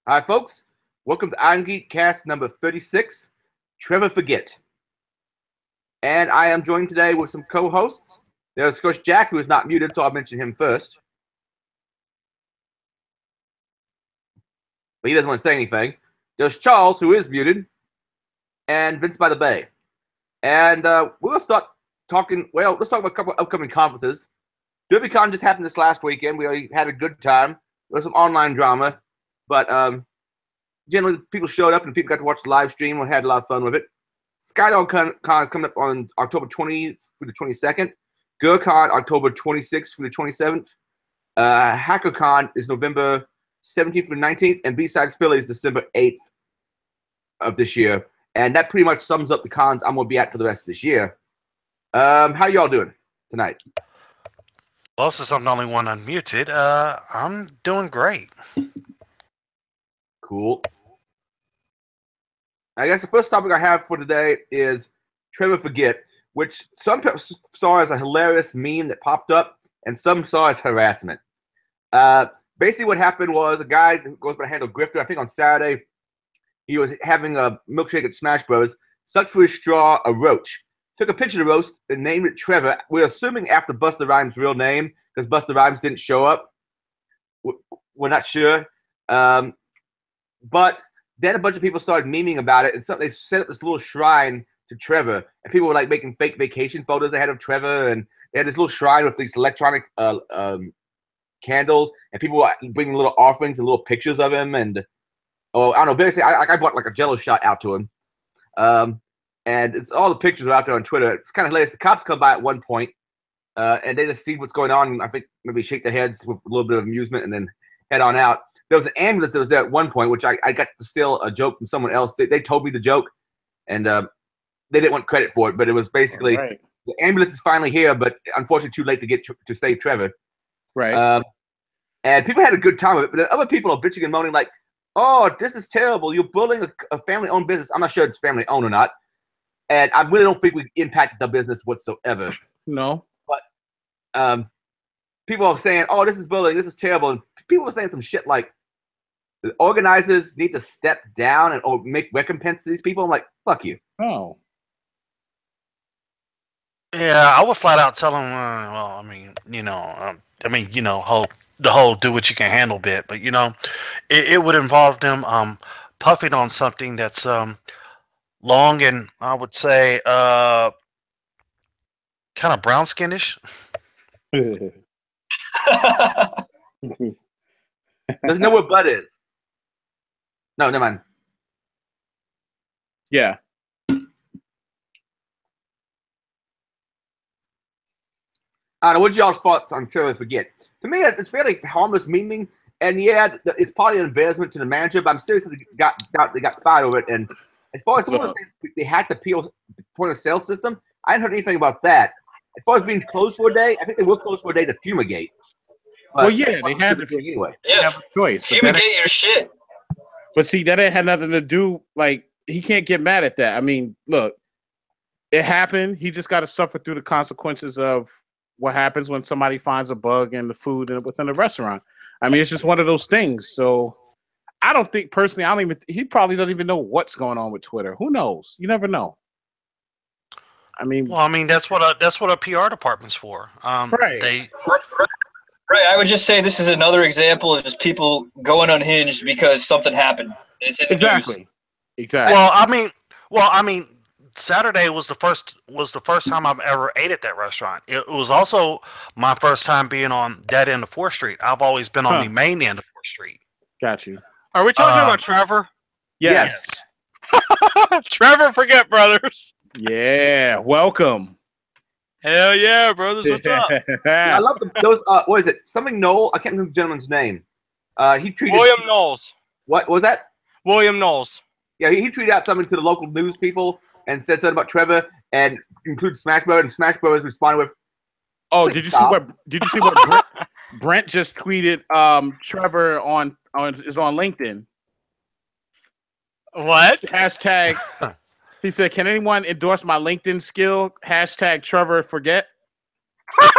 Hi, folks. Welcome to Irongeek Cast number 36, Trevor Forget. And I am joined today with some co-hosts. There's Coach Jack, who is not muted, so I'll mention him first. But he doesn't want to say anything. There's Charles, who is muted, and Vince by the Bay. And we're going to start talking, well, let's talk about a couple of upcoming conferences. Derbycon just happened this last weekend. We had a good time. There was some online drama, but generally people showed up and people got to watch the live stream. We had a lot of fun with it. SkyDogCon is coming up on October 20th through the 22nd. GurCon, October 26th through the 27th. HackerCon is November 17th through the 19th. And B-Sides Philly is December 8th of this year. And that pretty much sums up the cons I'm going to be at for the rest of this year. How y'all doing tonight? Well, since I'm the only one unmuted, I'm doing great. Cool. I guess the first topic I have for today is Trevor Forget, which some people saw as a hilarious meme that popped up, and some saw as harassment. Basically, what happened was a guy who goes by the handle Grifter, I think on Saturday, he was having a milkshake at Smash Bros., sucked through his straw a roach. Took a picture of the roast and named it Trevor. We're assuming after Busta Rhymes' real name, because Busta Rhymes didn't show up. We're not sure. But then a bunch of people started memeing about it, and they set up this little shrine to Trevor. And people were like making fake vacation photos they had of Trevor, and they had this little shrine with these electronic candles, and people were bringing little offerings and little pictures of him. And I don't know. Basically, I bought like a Jello shot out to him. And it's all the pictures are out there on Twitter. It's kind of hilarious. The cops come by at one point, and they just see what's going on. And I think maybe shake their heads with a little bit of amusement and then head on out. There was an ambulance that was there at one point, which I got to steal a joke from someone else. They told me the joke, and they didn't want credit for it. But it was basically the ambulance is finally here, but unfortunately too late to get to save Trevor. Right. And people had a good time with it. But then other people are bitching and moaning like, "Oh, this is terrible. You're building a family-owned business." I'm not sure it's family-owned or not. And I really don't think we impacted the business whatsoever. No. But people are saying, "Oh, this is bullying. This is terrible." And people are saying some shit like, "The organizers need to step down and or make recompense to these people." I'm like, "Fuck you." Oh. Yeah, I would flat out tell them. Well, the whole do what you can handle bit, but it would involve them puffing on something that's long and I would say kind of brown skinish. Doesn't know where Bud is. No, never mind. Yeah. I don't know. What's y'all's thoughts on Trevor Forget? To me, it's fairly harmless memeing, and yeah, it's probably an embarrassment to the manager. But I'm serious that they got fired over it. And as far as someone was saying they hacked the point of sale system, I hadn't heard anything about that. As far as being closed for a day, I think they were closed for a day to fumigate. But well, yeah, they had to anyway. Yeah, have a choice. fumigate your shit. But see, that had nothing to do. Like, he can't get mad at that. I mean, look, it happened. He just got to suffer through the consequences of what happens when somebody finds a bug in the food within a restaurant. I mean, it's just one of those things. So I don't think personally, he probably doesn't even know what's going on with Twitter. Who knows? You never know. I mean, That's what a PR department's for. Right. Right. I would just say this is another example of just people going unhinged because something happened. It's in the exactly. news. Well, I mean, Saturday was the first time I've ever ate at that restaurant. It was also my first time being on that end of 4th Street. I've always been on the main end of 4th Street. Got you. Are we talking about Trevor? Yes. Trevor Forget, brothers. Yeah. Welcome. Hell yeah, brothers. What's up? I love those. What is it? Something Knoll. I can't remember the gentleman's name. He tweeted William Knowles. What was that? William Knowles. Yeah, he tweeted out something to the local news people and said something about Trevor and included Smash Bros. And Smash Bros. Responded with, "Oh, did you see what Brent just tweeted? Trevor is on LinkedIn. What? Hashtag." He said, "Can anyone endorse my LinkedIn skill? Hashtag Trevor Forget." Oh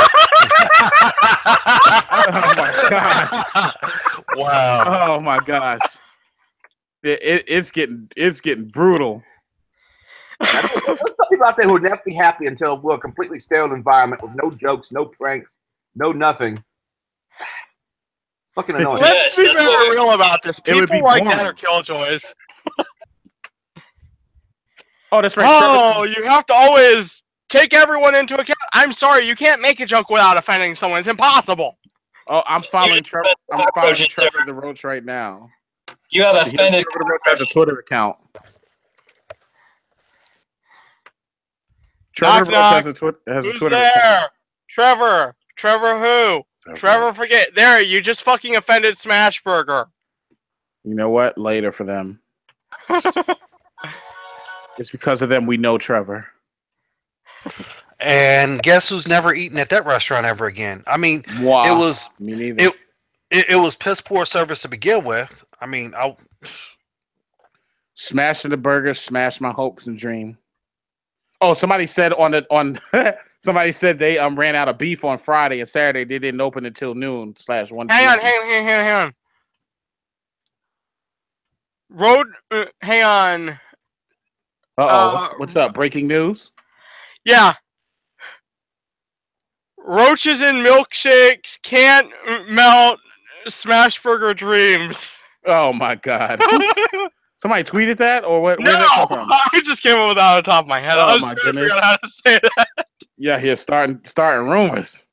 my god! Wow! Oh my gosh! It's getting brutal. There's some people out there who would never be happy until we're a completely sterile environment with no jokes, no pranks, no nothing. It's fucking annoying. Let's be very real about this. It would People be like boring. that are killjoys. Oh, that's right. Oh, you have to always take everyone into account. I'm sorry, you can't make a joke without offending someone. It's impossible. Oh, I'm following Trevor. I'm following Trevor the Roach right now. You have offended. Trevor the Roach has a Twitter account. Trevor the Roach has a Who's Twitter there? account. Trevor. Trevor who? Trevor, forget. There, you just fucking offended Smashburger. You know what? Later for them. It's because of them we know Trevor. And guess who's never eaten at that restaurant ever again? I mean, Wow. it was Me neither. it was piss poor service to begin with. I mean, Smashing the burger, smash my hopes and dream. Oh, somebody said somebody said they ran out of beef on Friday and Saturday. They didn't open until noon /1 Hang on. Road, hang on. What's up? Breaking news? Yeah. Roaches and milkshakes can't melt Smashburger dreams. Oh my God! Somebody tweeted that, or what? No, Where did that come from? I just came up with that on the top of my head. Oh, I was my trying to figure goodness. out how to say that. Yeah, here starting rumors.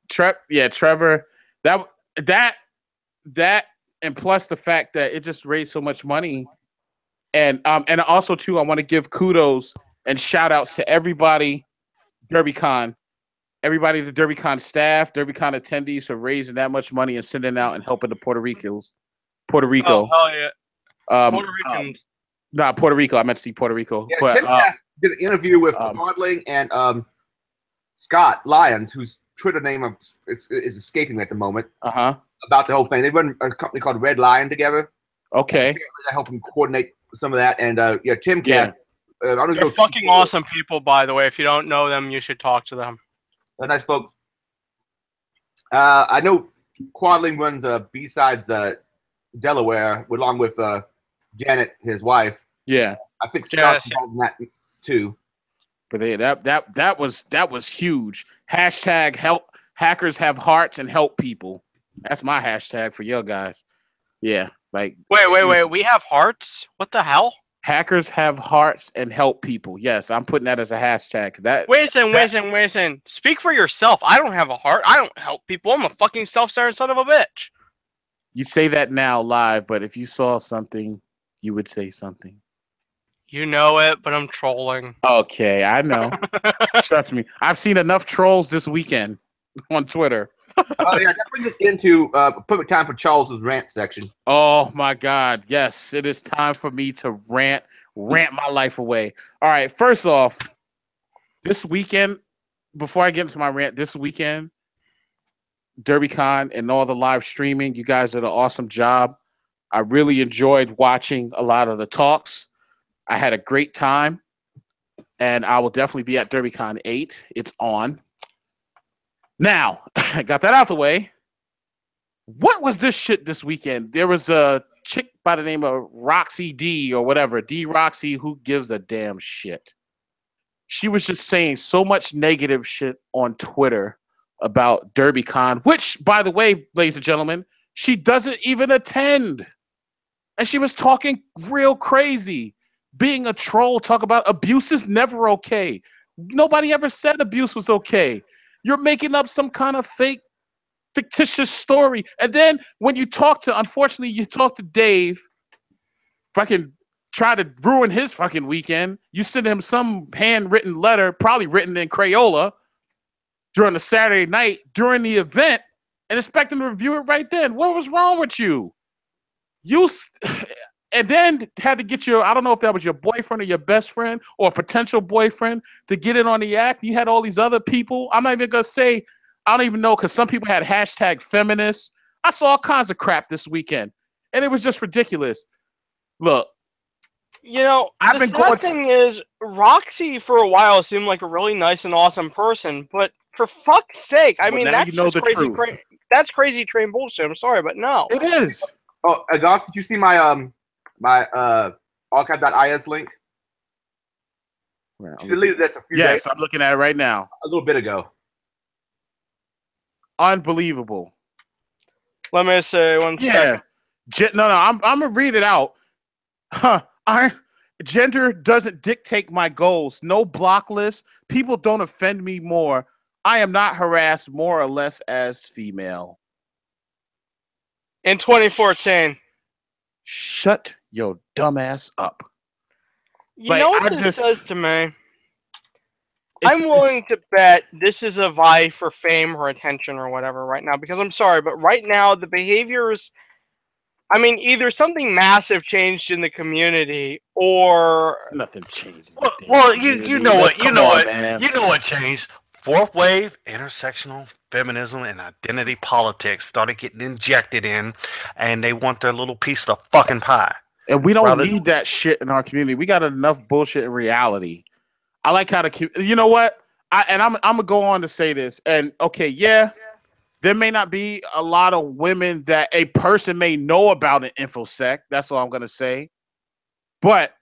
Trevor. That, and plus the fact that it just raised so much money, and also too, I want to give kudos and shout outs to everybody, Derbycon, everybody, the Derbycon staff, Derbycon attendees for raising that much money and sending out and helping the Puerto Rico. Oh, hell yeah. Puerto Ricans. Not Puerto Rico. I meant to see Puerto Rico. Yeah, but, Tim did an interview with Quadling and Scott Lyons, whose Twitter name is escaping me at the moment. About the whole thing. They run a company called Red Lion together. Okay. I help them coordinate some of that. And Tim Cast. They're fucking awesome people, by the way. If you don't know them, you should talk to them. They're nice folks. I know Quadling runs B-Sides Delaware, along with Janet, his wife. Yeah. I think Scott's involved in that too. But that was huge. Hashtag help hackers have hearts and help people. That's my hashtag for you guys. Yeah. Like Wait. We have hearts? What the hell? Hackers have hearts and help people. Yes, I'm putting that as a hashtag. Listen. Speak for yourself. I don't have a heart. I don't help people. I'm a fucking self-centered son of a bitch. You say that now live, but if you saw something, you would say something. You know it, but I'm trolling. Okay, I know. Trust me. I've seen enough trolls this weekend on Twitter. That brings us into perfect time for Charles's rant section. Oh my God. Yes, it is time for me to rant my life away. All right, first off, this weekend, before I get into my rant, this weekend, Derbycon and all the live streaming, you guys did an awesome job. I really enjoyed watching a lot of the talks. I had a great time, and I will definitely be at Derbycon 8. It's on. Now, I got that out the way. What was this shit this weekend? There was a chick by the name of Roxy D or whatever, D Roxy, who gives a damn shit. She was just saying so much negative shit on Twitter about Derbycon, which, by the way, ladies and gentlemen, she doesn't even attend. And she was talking real crazy. Being a troll, talk about abuse is never okay. Nobody ever said abuse was okay. You're making up some kind of fictitious story. And then when you talk to, unfortunately, you talk to Dave, fucking try to ruin his fucking weekend. You send him some handwritten letter, probably written in Crayola, during the Saturday night, during the event, and expect him to review it right then. What was wrong with you? And then had to get your, I don't know if that was your boyfriend or your best friend or a potential boyfriend to get in on the act. You had all these other people. I'm not even going to say, I don't even know, because some people had hashtag feminists. I saw all kinds of crap this weekend, and it was just ridiculous. Look. You know, the sad thing is, Roxy for a while seemed like a really nice and awesome person, but for fuck's sake, I mean, that's just crazy. That's crazy train bullshit. I'm sorry, but no. It is. Oh, Goss, did you see my my archive.is link? Well, She deleted this a few yes, days, I'm looking at it right now. a little bit ago. Unbelievable. Let me say one second. No, I'm gonna read it out. Huh. Gender doesn't dictate my goals. No block list. People don't offend me more. I am not harassed more or less as female. In 2014. Shut your dumbass up. You Like, know what I this just- says to me? It's- I'm willing to bet this is a vie for fame or attention or whatever right now, because I'm sorry, but right now the behaviors, I mean, either something massive changed in the community or nothing changed. Well, you know what Man. you know what changed. Fourth wave intersectional feminism and identity politics started getting injected in, and they want their little piece of the fucking pie. And we don't Rather- need that shit in our community. We got enough bullshit in reality. I like how you know what? I'm gonna go on to say this. And okay, yeah, there may not be a lot of women that a person may know about an infosec. That's all I'm gonna say. But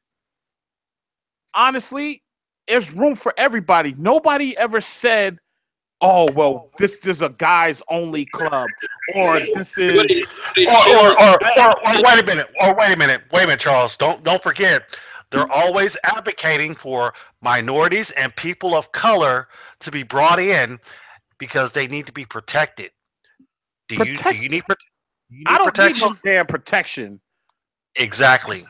honestly, there's room for everybody. Nobody ever said, "Oh, well, this is a guys only club," or "This is." Or wait a minute, Charles. Don't forget, they're always advocating for minorities and people of color to be brought in because they need to be protected. Do you need I don't protection? need no damn protection. Exactly.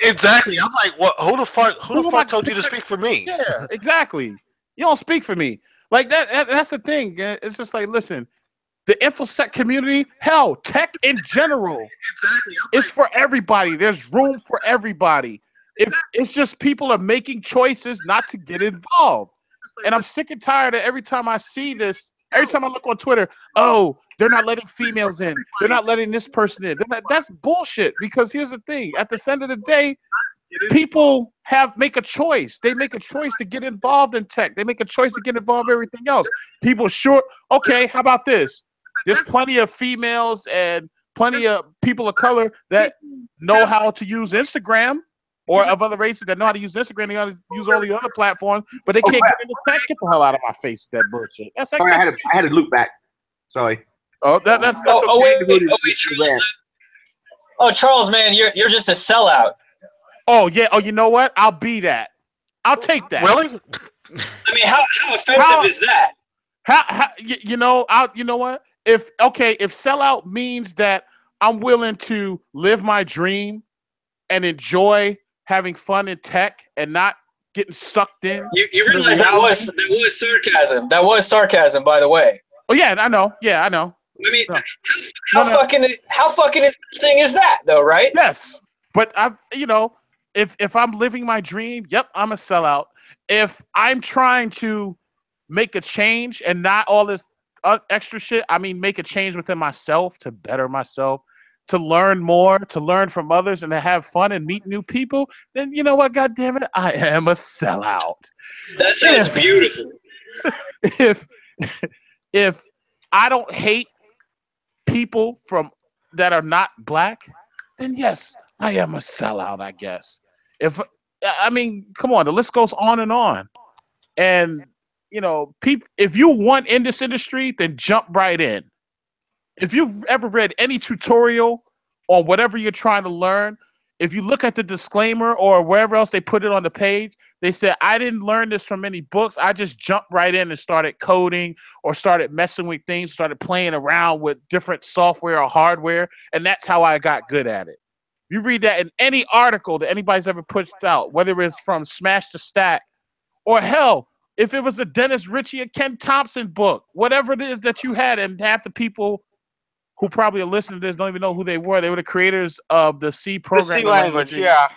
Exactly. I'm like, what? Who the fuck told you to speak for me? Yeah, exactly. You don't speak for me. Like that's the thing. It's just like, listen, the infosec community, hell, tech in general, Exactly. it's for everybody. There's room for everybody. If it's just people are making choices not to get involved. And I'm sick and tired of every time I see this, every time I look on Twitter, oh, they're not letting females in. They're not letting this person in. That's bullshit. Because here's the thing. At the end of the day, people make a choice. They make a choice to get involved in tech. They make a choice to get involved in everything else. People okay, how about this? There's plenty of females and plenty of people of color that know how to use Instagram, or of other races that know how to use Instagram. They know how to use all the other platforms, but they can't get into tech. Get the hell out of my face with that bullshit. That's like, Sorry, I had to loop back. Sorry. oh, that's okay. Wait, Charles. Oh, Charles, man, you're just a sellout. Oh yeah. Oh, you know what? I'll be that. I'll take that. Really? I mean, how offensive is that? You know what? If sellout means that I'm willing to live my dream and enjoy having fun in tech and not getting sucked in. You realize that was sarcasm. That was sarcasm, by the way. Oh yeah, I know. Yeah, I know. I mean, how fucking interesting is that, though, right? Yes, but if I'm living my dream, yep, I'm a sellout. If I'm trying to make a change and not all this extra shit, I mean, make a change within myself to better myself, to learn more, to learn from others, and to have fun and meet new people, then you know what? God damn it, I am a sellout. That sounds beautiful. If I don't hate people that are not black, then yes, I am a sellout, I guess. Come on, the list goes on and on. And if you want in this industry, then jump right in. If you've ever read any tutorial on whatever you're trying to learn, if you look at the disclaimer or wherever else they put it on the page, they said, I didn't learn this from any books. I just jumped right in and started coding or started messing with things, started playing around with different software or hardware, and that's how I got good at it. You read that in any article that anybody's ever pushed out, whether it's from Smash to Stack, or hell, if it was a Dennis Ritchie or Ken Thompson book, whatever it is that you had, and half the people who probably are listening to this don't even know who they were. They were the creators of the C programming language, yeah.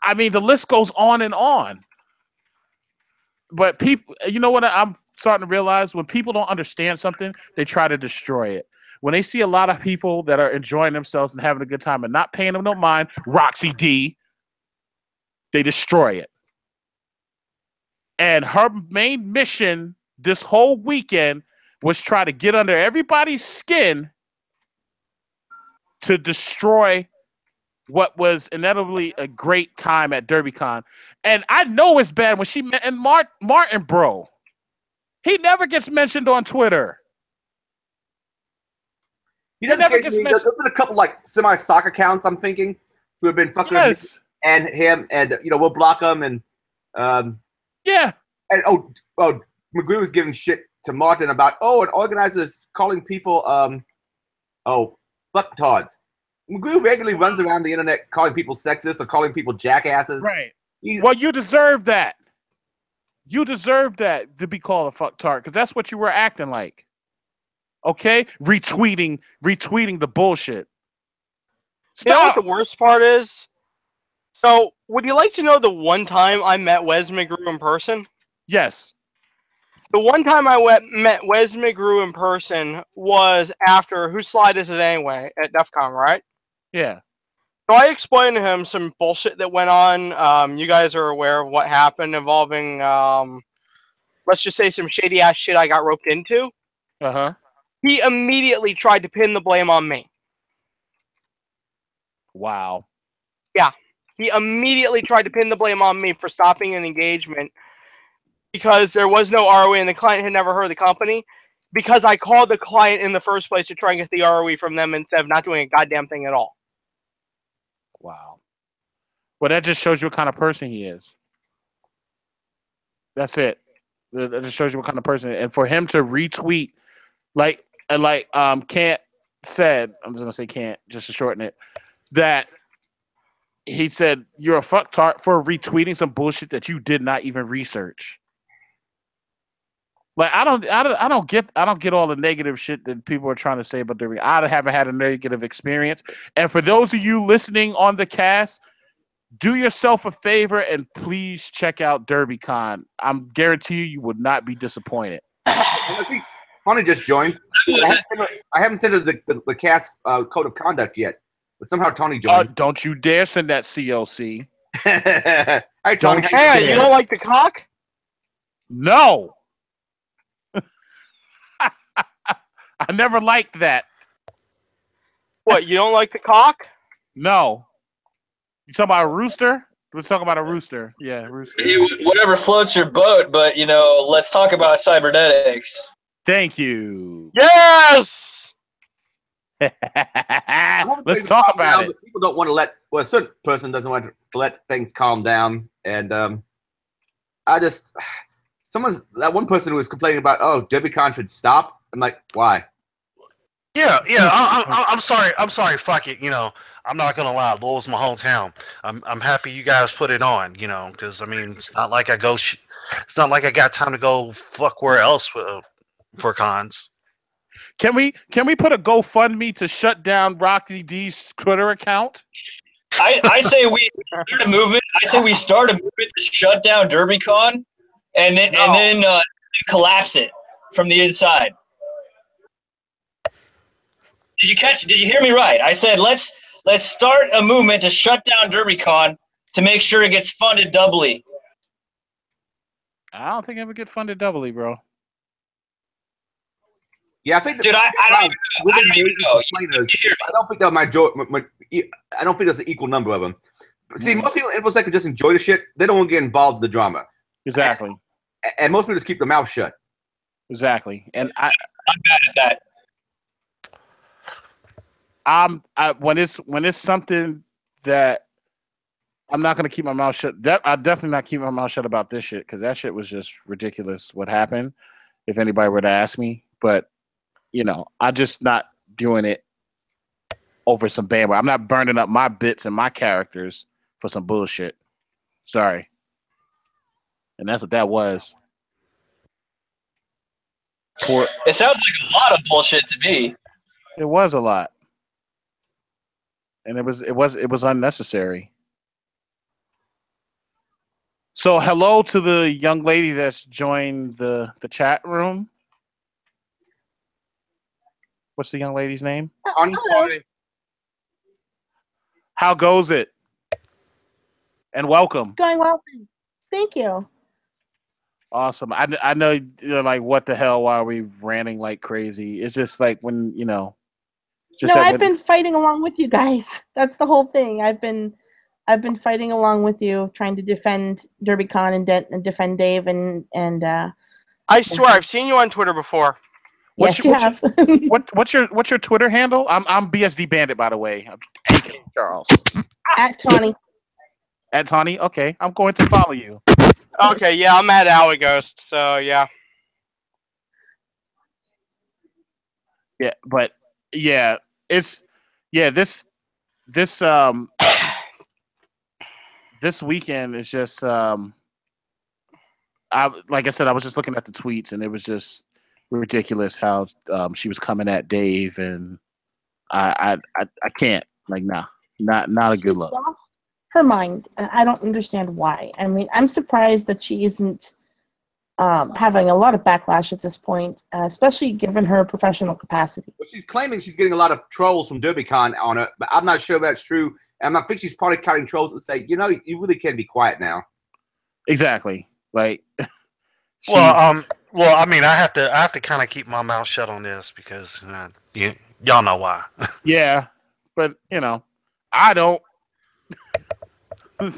I mean, the list goes on and on. But people, you know what I'm starting to realize? When people don't understand something, they try to destroy it. When they see a lot of people that are enjoying themselves and having a good time and not paying them no mind, Roxy D, they destroy it. And her main mission this whole weekend was try to get under everybody's skin to destroy what was inevitably a great time at Derbycon. And I know it's bad when she met and Martin, bro. He never gets mentioned on Twitter. He doesn't never get gets me. mentioned. There's been a couple like semi-soccer accounts I'm thinking who have been fucking with me and him, and we'll block them and yeah. And McGrew was giving shit to Martin about an organizer is calling people fucktards. McGrew regularly runs around the internet calling people sexist or calling people jackasses. Right. Well, you deserve that. You deserve that to be called a fucktard because that's what you were acting like. Okay? Retweeting the bullshit. Stop. You know what the worst part is? So, would you like to know the one time I met Wes McGrew in person? Yes. The one time I met Wes McGrew in person was after Whose Slide Is It Anyway at DEF CON, right? Yeah. So I explained to him some bullshit that went on. You guys are aware of what happened involving, let's just say some shady ass shit I got roped into. Uh-huh. He immediately tried to pin the blame on me. Wow. Yeah. He immediately tried to pin the blame on me for stopping an engagement because there was no ROE and the client had never heard of the company. Because I called the client in the first place to try and get the ROE from them instead of not doing a goddamn thing at all. Wow. Well, that just shows you what kind of person he is. That's it. That just shows you what kind of person. And for him to retweet, Kant said, I'm just gonna say Kant, just to shorten it, that he said you're a fucktard for retweeting some bullshit that you did not even research. Like I don't get all the negative shit that people are trying to say about Derby. I haven't had a negative experience. And for those of you listening on the cast, do yourself a favor and please check out Derbycon. I'm guarantee you would not be disappointed. I see Honey just joined. I haven't sent her the cast code of conduct yet, but somehow Tony joined. Don't you dare send that CLC. Hi, Tony. Hey, you don't like the cock? No. I never liked that. What, you don't like the cock? No. You talking about a rooster? We're talking about a rooster. Yeah, rooster. Whatever floats your boat, but let's talk about cybernetics. Thank you. Yes! Let's talk about it. People don't want to a certain person doesn't want to let things calm down. And that one person who was complaining about, Derbycon should stop. I'm like, why? Yeah. I'm sorry. Fuck it. I'm not gonna lie. Louisville's my hometown. I'm happy you guys put it on. Because it's not like I go. It's not like I got time to go fuck where else for cons. Can we put a GoFundMe to shut down Rocky D's Twitter account? I say we start a movement. We start a movement to shut down Derbycon, and then collapse it from the inside. Did you hear me right? I said let's start a movement to shut down Derbycon to make sure it gets funded doubly. I don't think it would get funded doubly, bro. Yeah, I think. Dude, I don't even know. I don't think that I don't think there's an equal number of them. See, most people in InfoSec just enjoy the shit. They don't want to get involved in the drama. Exactly. And most people just keep their mouth shut. Exactly. And I'm bad at that. When it's something that I'm not gonna keep my mouth shut. I definitely not keep my mouth shut about this shit because that shit was just ridiculous. What happened? If anybody were to ask me, but I'm just not doing it over some bandwidth. I'm not burning up my bits and my characters for some bullshit. Sorry. And that's what that was. It sounds like a lot of bullshit to me. It was a lot. And it was unnecessary. So hello to the young lady that's joined the chat room. What's the young lady's name? Hello. How goes it? And welcome. Going well. Thank you. Awesome. I know you're like, what the hell? Why are we ranting like crazy? It's just like when Just No, that I've when- been fighting along with you guys. That's the whole thing. I've been fighting along with you, trying to defend Derbycon and defend Dave and I swear, I've seen you on Twitter before. yes, you have. What's your Twitter handle? I'm BSD Bandit, by the way. I'm AK Charles. At Tawny. At Tawny? Okay, I'm going to follow you. Okay, yeah, I'm at Alley Ghost, so yeah. Yeah, but yeah, this this weekend is just like I said, I was just looking at the tweets and it was just ridiculous how she was coming at Dave, and I can't, like, not a good look. Lost her mind. I don't understand why. I mean, I'm surprised that she isn't having a lot of backlash at this point, especially given her professional capacity. Well, she's claiming she's getting a lot of trolls from Derbycon on her, but I'm not sure if that's true. And I think she's probably cutting trolls that say, you really can be quiet now. Exactly. Like, well, I mean, I have to kind of keep my mouth shut on this because y'all know why. Yeah, but I don't.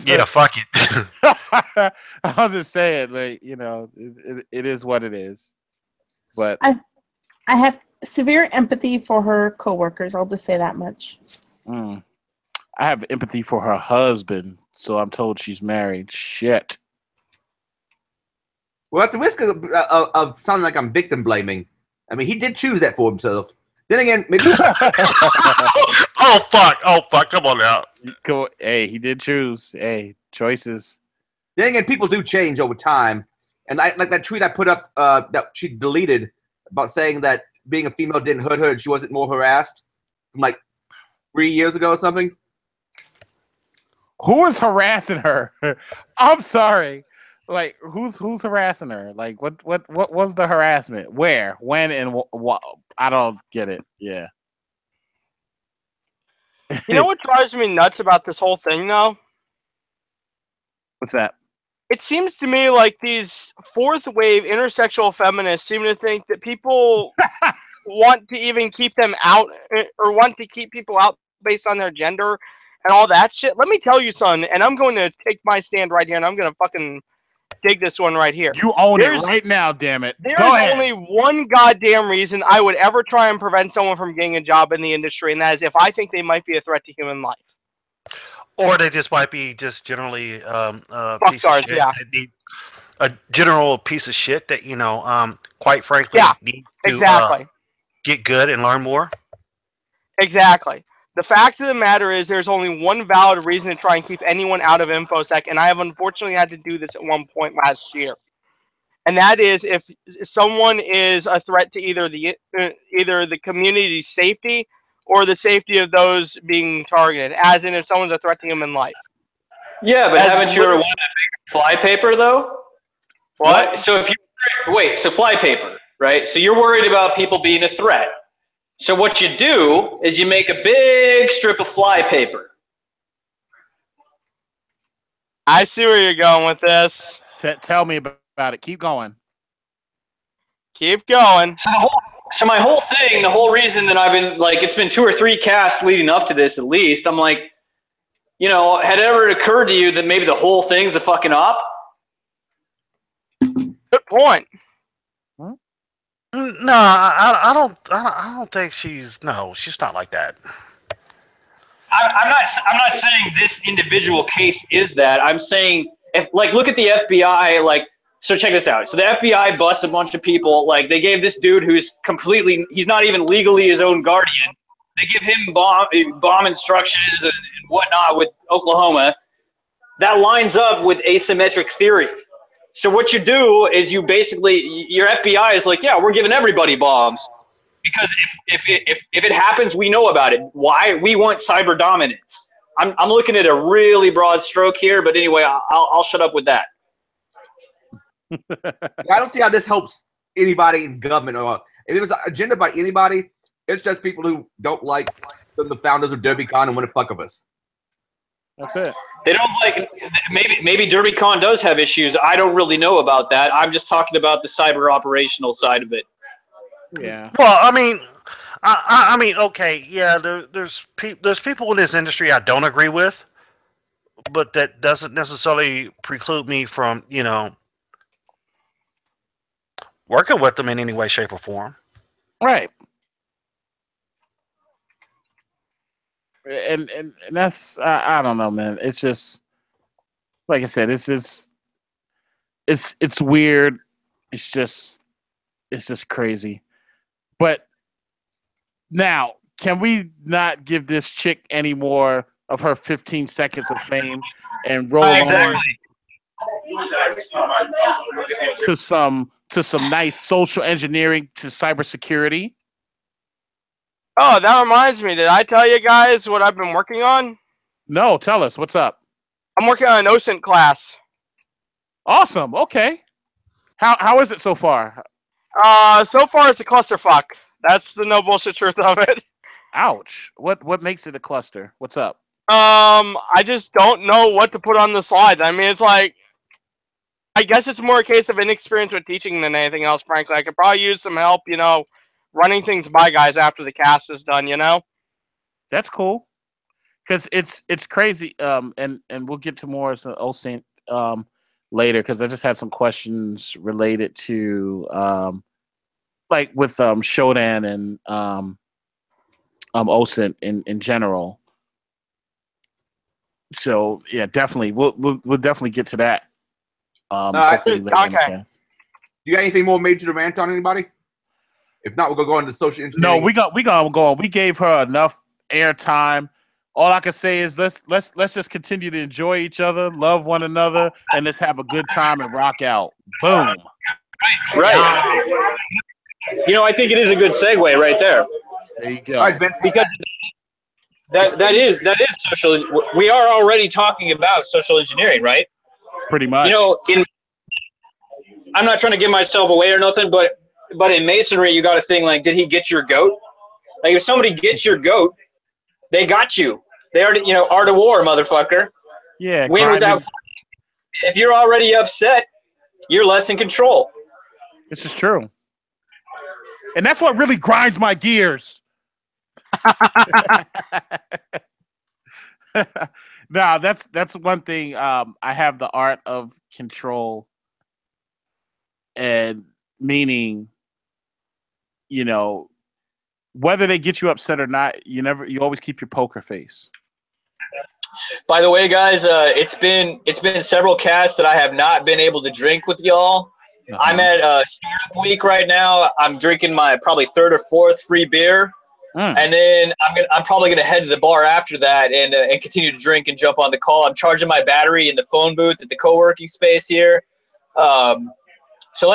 Yeah, fuck it. I'll just say it, like, it is what it is. But I have severe empathy for her coworkers. I'll just say that much. I have empathy for her husband, so I'm told she's married. Shit. Well, at the risk of sounding like I'm victim blaming, I mean, he did choose that for himself. Then again, maybe. Oh fuck! Come on now. Cool. Hey, he did choose. Hey, choices. Then again, people do change over time, and like that tweet I put up that she deleted about saying that being a female didn't hurt her and she wasn't more harassed from like 3 years ago or something. Who is harassing her? I'm sorry. Like, who's harassing her? Like, what was the harassment? Where, when, and what? I don't get it. Yeah. You know what drives me nuts about this whole thing, though? What's that? It seems to me like these fourth wave intersexual feminists seem to think that people want to even keep them out, or want to keep people out based on their gender and all that shit. Let me tell you, son, and I'm going to take my stand right here, and I'm going to fucking dig this one right here. You own it right now, damn it. There's only one goddamn reason I would ever try and prevent someone from getting a job in the industry, and that is if I think they might be a threat to human life. Or they just might be just generally a piece Fucktards, of shit. yeah. That need a general piece of shit that, quite frankly, need to exactly. Get good and learn more. Exactly. The fact of the matter is there's only one valid reason to try and keep anyone out of InfoSec, and I have unfortunately had to do this at one point last year. And that is if someone is a threat to either the community's safety or the safety of those being targeted, as in if someone's a threat to human life. Yeah, but haven't you ever wanted a big fly paper, though? What? So so fly paper, right? So you're worried about people being a threat. So what you do is you make a big strip of fly paper. I see where you're going with this. Tell me about it. Keep going. Keep going. So my whole thing, the whole reason that I've been, like, it's been 2 or 3 casts leading up to this at least, I'm like, had it ever occurred to you that maybe the whole thing's a fucking op? Good point. No, I don't think she's not like that. I'm not saying this individual case is that. I'm saying, look at the FBI, so check this out. So the FBI busts a bunch of people. Like, they gave this dude who's he's not even legally his own guardian. They give him bomb instructions and whatnot with Oklahoma. That lines up with asymmetric theory. So what you do is your FBI is like, yeah, we're giving everybody bombs. Because if it happens, we know about it. Why? We want cyber dominance. I'm looking at a really broad stroke here, but anyway, I'll shut up with that. I don't see how this helps anybody in government. Or if it was agenda by anybody, it's just people who don't like the founders of Derbycon and want to fuck with us. That's it. They don't like. Maybe Derbycon does have issues. I don't really know about that. I'm just talking about the cyber operational side of it. Yeah. Well, I mean, I mean, okay, yeah, there's people in this industry I don't agree with, but that doesn't necessarily preclude me from, working with them in any way, shape, or form. Right. And that's I don't know, man. It's just like I said. It's just it's weird. It's just crazy. But now, can we not give this chick any more of her 15 seconds of fame and roll on to some nice social engineering to cybersecurity? Oh, that reminds me. Did I tell you guys what I've been working on? No, tell us what's up. I'm working on an OSINT class. Awesome. Okay. How is it so far? So far it's a clusterfuck. That's the no bullshit truth of it. Ouch. What makes it a cluster? What's up? I just don't know what to put on the slides. I mean, it's like, I guess it's more a case of inexperience with teaching than anything else, frankly. I could probably use some help, running things by guys after the cast is done, That's cool. Because it's crazy. And we'll get to more as an OSINT later, because I just had some questions related to like with Shodan and OSINT in general. So yeah, definitely we'll definitely get to that. Hopefully later in the chat. You got anything more major to rant on, anybody? If not, we'll go into social engineering. No, we gonna go on. We gave her enough airtime. All I can say is let's just continue to enjoy each other, love one another, and let's have a good time and rock out. Boom. Right. I think it is a good segue right there. There you go. All right, Vince. Because that is social. We are already talking about social engineering, right? Pretty much. I'm not trying to give myself away or nothing, but in masonry, you got to think like, did he get your goat? Like, if somebody gets your goat, they got you. They already, art of war, motherfucker. Yeah. Win without. If you're already upset, you're less in control. This is true. And that's what really grinds my gears. Now, that's one thing. I have the art of control, and meaning, whether they get you upset or not, you always keep your poker face. By the way, guys, it's been several casts that I have not been able to drink with y'all. Uh-huh. I'm at startup week right now. I'm drinking my probably third or fourth free beer, and then I'm probably gonna head to the bar after that and continue to drink and jump on the call. I'm charging my battery in the phone booth at the co-working space here. So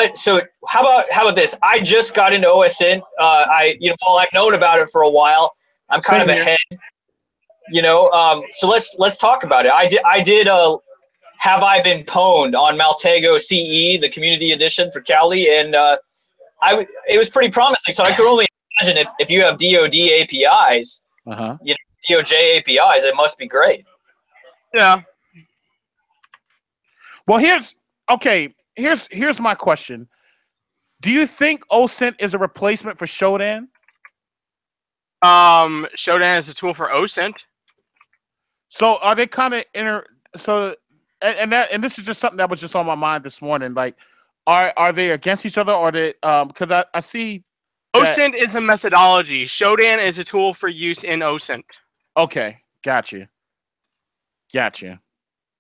how about this? I just got into OSINT. I've known about it for a while. I'm kind of ahead. So let's talk about it. I did Have I Been Pwned on Maltego CE, the community edition for Cali, and it was pretty promising. So I could only imagine if you have DoD APIs, DOJ APIs, it must be great. Yeah. Well, here's my question. Do you think OSINT is a replacement for Shodan? Shodan is a tool for OSINT. So are they kind of and this is just something that was just on my mind this morning. Like, are they against each other, or they because I see OSINT is a methodology. Shodan is a tool for use in OSINT. Okay, gotcha.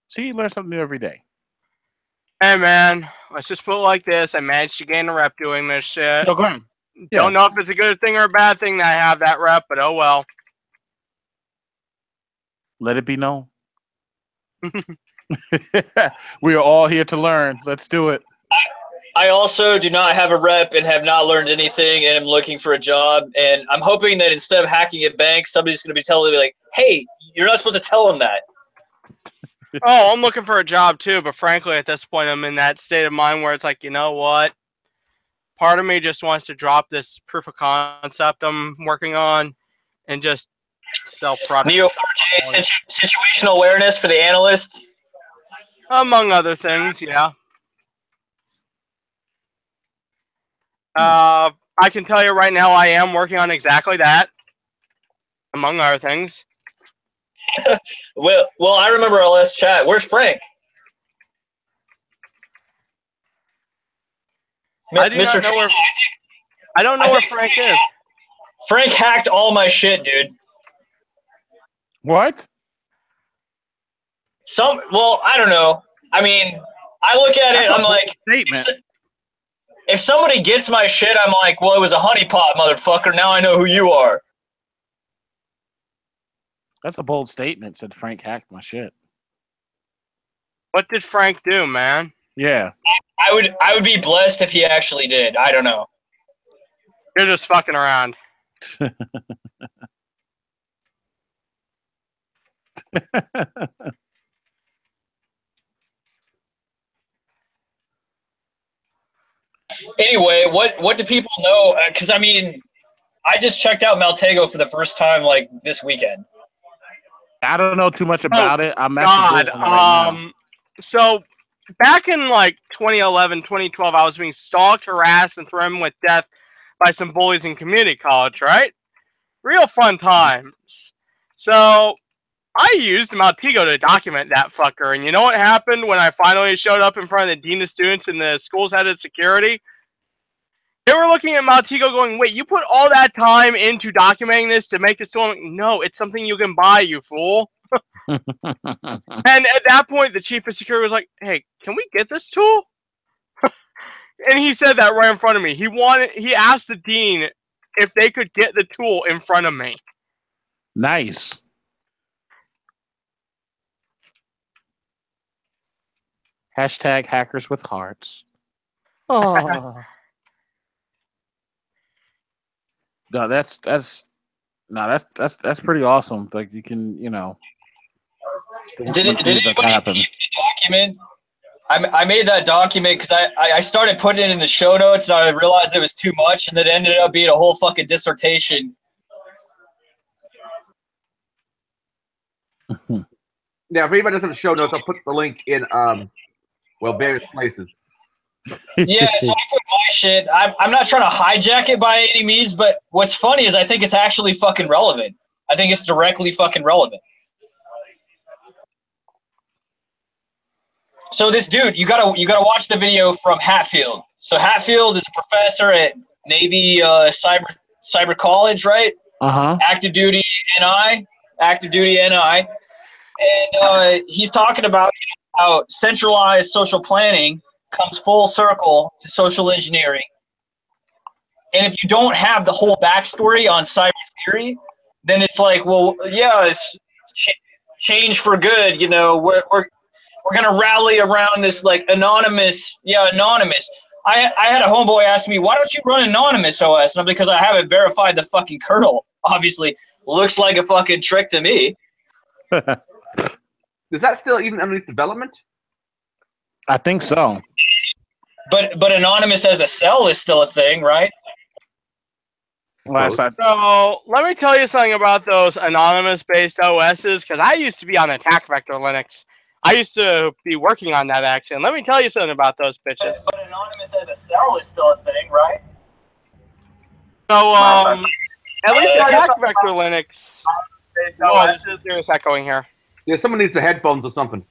See, you learn something new every day. Hey man, let's just put it like this. I managed to gain a rep doing this shit. No, go ahead. Yeah. Don't know if it's a good thing or a bad thing that I have that rep, but oh well. Let it be known. We are all here to learn. Let's do it. I also do not have a rep and have not learned anything, and I'm looking for a job. And I'm hoping that instead of hacking at banks, somebody's going to be telling me like, "Hey, you're not supposed to tell them that." Oh, I'm looking for a job too, but frankly, at this point, I'm in that state of mind where it's like, you know what? Part of me just wants to drop this proof of concept I'm working on and just self-product. Neo4j situational awareness for the analyst. Among other things, yeah. I can tell you right now, I am working on exactly that. Among other things. Well, I remember our last chat. Where's Frank? I do Mr. not know where. Treasy, I don't know where Frank is. Frank hacked all my shit, dude. What? Well, I don't know. I mean, I look at it, I'm like, Statement. if somebody gets my shit, I'm like, well, it was a honeypot, motherfucker. Now I know who you are. That's a bold statement. Said Frank hacked my shit. What did Frank do, man? Yeah. I would be blessed if he actually did. I don't know. You're just fucking around. Anyway, what do people know? Because I mean, I just checked out Maltego for the first time like this weekend. I don't know too much about it. I'm God, actually doing it right now. So back in like 2011, 2012, I was being stalked, harassed, and threatened with death by some bullies in community college, right? Real fun times. So I used Maltego to document that fucker, and you know what happened when I finally showed up in front of the dean of students and the school's head of security? They were looking at Maltego going, wait, you put all that time into documenting this to make this tool? Like, no, it's something you can buy, you fool. And at that point, the chief of security was like, hey, can we get this tool? And he said that right in front of me. He asked the dean if they could get the tool in front of me. Nice. Hashtag hackers with hearts. Oh. No, that's pretty awesome. Like you can, you know. Did anybody keep the document? I made that document because I started putting it in the show notes and I realized it was too much, and it ended up being a whole fucking dissertation. Yeah, if anybody doesn't have show notes, I'll put the link in various places. Yeah, so I put my shit. I'm not trying to hijack it by any means, but what's funny is I think it's actually fucking relevant. I think it's directly fucking relevant. So this dude, you gotta watch the video from Hatfield. So Hatfield is a professor at Navy Cyber College, right? Active duty NI, and he's talking about how centralized social planning comes full circle to social engineering. And if you don't have the whole backstory on cyber theory, then it's like, well, yeah, it's change for good. You know, we're gonna rally around this like anonymous. I had a homeboy ask me, why don't you run anonymous OS? And I'm because I haven't verified the fucking kernel. Obviously, looks like a fucking trick to me. Is that still even underneath development? I think so. But anonymous as a cell is still a thing, right? So let me tell you something about those anonymous-based OSs, because I used to be on Attack Vector Linux. I used to be working on that action. Let me tell you something about those bitches. But anonymous as a cell is still a thing, right? So at least Attack Vector Linux. Oh, there's a serious echoing here. Yeah, someone needs the headphones or something.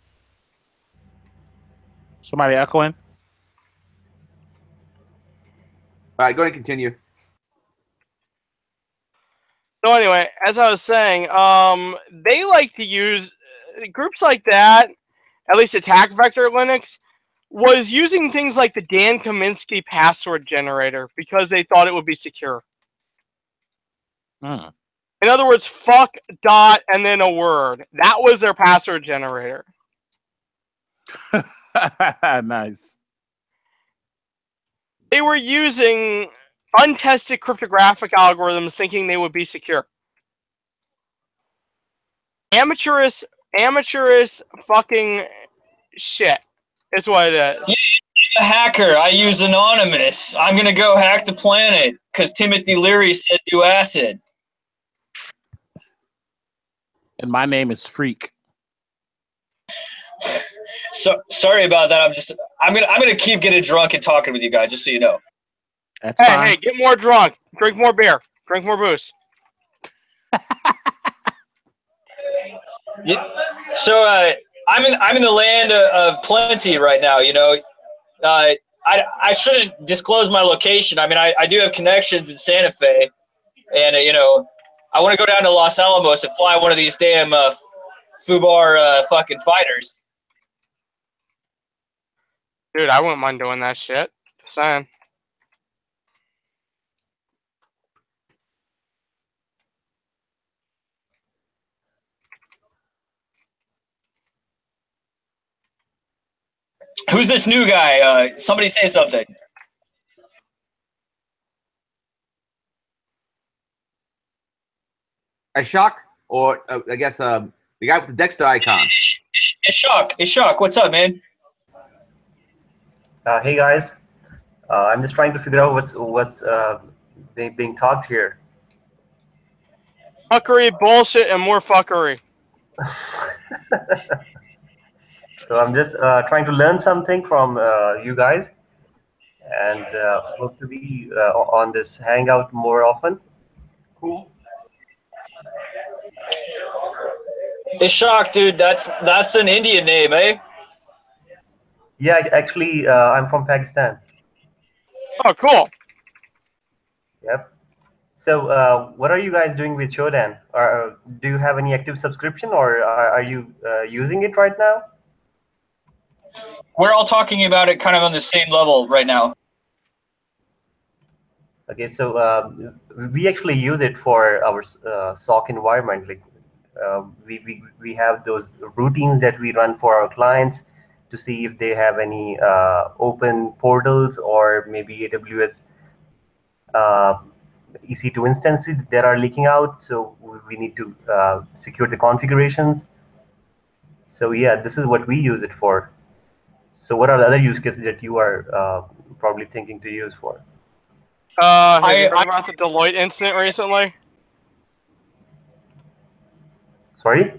Somebody echoing? All right, go ahead and continue. So anyway, as I was saying, they like to use groups like that, at least Attack Vector Linux, was using things like the Dan Kaminsky password generator because they thought it would be secure. In other words, fuck, dot, and then a word. That was their password generator. Nice. They were using untested cryptographic algorithms thinking they would be secure. Amateurish fucking shit is what it is. Yeah, a hacker. I use anonymous. I'm going to go hack the planet because Timothy Leary said do acid. And my name is Freak. So sorry about that. I'm gonna keep getting drunk and talking with you guys, just so you know. That's fine. Hey, get more drunk. Drink more beer. Drink more booze. So I'm in the land of plenty right now. You know, I shouldn't disclose my location. I mean, I do have connections in Santa Fe, and you know, I want to go down to Los Alamos and fly one of these damn FUBAR fucking fighters. Dude, I wouldn't mind doing that shit. Just saying. Who's this new guy? Somebody say something. Shock, or I guess the guy with the Dexter icon. It's Shock. What's up, man? Hey guys, I'm just trying to figure out what's being talked here. Fuckery, bullshit, and more fuckery. So I'm just trying to learn something from you guys, and hope to be on this hangout more often. Cool. It's Shock, dude. That's an Indian name, eh? Yeah, actually, I'm from Pakistan. Oh, cool. Yep. So, what are you guys doing with Shodan? Or do you have any active subscription, or are you using it right now? We're all talking about it kind of on the same level right now. Okay, so we actually use it for our SOC environment. Like we have those routines that we run for our clients to see if they have any open portals or maybe AWS EC2 instances that are leaking out. So we need to secure the configurations. So yeah, this is what we use it for. So what are the other use cases that you are probably thinking to use for? Have you heard about the Deloitte incident recently? Sorry?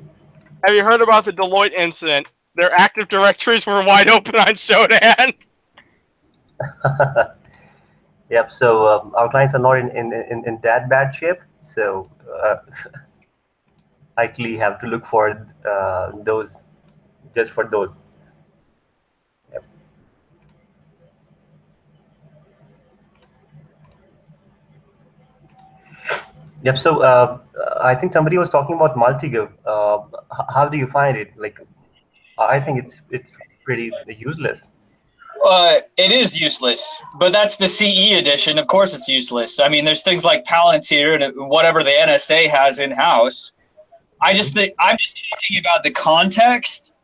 Have you heard about the Deloitte incident? Their Active Directories were wide open on Shodan. Yep. So our clients are not in that bad shape. So I actually have to look for those, just for those. Yep. Yep. So I think somebody was talking about Multigo. How do you find it? Like, I think it's pretty useless. It is useless, but that's the CE edition. Of course, it's useless. I mean, there's things like Palantir and whatever the NSA has in house. I'm just talking about the context,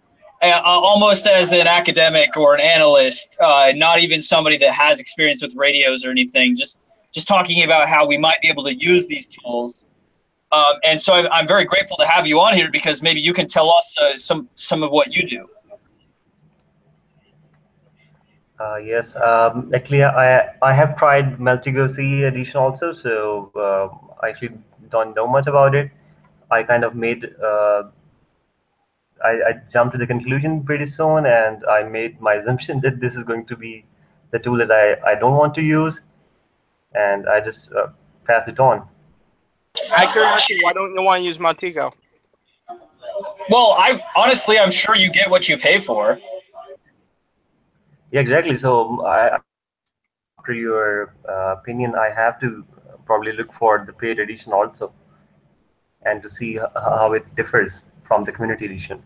almost as an academic or an analyst, not even somebody that has experience with radios or anything. Just talking about how we might be able to use these tools. And so I'm very grateful to have you on here because maybe you can tell us some of what you do. Yes, actually, I have tried Multigo CE edition also, so I actually don't know much about it. I kind of made I jumped to the conclusion pretty soon, and I made my assumption that this is going to be the tool that I don't want to use, and I just passed it on. Accuracy, why don't you want to use Multigo? Well, I'm sure you get what you pay for. Yeah, exactly. So after your opinion, I have to probably look for the paid edition also, and to see how it differs from the community edition.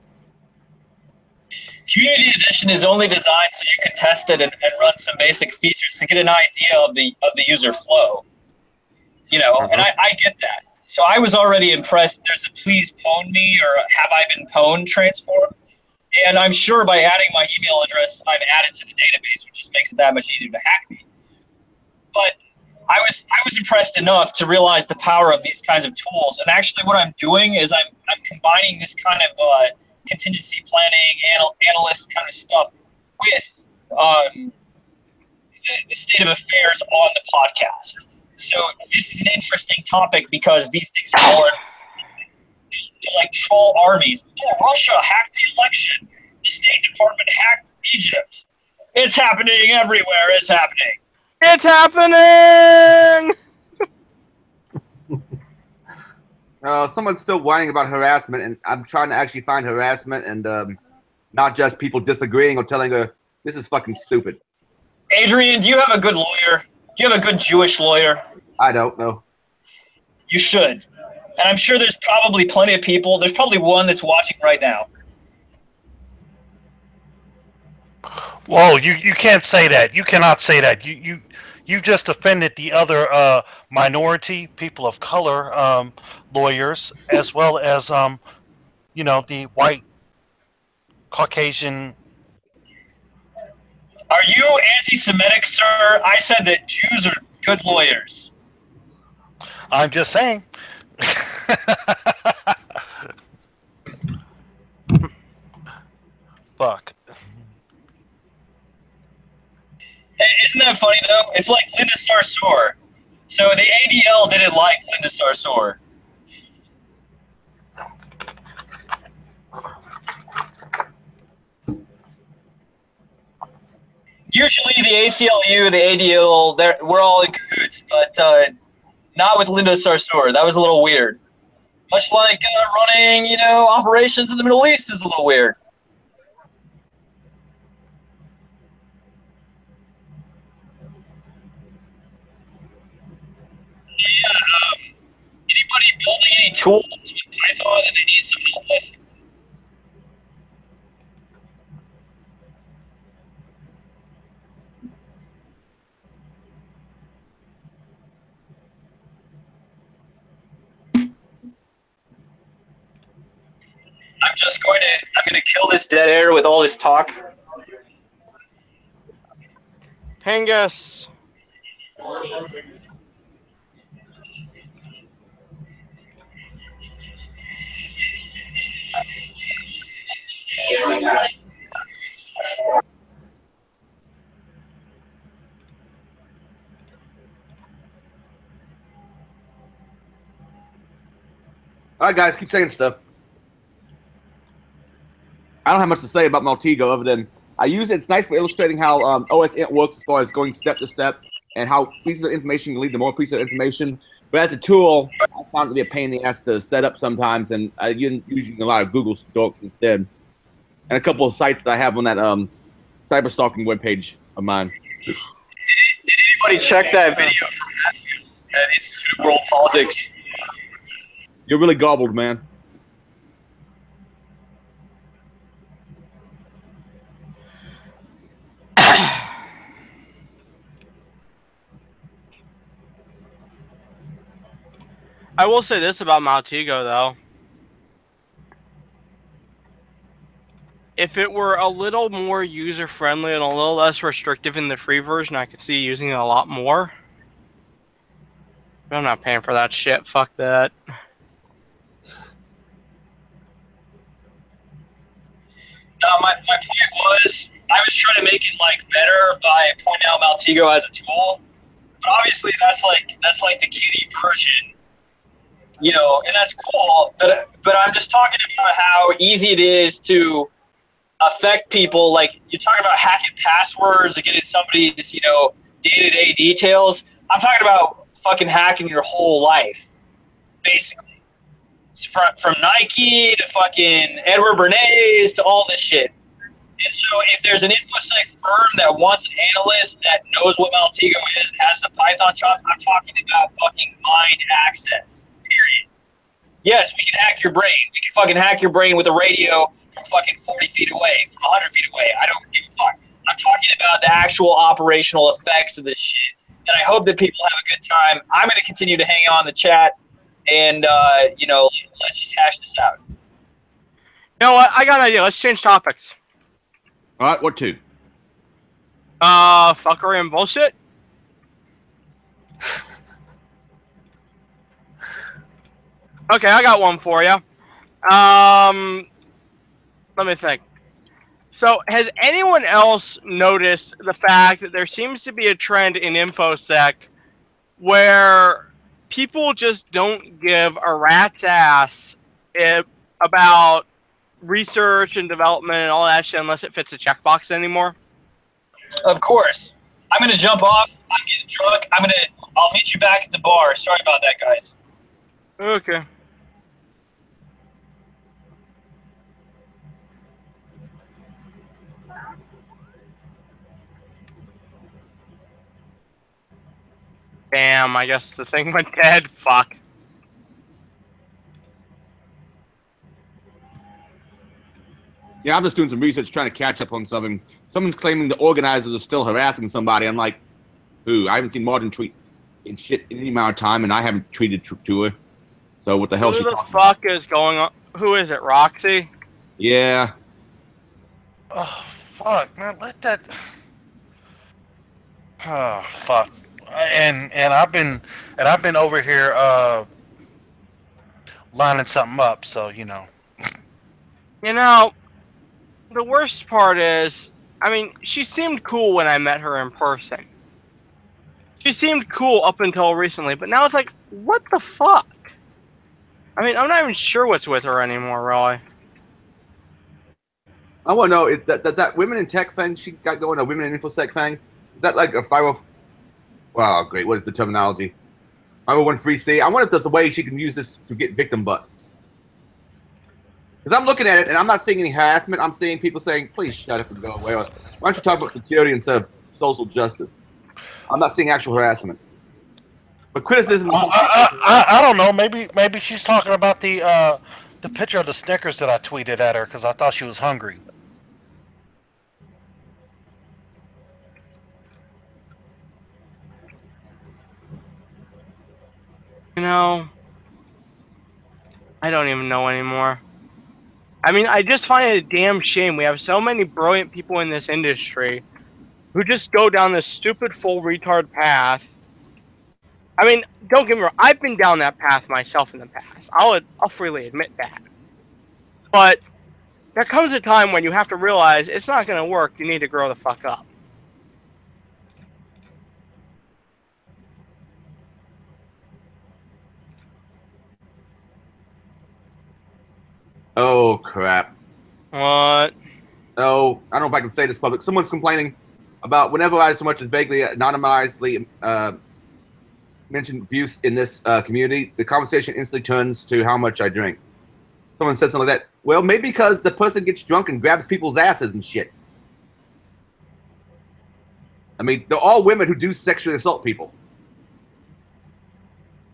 Community edition is only designed so you can test it and run some basic features to get an idea of the user flow. You know, and I get that. So I was already impressed. There's a please pwn me or have I been pwned transform. And I'm sure by adding my email address, I'm added to the database, which just makes it that much easier to hack me. But I was impressed enough to realize the power of these kinds of tools. And actually what I'm doing is I'm combining this kind of contingency planning, analyst kind of stuff with the state of affairs on the podcast. So this is an interesting topic because these things are to like troll armies. Oh, Russia hacked the election. The State Department hacked Egypt. It's happening everywhere. It's happening. It's happening! Someone's still whining about harassment, and I'm trying to actually find harassment and not just people disagreeing or telling her this is fucking stupid. Adrian, do you have a good lawyer? Do you have a good Jewish lawyer? I don't know. You should. And I'm sure there's probably plenty of people. There's probably one that's watching right now. Whoa, you can't say that. You cannot say that. You just offended the other minority, people of color, lawyers, as well as the white Caucasian. Are you anti-Semitic, sir? I said that Jews are good lawyers. I'm just saying. Fuck. Hey, isn't that funny, though? It's like Linda Sarsour. So the ADL didn't like Linda Sarsour. Usually the ACLU, the ADL, we're all in cahoots, but not with Linda Sarsour. That was a little weird. Much like running, operations in the Middle East is a little weird. Yeah, anybody building any tools with Python that they need some help with? I'm going to kill this dead air with all this talk. Pangus. All right, guys, keep saying stuff. I don't have much to say about Maltego other than I use it. It's nice for illustrating how OSINT works as far as going step to step and how pieces of information can lead to more pieces of information. But as a tool, I found it to be a pain in the ass to set up sometimes, and I use using a lot of Google Docs instead. And a couple of sites that I have on that cyber stalking webpage of mine. Did anybody check that video from Hatfield at Institute of World Politics? You're really gobbled, man. I will say this about Maltego, though. If it were a little more user-friendly and a little less restrictive in the free version, I could see using it a lot more. But I'm not paying for that shit. Fuck that. No, my point was, I was trying to make it better by pointing out Maltego as a tool. But obviously that's like the kiddie version. And that's cool, but I'm just talking about how easy it is to affect people. Like, you talk about hacking passwords or getting somebody's, day-to-day details. I'm talking about fucking hacking your whole life, basically. From Nike to fucking Edward Bernays to all this shit. And so if there's an InfoSec firm that wants an analyst that knows what Maltego is and has some Python chops, I'm talking about fucking mind access. Period. Yes, we can hack your brain. We can fucking hack your brain with a radio from fucking 40 feet away, from 100 feet away. I don't give a fuck. I'm talking about the actual operational effects of this shit. And I hope that people have a good time. I'm going to continue to hang on in the chat and, let's just hash this out. You know what? I got an idea. Let's change topics. All right, what to? Fuckery and bullshit. Okay, I got one for you. Let me think. So, has anyone else noticed the fact that there seems to be a trend in InfoSec where people just don't give a rat's ass about research and development and all that shit unless it fits a checkbox anymore? Of course. I'm gonna jump off. I'm getting drunk. I'll meet you back at the bar. Sorry about that, guys. Okay. Damn, I guess the thing went dead. Fuck. Yeah, I'm just doing some research trying to catch up on something. Someone's claiming the organizers are still harassing somebody. I'm like, who? I haven't seen Martin tweet in shit in any amount of time, and I haven't tweeted to her. So what the hell? Who the fuck is going on? Who is it, Roxy? Yeah. Oh fuck, man! Let that. Oh fuck. And I've been over here lining something up. So you know. You know, the worst part is, I mean, she seemed cool when I met her in person. She seemed cool up until recently, but now it's like, what the fuck? I mean, I'm not even sure what's with her anymore, really. I want to know, does that women in tech thing she's got going, a women in infosec thing, is that like a 50... Wow, great. What is the terminology? 501(c)? I wonder if there's a way she can use this to get victim buttons. Because I'm looking at it, and I'm not seeing any harassment. I'm seeing people saying, please shut up and go away. Or, why don't you talk about security instead of social justice? I'm not seeing actual harassment. But criticism... I don't know. Maybe she's talking about the picture of the Snickers that I tweeted at her because I thought she was hungry. You know, I don't even know anymore. I mean, I just find it a damn shame we have so many brilliant people in this industry who just go down this stupid full retard path. I mean, don't get me wrong, I've been down that path myself in the past. I'll freely admit that. But there comes a time when you have to realize it's not going to work. You need to grow the fuck up. Oh, crap. What? Oh, I don't know if I can say this public. Someone's complaining about whenever I so much as vaguely, anonymously mention abuse in this community, the conversation instantly turns to how much I drink. Someone said something like that. Well, maybe because the person gets drunk and grabs people's asses and shit. I mean, they're all women who do sexually assault people.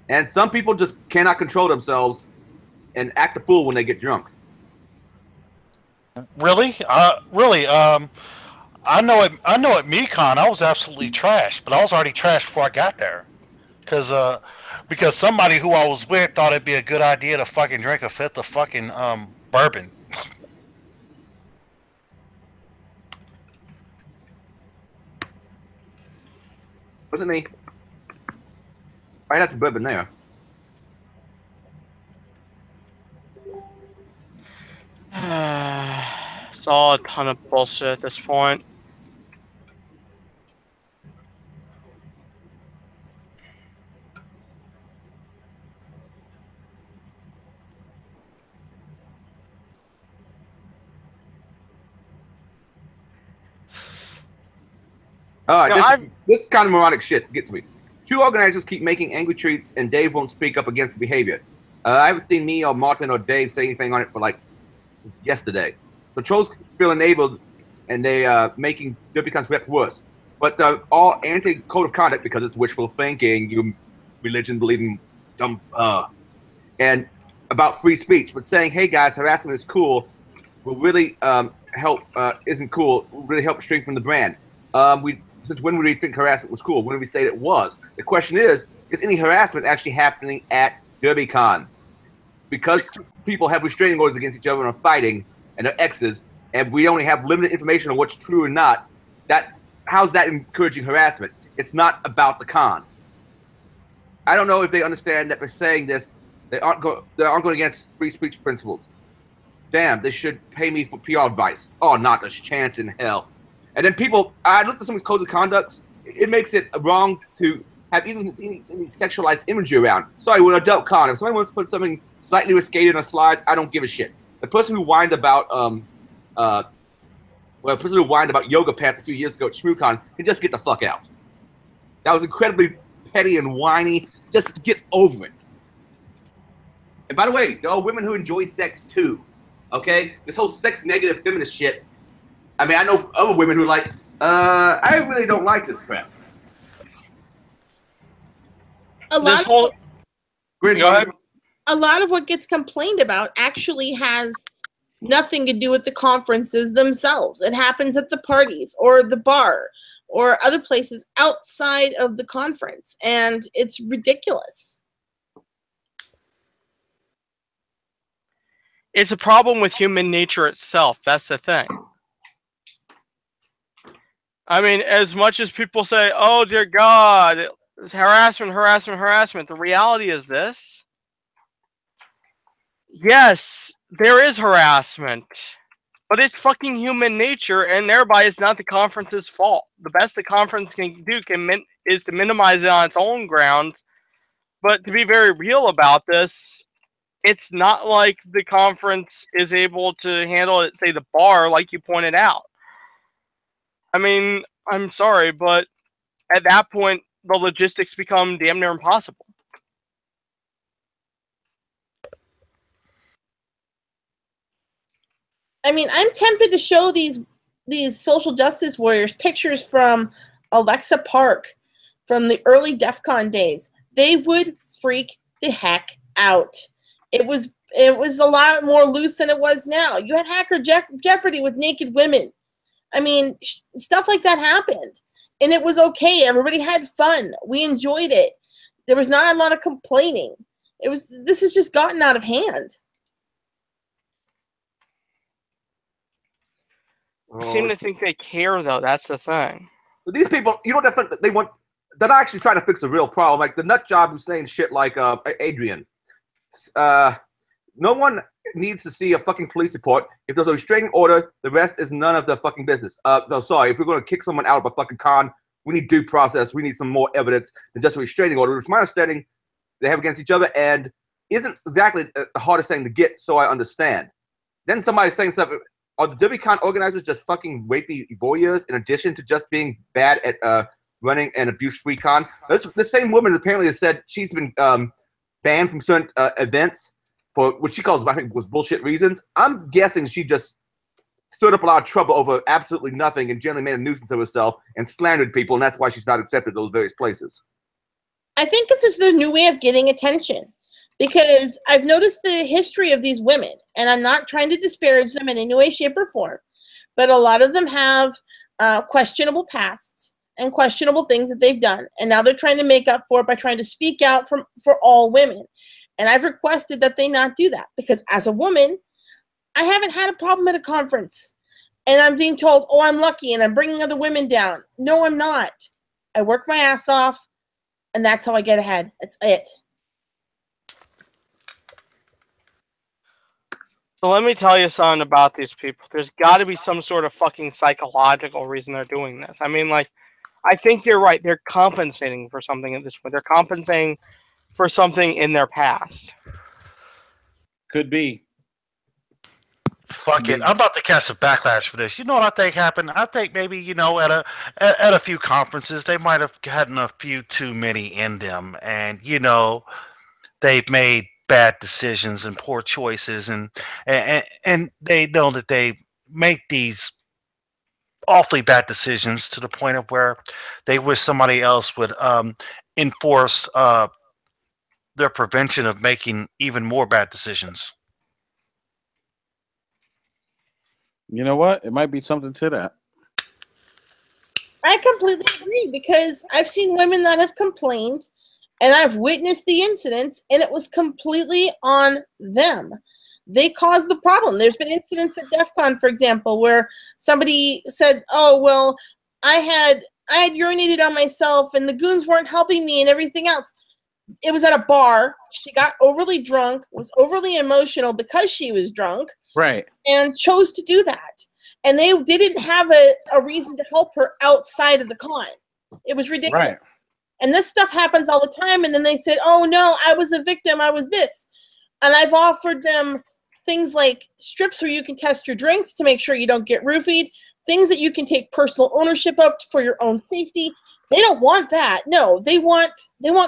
And some people just cannot control themselves and act a fool when they get drunk. Really? Really? I know at MeCon I was absolutely trashed, but I was already trashed before I got there. Because somebody who I was with thought it'd be a good idea to fucking drink a fifth of fucking bourbon. Wasn't me. I had some bourbon there. It's all a ton of bullshit at this point. This kind of moronic shit gets me. Two organizers keep making angry tweets, and Dave won't speak up against the behavior. I haven't seen me or Martin or Dave say anything on it for like since yesterday. So trolls feel enabled, and they making Derbycon's rep worse. But all anti-code of conduct because it's wishful thinking, you religion-believing dumb, and about free speech. But saying, hey guys, harassment is cool, will really help. Isn't cool. Will really help strengthen the brand. Since when would we think harassment was cool? When did we say it was? The question is any harassment actually happening at Derbycon? Because people have restraining orders against each other and are fighting, and their exes, and we only have limited information on what's true or not, how's that encouraging harassment? It's not about the con. I don't know if they understand that by saying this, they aren't going against free speech principles. Damn, they should pay me for PR advice. Oh, not a chance in hell. And then people, I looked at some of these codes of conduct. It makes it wrong to have even any sexualized imagery around. Sorry, we're an adult con. If somebody wants to put something slightly risque on slides, I don't give a shit. the person who whined about the person who whined about yoga pants a few years ago at ShmooCon can just get the fuck out. That was incredibly petty and whiny. Just get over it. And by the way, there are women who enjoy sex too. Okay? This whole sex negative feminist shit. I mean, I know other women who are like, I really don't like this crap. Go ahead. A lot of what gets complained about actually has nothing to do with the conferences themselves. It happens at the parties or the bar or other places outside of the conference, and it's ridiculous. It's a problem with human nature itself. That's the thing. I mean, as much as people say, oh, dear God, it's harassment, harassment, harassment, the reality is this. Yes, there is harassment, but it's fucking human nature, and thereby it's not the conference's fault. The best the conference can do is to minimize it on its own grounds. But to be very real about this, it's not like the conference is able to handle it, say, the bar, like you pointed out. I mean, I'm sorry, but at that point, the logistics become damn near impossible. I mean, I'm tempted to show these social justice warriors pictures from Alexa Park from the early DEF CON days. They would freak the heck out. It was a lot more loose than it was now. You had Hacker Jeopardy with naked women. I mean, stuff like that happened, and it was okay. Everybody had fun. We enjoyed it. There was not a lot of complaining. This has just gotten out of hand. I seem to think they care, though. That's the thing. These people, you know what they want? They're not actually trying to fix a real problem. Like the nut job who's saying shit like Adrian. No one needs to see a fucking police report. If there's a restraining order, the rest is none of their fucking business. No, sorry. If we're going to kick someone out of a fucking con, we need due process. We need some more evidence than just a restraining order, which my understanding they have against each other and isn't exactly the hardest thing to get, so I understand. Then somebody's saying stuff. Are the Derbycon organizers just fucking rapey voyeurs in addition to just being bad at running an abuse-free con? The same woman apparently has said she's been banned from certain events for what she calls, I think, was bullshit reasons. I'm guessing she just stirred up a lot of trouble over absolutely nothing and generally made a nuisance of herself and slandered people, and that's why she's not accepted those various places. I think this is the new way of getting attention. Because I've noticed the history of these women, and I'm not trying to disparage them in any way, shape, or form, but a lot of them have questionable pasts and questionable things that they've done, and now they're trying to make up for it by trying to speak out for all women. And I've requested that they not do that, because as a woman, I haven't had a problem at a conference, and I'm being told, oh, I'm lucky, and I'm bringing other women down. No, I'm not. I work my ass off, and that's how I get ahead. That's it. So let me tell you something about these people. There's got to be some sort of fucking psychological reason they're doing this. I mean, like, I think you're right. They're compensating for something at this point. They're compensating for something in their past. Could be. Fuck it. I'm about to cast a backlash for this. You know what I think happened? I think maybe, you know, at a few conferences, they might have gotten a few too many in them. And, you know, they've made bad decisions and poor choices, and they know that they make these awfully bad decisions to the point of where they wish somebody else would enforce their prevention of making even more bad decisions. You know what? It might be something to that. I completely agree, because I've seen women that have complained, and I've witnessed the incidents, and it was completely on them. They caused the problem. There's been incidents at DEF CON, for example, where somebody said, oh, well, I had urinated on myself, and the goons weren't helping me and everything else. It was at a bar. She got overly drunk, was overly emotional because she was drunk. Right. And chose to do that. And they didn't have a reason to help her outside of the con. It was ridiculous. Right. And this stuff happens all the time. And then they said, oh, no, I was a victim. I was this. And I've offered them things like strips where you can test your drinks to make sure you don't get roofied, things that you can take personal ownership of for your own safety. They don't want that. No, they want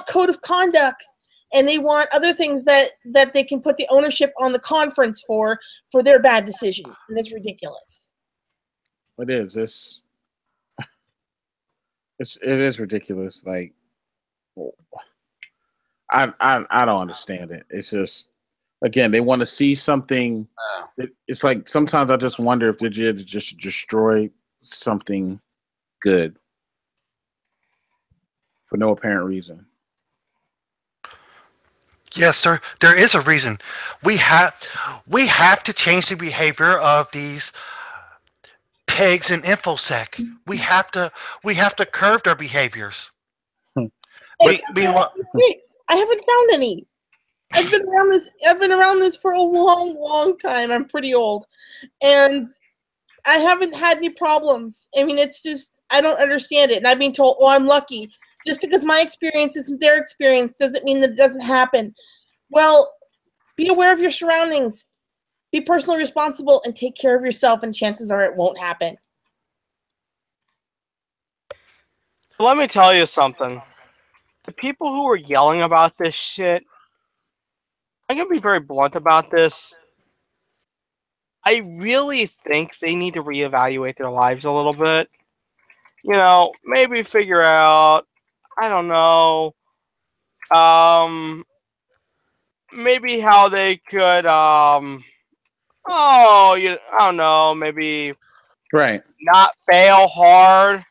code of conduct, and they want other things that they can put the ownership on the conference for their bad decisions, and it's ridiculous. It is. It is ridiculous. Like, I don't understand it. It's just, again, they want to see something. It's like sometimes I just wonder if they just destroy something good for no apparent reason. Yes, there is a reason. We have to change the behavior of these pigs in InfoSec. We have to curb their behaviors. I haven't found any. I've been around this for a long time. I'm pretty old, and I haven't had any problems. I mean, it's just I don't understand it, and I've been told, "Oh, I'm lucky." Just because my experience isn't their experience doesn't mean that it doesn't happen. Well, be aware of your surroundings, be personally responsible, and take care of yourself, and chances are it won't happen. Let me tell you something. The people who are yelling about this shit, I'm going to be very blunt about this. I really think they need to reevaluate their lives a little bit. You know, maybe figure out, I don't know, maybe how they could, I don't know, maybe Right. not fail hard.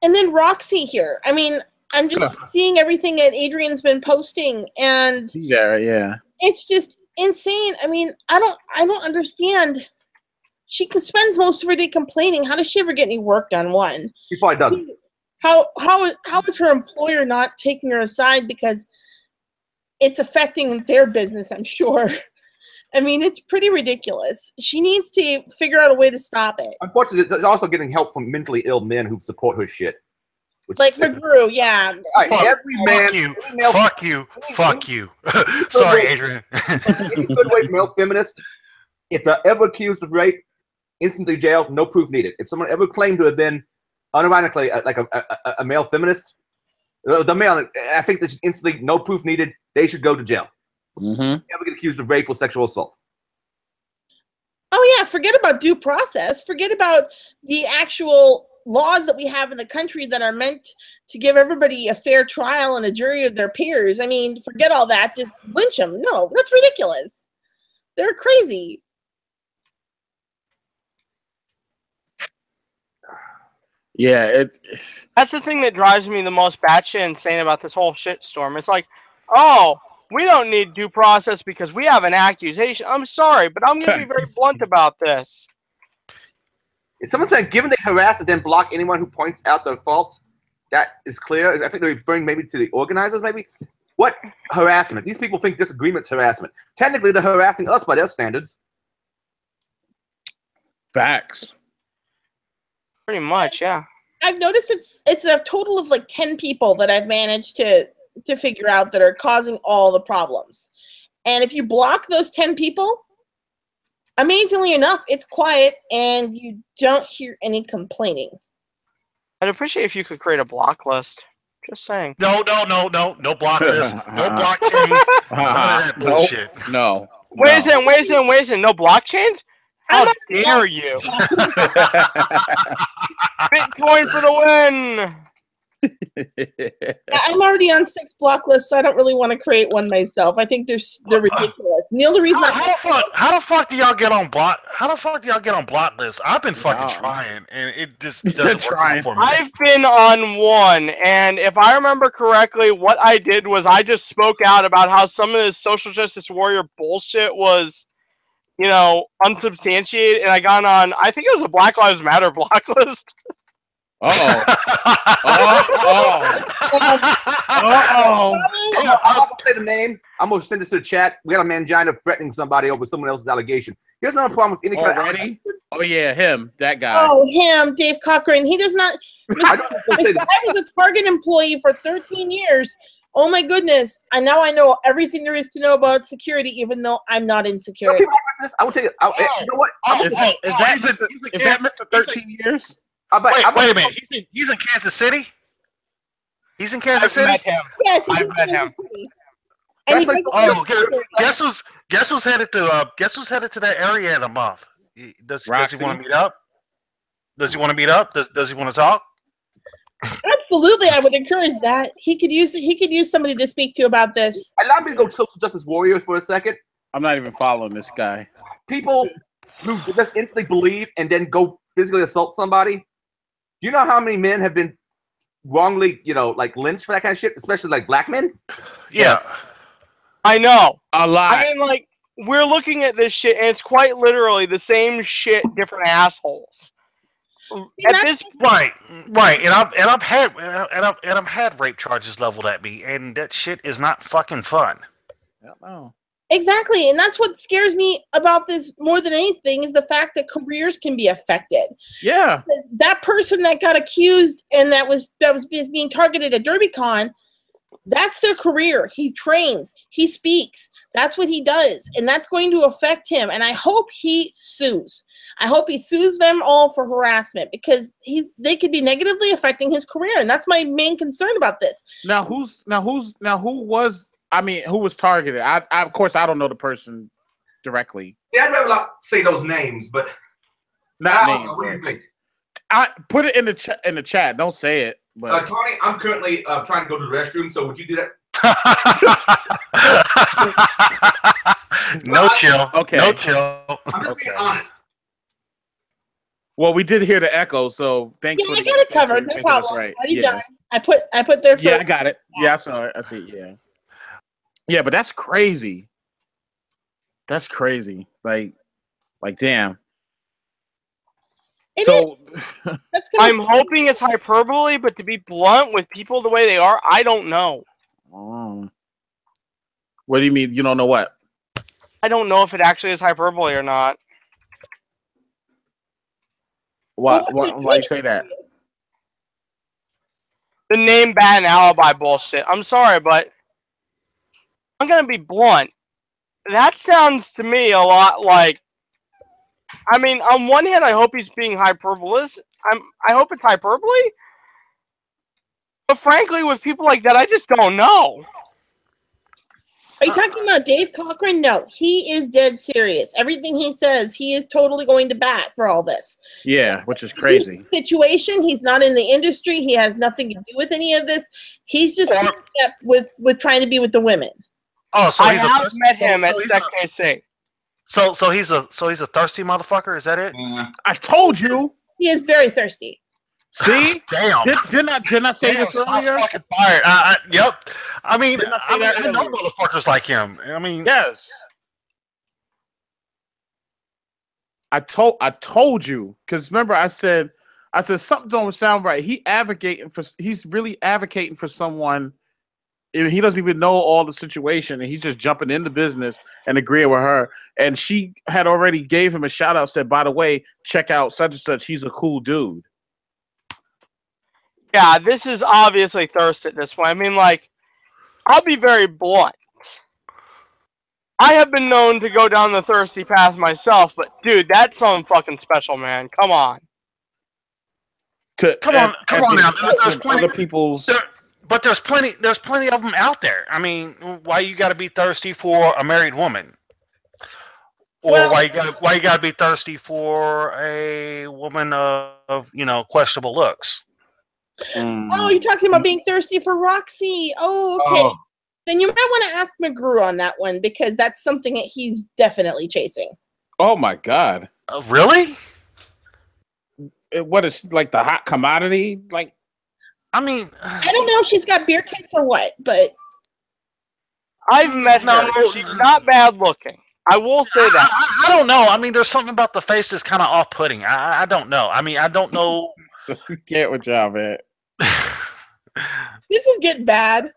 And then Roxy here. I mean, I'm just seeing everything that Adrian's been posting, and yeah, it's just insane. I mean, I don't understand. She spends most of her day complaining. How does she ever get any work done? One, She probably doesn't. How is her employer not taking her aside because it's affecting their business? I'm sure. I mean, it's pretty ridiculous. She needs to figure out a way to stop it. Unfortunately, there's also getting help from mentally ill men who support her shit. Like McGrew, yeah. All right, every man, Fuck you. Sorry, Adrian. Any good way male feminist, if they're ever accused of rape, instantly jail, no proof needed. If someone ever claimed to have been unironically like a male feminist, the male, I think this instantly no proof needed. They should go to jail. Never get accused of rape or sexual assault. Oh yeah, forget about due process. Forget about the actual laws that we have in the country that are meant to give everybody a fair trial and a jury of their peers. I mean, forget all that. Just lynch them. No, that's ridiculous. They're crazy. Yeah, That's the thing that drives me the most batshit insane about this whole shitstorm. It's like, oh, we don't need due process because we have an accusation. I'm sorry, but I'm going to be very blunt about this. If someone said, given they harass and then block anyone who points out their faults, that is clear. I think they're referring maybe to the organizers, maybe. What harassment? These people think disagreement's harassment. Technically, they're harassing us by their standards. Facts. Pretty much, yeah. I've noticed it's a total of like 10 people that I've managed to figure out that are causing all the problems. And if you block those 10 people, amazingly enough, it's quiet and you don't hear any complaining. I'd appreciate if you could create a block list. Just saying. No block list. No blockchain. None of that bullshit. No. Wait a second. No blockchains? How dare you? Bitcoin for the win! I'm already on 6 block lists, so I don't really want to create one myself. I think they're ridiculous. And the only reason how the fuck do y'all get on block? How the fuck do y'all get on block lists? I've been fucking trying, and it just doesn't work for me. I've been on one, and if I remember correctly, what I did was I just spoke out about how some of this social justice warrior bullshit was, you know, unsubstantiated, and I got on, I think it was a Black Lives Matter block list. I'm gonna say the name. I'm gonna send this to the chat. We got a mangina threatening somebody over someone else's allegation. Here's another problem with any kind of allegation. Oh yeah, him, that guy. Oh, him, Dave Cochran. He does not. I don't want to say that. I was a Target employee for 13 years. Oh my goodness! And now I know everything there is to know about security, even though I'm not in security. People like this. I will tell you. You know what? Is that Mr. 13 years? Wait a minute. He's in Kansas City? He's in Kansas City? Met him. Yes, he's I in met Kansas him. City. And he doesn't guess who's headed to that area in a month? Does he want to meet up? Does he want to meet up? Does he want to talk? Absolutely, I would encourage that. He could use somebody to speak to about this. Allow me to go social justice warriors for a second. I'm not even following this guy. People who just instantly believe and then go physically assault somebody. Do you know how many men have been wrongly, like lynched for that kind of shit, especially like black men? Yes. I know. A lot. I mean, like, we're looking at this shit, and it's quite literally the same shit, different assholes. At this right, and I've had rape charges leveled at me, and that shit is not fucking fun. No. Exactly, and that's what scares me about this more than anything is the fact that careers can be affected. Yeah. Because that person that got accused and that was being targeted at Derbycon, that's their career. He trains, he speaks. That's what he does, and that's going to affect him. And I hope he sues. I hope he sues them all for harassment because they could be negatively affecting his career, and that's my main concern about this. Who was targeted? I of course I don't know the person directly. Yeah, I'd rather not say those names, but not names. What do you think? I put it in the chat. Don't say it. But Tony, I'm currently trying to go to the restroom, so would you do that? No chill. Okay. No chill. I'm just being honest. Well, we did hear the echo, so thanks. Yeah, I got it covered. No problem. Right. Already done. I put there for. Yeah, I got it. Yeah, I saw it. I see. Yeah. Yeah, but that's crazy. That's crazy. Like damn. I'm hoping it's hyperbole, but to be blunt, with people the way they are, I don't know. What do you mean? You don't know what? I don't know if it actually is hyperbole or not. Why you say that? The name, bat, and alibi bullshit. I'm sorry, but I'm gonna be blunt. That sounds to me a lot like. I mean, on one hand, I hope he's being hyperbolous. I hope it's hyperbole. But frankly, with people like that, I just don't know. Are you talking about Dave Cochran? No, he is dead serious. Everything he says, he is totally going to bat for all this. Yeah, which is crazy. Situation. He's not in the industry. He has nothing to do with any of this. He's just with trying to be with the women. Oh, so I have met him at SecKC. So he's a thirsty motherfucker. Is that it? I told you. He is very thirsty. See? Damn. Didn't I say this earlier? I'm fucking fired. Yep. I mean, I know motherfuckers like him. I mean, yes. I told you because remember I said something don't sound right. He's really advocating for someone. He doesn't even know all the situation, and he's just jumping into business and agreeing with her. And she had already gave him a shout out, said, by the way, check out such and such. He's a cool dude. Yeah, this is obviously thirst at this point. I mean, like, I'll be very blunt. I have been known to go down the thirsty path myself, but dude, that's something fucking special, man. Come on. Come on now. There's plenty other people's. But there's plenty of them out there. I mean, why you got to be thirsty for a married woman, or why you got to be thirsty for a woman of questionable looks? Oh, you're talking about being thirsty for Roxy. Oh, okay. Oh. Then you might want to ask McGrew on that one because that's something that he's definitely chasing. Oh my God! Really? What is like the hot commodity? Like. I mean, I don't know if she's got beer tits or what, but I've met her. She's not bad looking. I will say that. I don't know. I mean, there's something about the face that's kind of off-putting. I don't know. I mean, I don't know. Get with y'all, man. This is getting bad.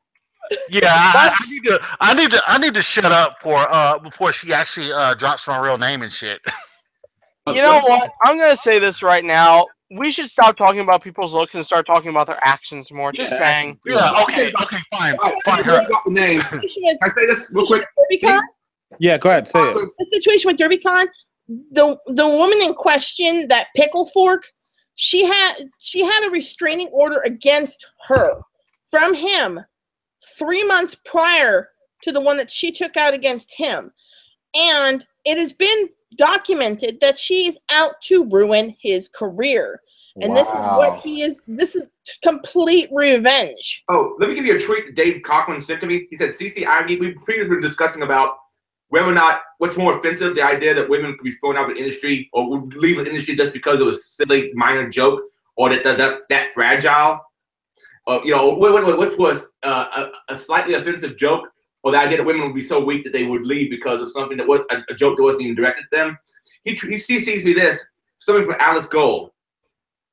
Yeah, I need to shut up before she actually drops my real name and shit. You know what? I'm gonna say this right now. We should stop talking about people's looks and start talking about their actions more. Just saying. Yeah. Okay. Fine. All right, Fine. I got the name. Can I say this real quick? Derbycon? Yeah, go ahead, say it. The situation with Derbycon, the woman in question, that pickle fork, she had a restraining order against her from him 3 months prior to the one that she took out against him, and it has been documented that she's out to ruin his career. And this is what he is. This is complete revenge. Oh, let me give you a treat that Dave Cochran sent to me. He said, CC Irongeek, we've previously been discussing about whether or not, what's more offensive, the idea that women could be thrown out of the industry or would leave the industry just because it was a silly, minor joke, or that fragile. You know, what was a slightly offensive joke, or the idea that women would be so weak that they would leave because of something that was a joke that wasn't even directed at them. He CCs me this, something from Alice Gold.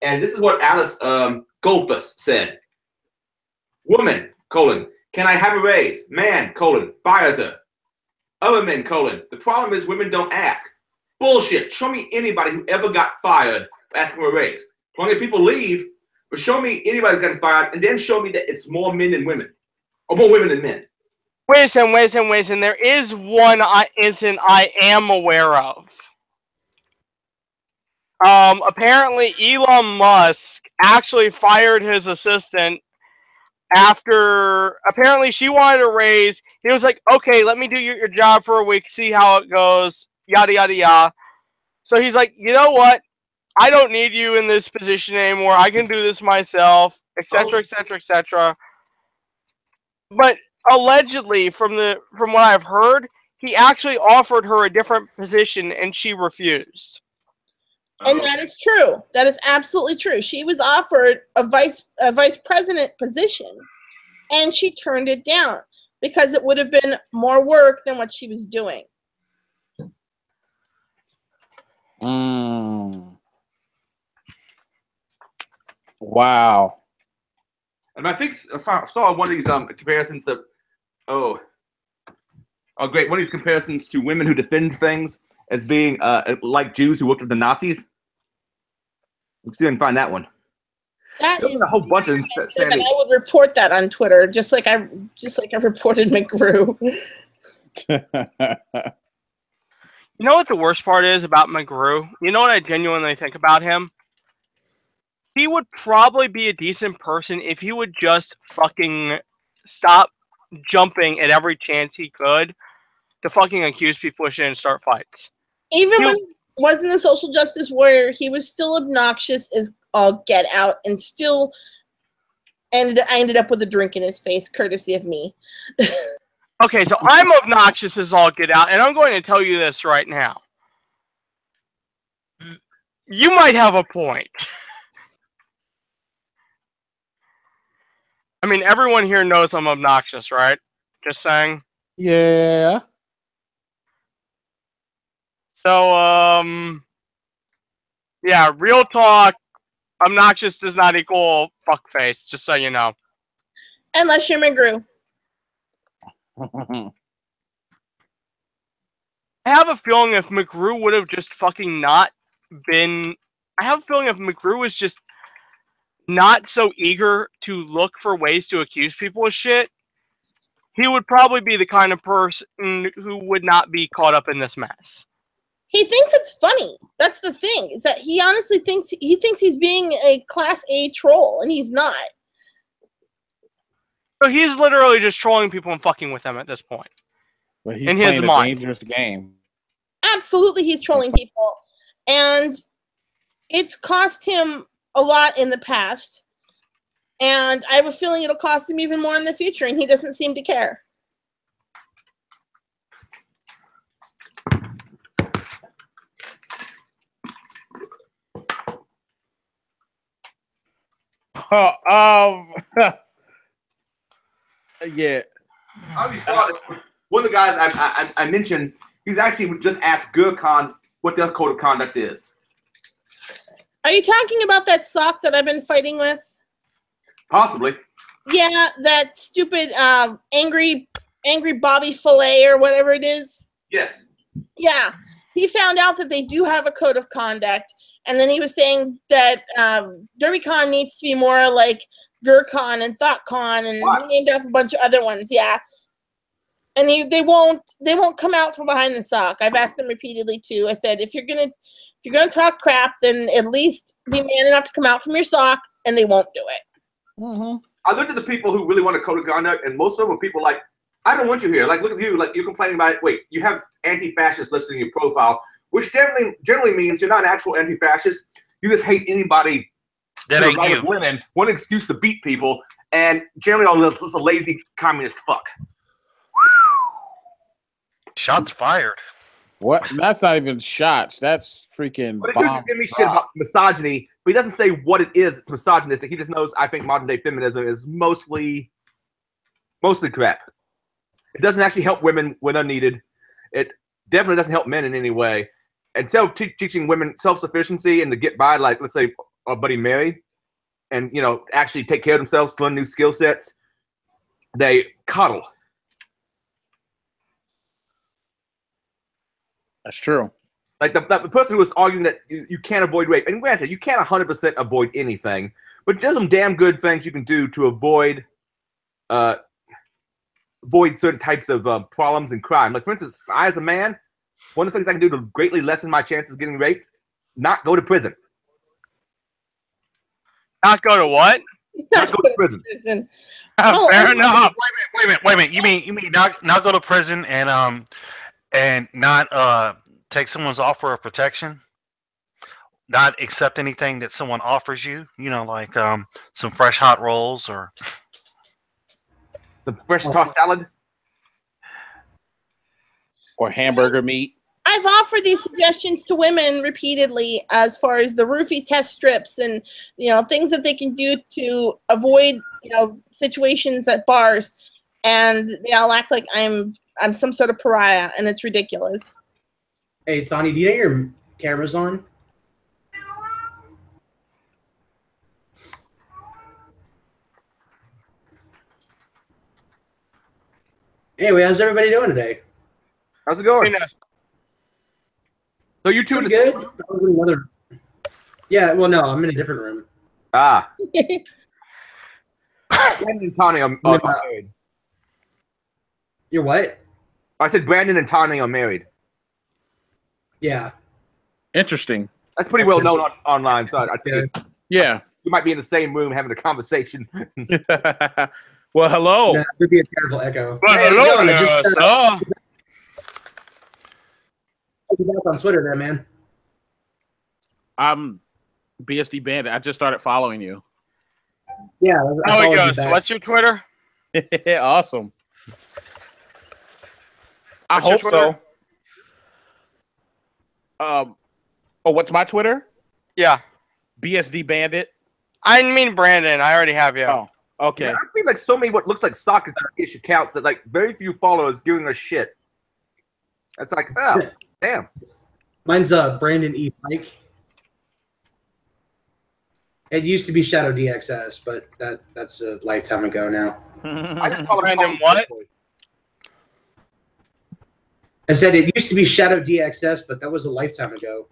And this is what Alice Goldfuss said. Woman, can I have a raise? Man, fires her. Other men, the problem is women don't ask. Bullshit. Show me anybody who ever got fired for asking for a raise. Plenty of people leave, but show me anybody who's gotten fired, and then show me that it's more men than women. Or more women than men. Wait a second. There is one incident I am aware of. Apparently Elon Musk actually fired his assistant after, apparently she wanted a raise. He was like, okay, let me do your job for a week, see how it goes, yada, yada, yada. So he's like, you know what? I don't need you in this position anymore. I can do this myself, etc., etc., etc. But allegedly, from what I've heard, he actually offered her a different position and she refused. And that is true. That is absolutely true. She was offered a vice president position, and she turned it down because it would have been more work than what she was doing. Wow. And I think I saw one of these comparisons that, oh great, one of these comparisons to women who defend things as being like Jews who worked with the Nazis. Let's see if I can find that one. That is a whole bunch of and I would report that on Twitter, just like I reported McGrew. You know what the worst part is about McGrew? You know what I genuinely think about him? He would probably be a decent person if he would just fucking stop jumping at every chance he could to fucking accuse people of shit and start fights. Even when he wasn't a social justice warrior, he was still obnoxious as all get out, and still I ended up with a drink in his face, courtesy of me. Okay, so I'm obnoxious as all get out, and I'm going to tell you this right now. You might have a point. I mean, everyone here knows I'm obnoxious, right? Just saying. Yeah. So, yeah, real talk, obnoxious does not equal fuckface, just so you know. Unless you're McGrew. I have a feeling if McGrew would have just fucking not been... I have a feeling if McGrew was just not so eager to look for ways to accuse people of shit, he would probably be the kind of person who would not be caught up in this mess. He thinks it's funny. That's the thing, is that he honestly thinks he's being a class A troll, and he's not. So he's literally just trolling people and fucking with them at this point. But he's in playing his a mind. dangerous game. Absolutely, he's trolling people, and it's cost him a lot in the past, and I have a feeling it'll cost him even more in the future, and he doesn't seem to care. Yeah. I always thought one of the guys I mentioned, he's actually just asked Gurkhan what their code of conduct is. Are you talking about that sock that I've been fighting with? Possibly. Yeah, that stupid angry Bobby Fillet or whatever it is. Yes. Yeah, he found out that they do have a code of conduct, and then he was saying that Derbycon needs to be more like GurCon and ThoughtCon, and he named off a bunch of other ones. Yeah, and they won't come out from behind the sock. I've asked them repeatedly too. I said, if you're gonna talk crap, then at least be man enough to come out from your sock, and they won't do it. Mm-hmm. I looked at the people who really want a code of conduct, and most of them were people like, I don't want you here. Like, look at you. Like, you're complaining about it. Wait, you have anti-fascist listed in your profile, which generally means you're not an actual anti-fascist. You just hate anybody That ain't you. women, want an excuse to beat people, and generally are just a lazy communist fuck. Shots fired. What? That's not even shots. That's freaking. But if you give me shit about misogyny, but he doesn't say what it is. It's misogynistic. He just knows. I think modern day feminism is mostly crap. It doesn't actually help women when they're needed. It definitely doesn't help men in any way. Instead of teaching women self-sufficiency and to get by, like, let's say our buddy Mary, and, you know, actually take care of themselves, learn new skill sets, they coddle. That's true. Like the person who was arguing that you can't avoid rape, and granted, you can't 100% avoid anything, but there's some damn good things you can do to avoid certain types of problems and crime. Like, for instance, I, as a man, one of the things I can do to greatly lessen my chances of getting raped, not go to prison. Not go to what? Not go to prison. Fair enough. Wait a minute. You mean not go to prison and not take someone's offer of protection? Not accept anything that someone offers you? You know, like some fresh hot rolls or the fresh tossed salad? Or hamburger meat? I've offered these suggestions to women repeatedly as far as the roofie test strips and, you know, things that they can do to avoid, you know, situations at bars, and they all act like I'm some sort of pariah, and it's ridiculous. Hey, Tani, do you know your camera's on? Anyway, how's everybody doing today? How's it going? So you two in the good. same room? Another... Yeah, well, no, I'm in a different room. Ah. Brandon and Tani are married. You're what? I said Brandon and Tani are married. Yeah. Interesting. That's pretty well known online, so I think Yeah. you might be in the same room having a conversation. Well, hello. No, it would be a terrible echo. Well, Hey, hello how's it going? there, sir. You're back on Twitter there, man. I'm BSD Bandit. I just started following you. Yeah. How it goes? What's your Twitter? Awesome. I What's your hope Twitter? so. What's my Twitter? Yeah. BSD Bandit. I mean Brandon. I already have you. Oh, okay. Yeah, I've seen like so many what looks like soccer-ish accounts that like very few followers giving a shit. It's like, oh, damn. Mine's Brandon E. Pike. It used to be Shadow DXS, but that's a lifetime ago now. I just call him Brandon what? I said it used to be Shadow DXS, but that was a lifetime ago.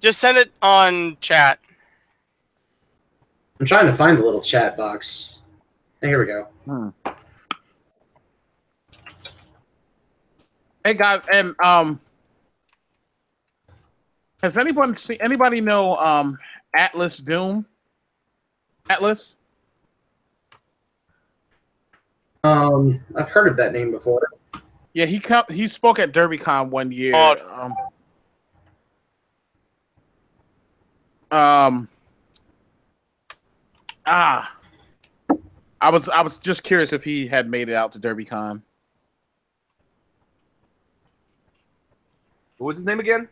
Just send it on chat. I'm trying to find the little chat box. Hey, here we go. Hey guys, and has anybody know Atlas Doom? Atlas? I've heard of that name before. Yeah, he spoke at Derbycon one year. I was just curious if he had made it out to Derbycon. What was his name again?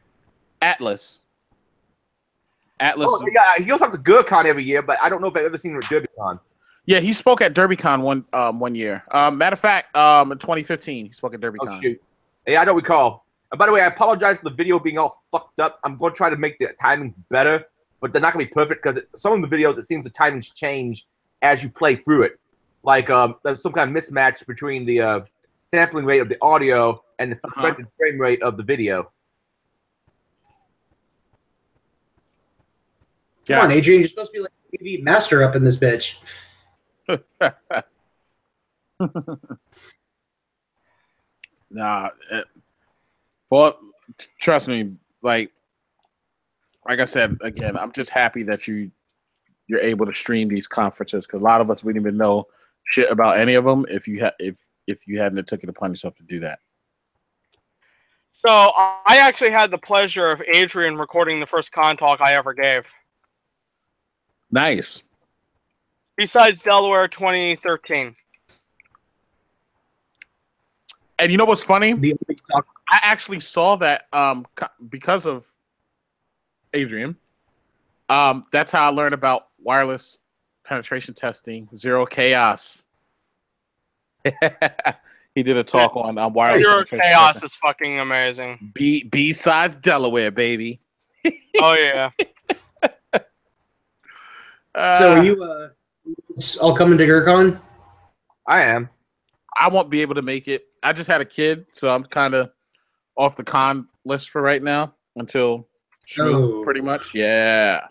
Atlas. Atlas. Oh, yeah, he goes up to GurCon every year, but I don't know if I've ever seen him at Derbycon. Yeah, he spoke at Derbycon one year. Matter of fact, in 2015, he spoke at Derbycon. Oh, shoot. Yeah, I don't recall. By the way, I apologize for the video being all fucked up. I'm going to try to make the timings better, but they're not going to be perfect because some of the videos, it seems the timings change as you play through it. Like, there's some kind of mismatch between the sampling rate of the audio and the expected frame rate of the video. Come on, Adrian, you're supposed to be like TV master up in this bitch. Nah, well, trust me, like I said again, I'm just happy that you're able to stream these conferences because a lot of us wouldn't even know shit about any of them if you hadn't took it upon yourself to do that. So I actually had the pleasure of Adrian recording the first con talk I ever gave. Nice. Besides Delaware 2013. And you know what's funny? I actually saw that because of Adrian. That's how I learned about wireless penetration testing, zero chaos. He did a talk on wireless Zero penetration chaos testing. is fucking amazing. B-sides Delaware, baby. Oh, yeah. So are you all coming to GerCon? I am. I won't be able to make it. I just had a kid, so I'm kind of off the con list for right now until Shmoop, pretty much. Yeah.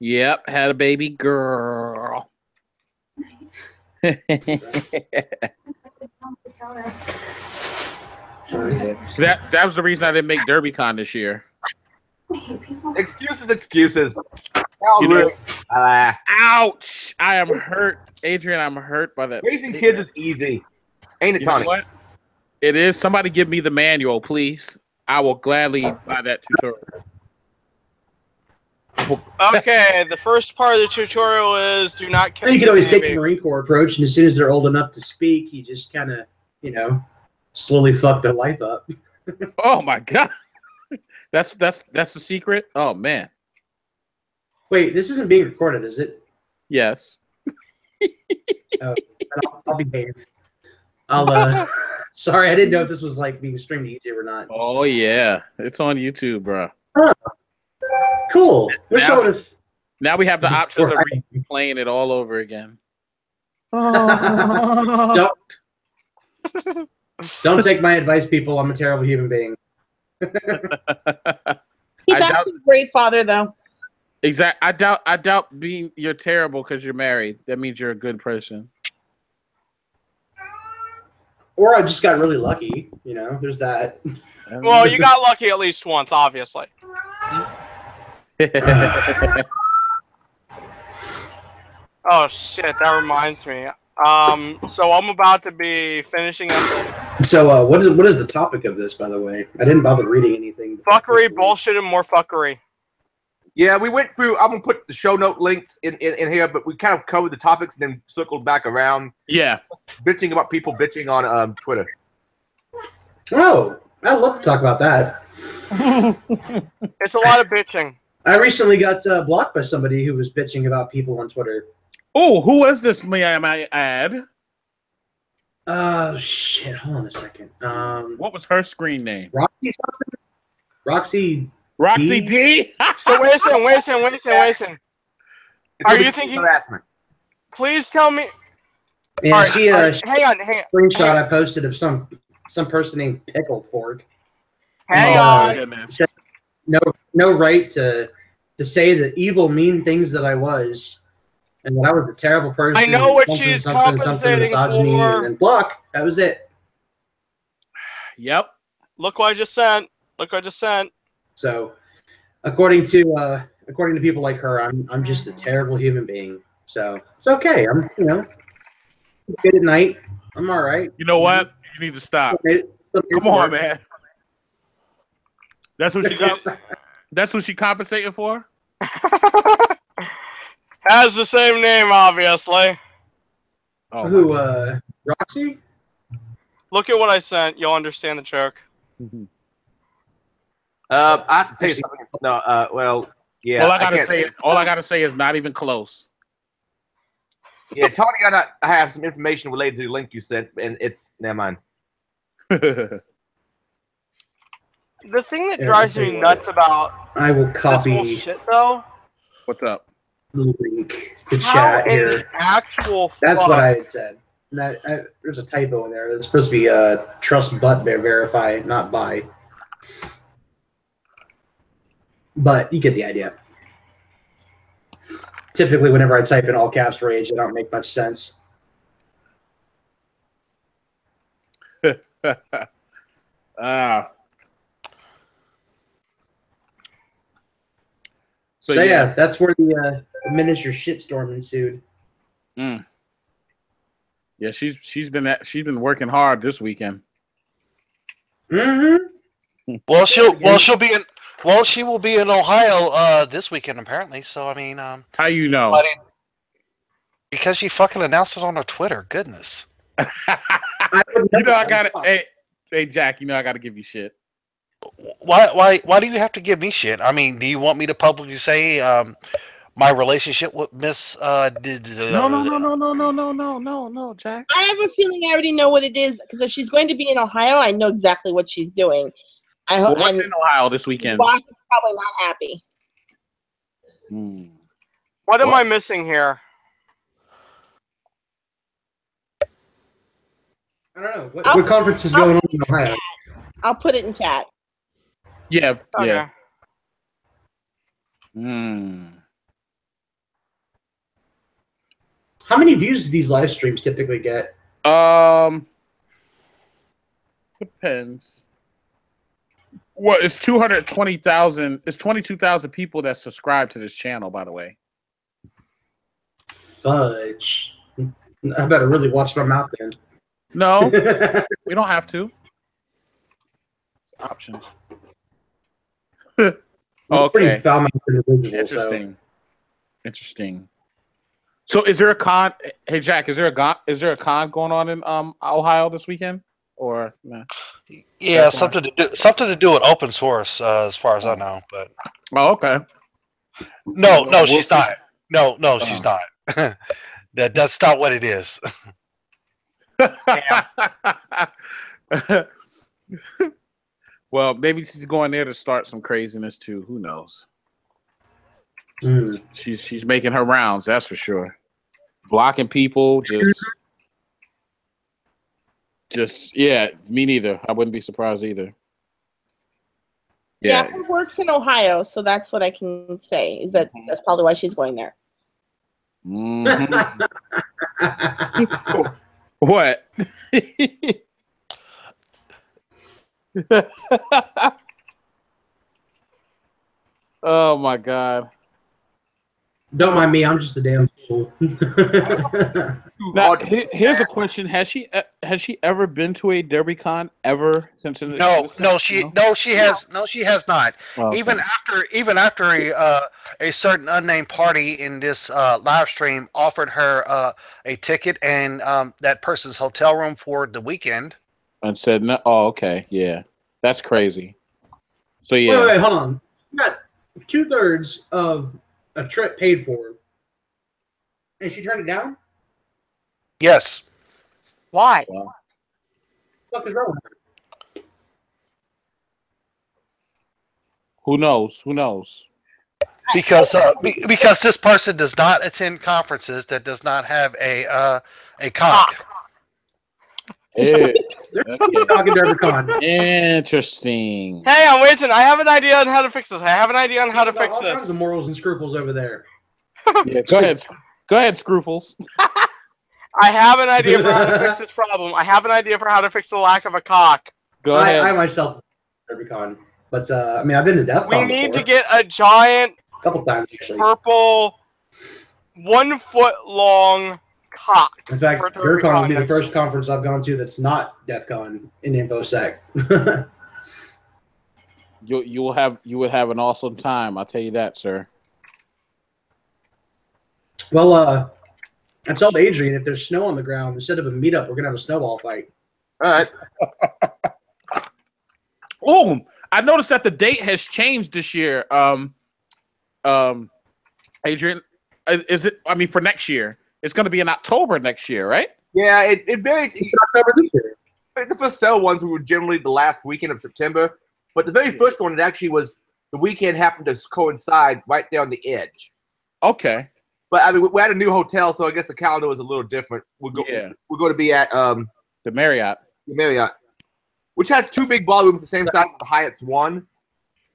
Yep, had a baby girl. So that was the reason I didn't make Derbycon this year. Excuses. You know, Ouch. I am hurt. Adrian, I'm hurt by that. Raising kids is easy. Ain't it, You know Tony? what? It is. Somebody give me the manual, please. I will gladly buy that tutorial. Okay, the first part of the tutorial is do not kill You can your always take baby. the Marine Corps approach, and as soon as they're old enough to speak, you just kind of, slowly fuck their life up. Oh my god, that's the secret. Oh man. Wait, this isn't being recorded, is it? Yes. Oh, I'll behave. Sorry, I didn't know if this was like being streamed to YouTube or not. Oh yeah, it's on YouTube, bro. Oh, cool. Now we have the options of replaying it all over again. Oh. Don't take my advice, people. I'm a terrible human being. He's actually a great father, though. Exactly. I doubt you're terrible because you're married. That means you're a good person. Or I just got really lucky. There's that. Well, you got lucky at least once, obviously. Oh shit, that reminds me. So I'm about to be finishing up. So what is the topic of this, by the way? I didn't bother reading anything. Fuckery, bullshit, and more fuckery. Yeah, we went through. I'm gonna put the show note links in here, but we kind of covered the topics and then circled back around. Yeah, bitching about people bitching on Twitter. Oh, I'd love to talk about that. It's a lot of bitching. I recently got blocked by somebody who was bitching about people on Twitter. Oh, who was this? May I add? Shit. Hold on a second. What was her screen name? Roxy something? Roxy D? So wait a second. Are you thinking harassment? Please tell me. Yeah, all right, she hang on. Screenshot I posted of some person named Pickle Fork. Hang on. Said no right to say the evil, mean things that I was, and that I was a terrible person. I know what something, she's something, compensating misogyny, for. and then block. That was it. Yep. Look what I just sent. So, according to people like her, I'm just a terrible human being. So it's okay. I'm good at night. I'm all right. You know what? You need to stop. Come on, man. That's what she got. That's what she compensating for. Has the same name, obviously. Oh, who? Roxy. Look at what I sent. You'll understand the joke. I have to tell you something. No, well, yeah. All I gotta say is not even close. Yeah, Tony, I have some information related to the link you sent, and it's never mind. The thing that drives me nuts about I will copy this whole shit, though. What's up? The link to chat here. Actual. That's what I had said. There's a typo in there. It's supposed to be trust but verify, not buy. But you get the idea. typically whenever I type in all caps rage, they don't make much sense. So yeah, that's where the miniature shitstorm ensued. Yeah, she's been working hard this weekend. Mm-hmm. Well, she will be in Ohio this weekend apparently. So I mean, how you know? Because she fucking announced it on her Twitter. Goodness. You know I got it. Hey Jack, you know I got to give you shit. Why do you have to give me shit? I mean, do you want me to publicly say my relationship with Miss No, Jack. I have a feeling I already know what it is because if she's going to be in Ohio, I know exactly what she's doing. I hope. What's in Ohio this weekend? Ross is probably not happy. What am I missing here? I don't know. What conference is going on in Ohio? I'll put it in chat. Yeah. Okay. Yeah. How many views do these live streams typically get? Depends. Well, it's 220,000. It's 22,000 people that subscribe to this channel, by the way. Fudge. I better really watch my mouth then. No, we don't have to. Options. Okay. Interesting. So, is there a con? Hey, Jack, is there a con going on in Ohio this weekend, or nah? Yeah, something to do with open source, as far as I know. But okay. No, she's not. No, she's not. That's not what it is. Well, maybe she's going there to start some craziness too. Who knows? She's making her rounds, that's for sure. Blocking people, just yeah. Me neither. I wouldn't be surprised either. Yeah, she works in Ohio, so that's what I can say. Is that's probably why she's going there. What? Oh my God! Don't mind me. I'm just a damn fool. Now, here's a question: Has she ever been to a Derbycon ever since? No, she has not. Oh, okay. Even after a certain unnamed party in this live stream offered her a ticket and that person's hotel room for the weekend, and said no. Oh, okay, yeah, that's crazy. So yeah, wait, hold on. You got 2/3 of a trip paid for, and she turned it down. Yes. Why? What the fuck is wrong with her? Who knows? Because this person does not attend conferences that does not have a cock. Hey, Derbycon. Interesting. Hey, I'm waiting. I have an idea on how to fix this. All kinds of morals and scruples over there. Yeah, go ahead, Scruples. I have an idea for how to fix this problem. I have an idea for how to fix the lack of a cock. Go ahead. I myself Derbycon, but I mean I've been to DEF CON. We need to get a giant, couple times actually. Purple, 1 foot long cock. In fact, Derbycon will be the first conference I've gone to that's not DEF CON in InfoSec. You would have an awesome time. I'll tell you that, sir. Well, I told Adrian if there's snow on the ground, instead of a meetup, we're gonna have a snowball fight. All right. Oh, I noticed that the date has changed this year. Adrian, is it? I mean, for next year, it's going to be in October next year, right? Yeah, it varies. It's October this year. The first sale ones were generally the last weekend of September, but the very first one, it actually was the weekend happened to coincide right there on the edge. Okay. But I mean, we had a new hotel, so I guess the calendar was a little different. We're going to be at the Marriott. The Marriott, which has 2 big ballrooms the same size as the Hyatt's one.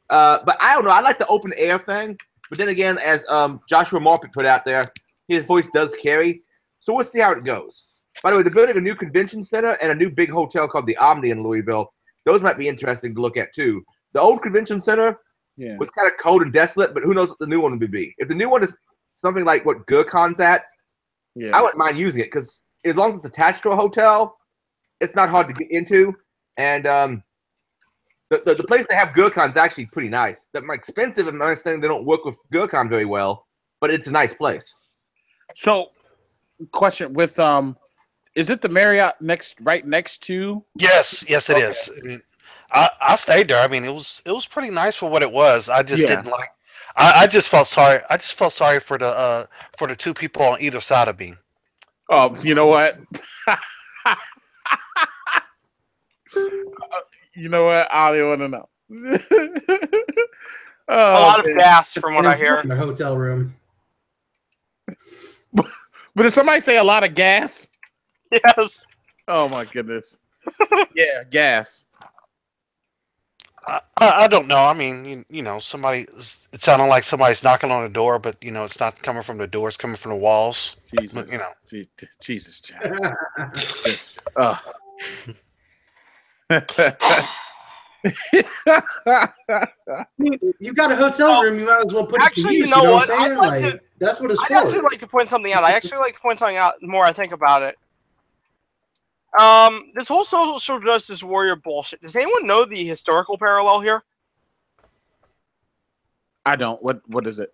But I don't know. I like the open air thing. But then again, as Joshua Marpet put out there, his voice does carry. So we'll see how it goes. By the way, they're building a new convention center and a new big hotel called the Omni in Louisville. Those might be interesting to look at too. The old convention center was kind of cold and desolate, but who knows what the new one would be. If the new one is something like what Geopolitican's at, I wouldn't mind using it because as long as it's attached to a hotel, it's not hard to get into. And the place they have Geopolitican is actually pretty nice. They're expensive and nice thing. They don't work with Geopolitican very well, but it's a nice place. So, question with is it the Marriott right next to? Yes, it is. I mean, I stayed there. I mean, it was pretty nice for what it was. I just didn't like. I just felt sorry. I just felt sorry for the two people on either side of me. Oh, you know what? You know what? I don't want to know. A lot of gas, from what I hear. In a hotel room. But did somebody say a lot of gas? Yes. Oh my goodness. Yeah, gas. I don't know. I mean, you know, somebody. It sounded like somebody's knocking on the door, but you know, it's not coming from the door. It's coming from the walls. Jesus, you know. Jesus, Jack. You got a hotel room, you might as well put it to use. You know what? I'm saying? Like, that's what it's for. I'd actually like to point something out. The more I think about it. This whole social justice warrior bullshit. Does anyone know the historical parallel here? I don't. What is it?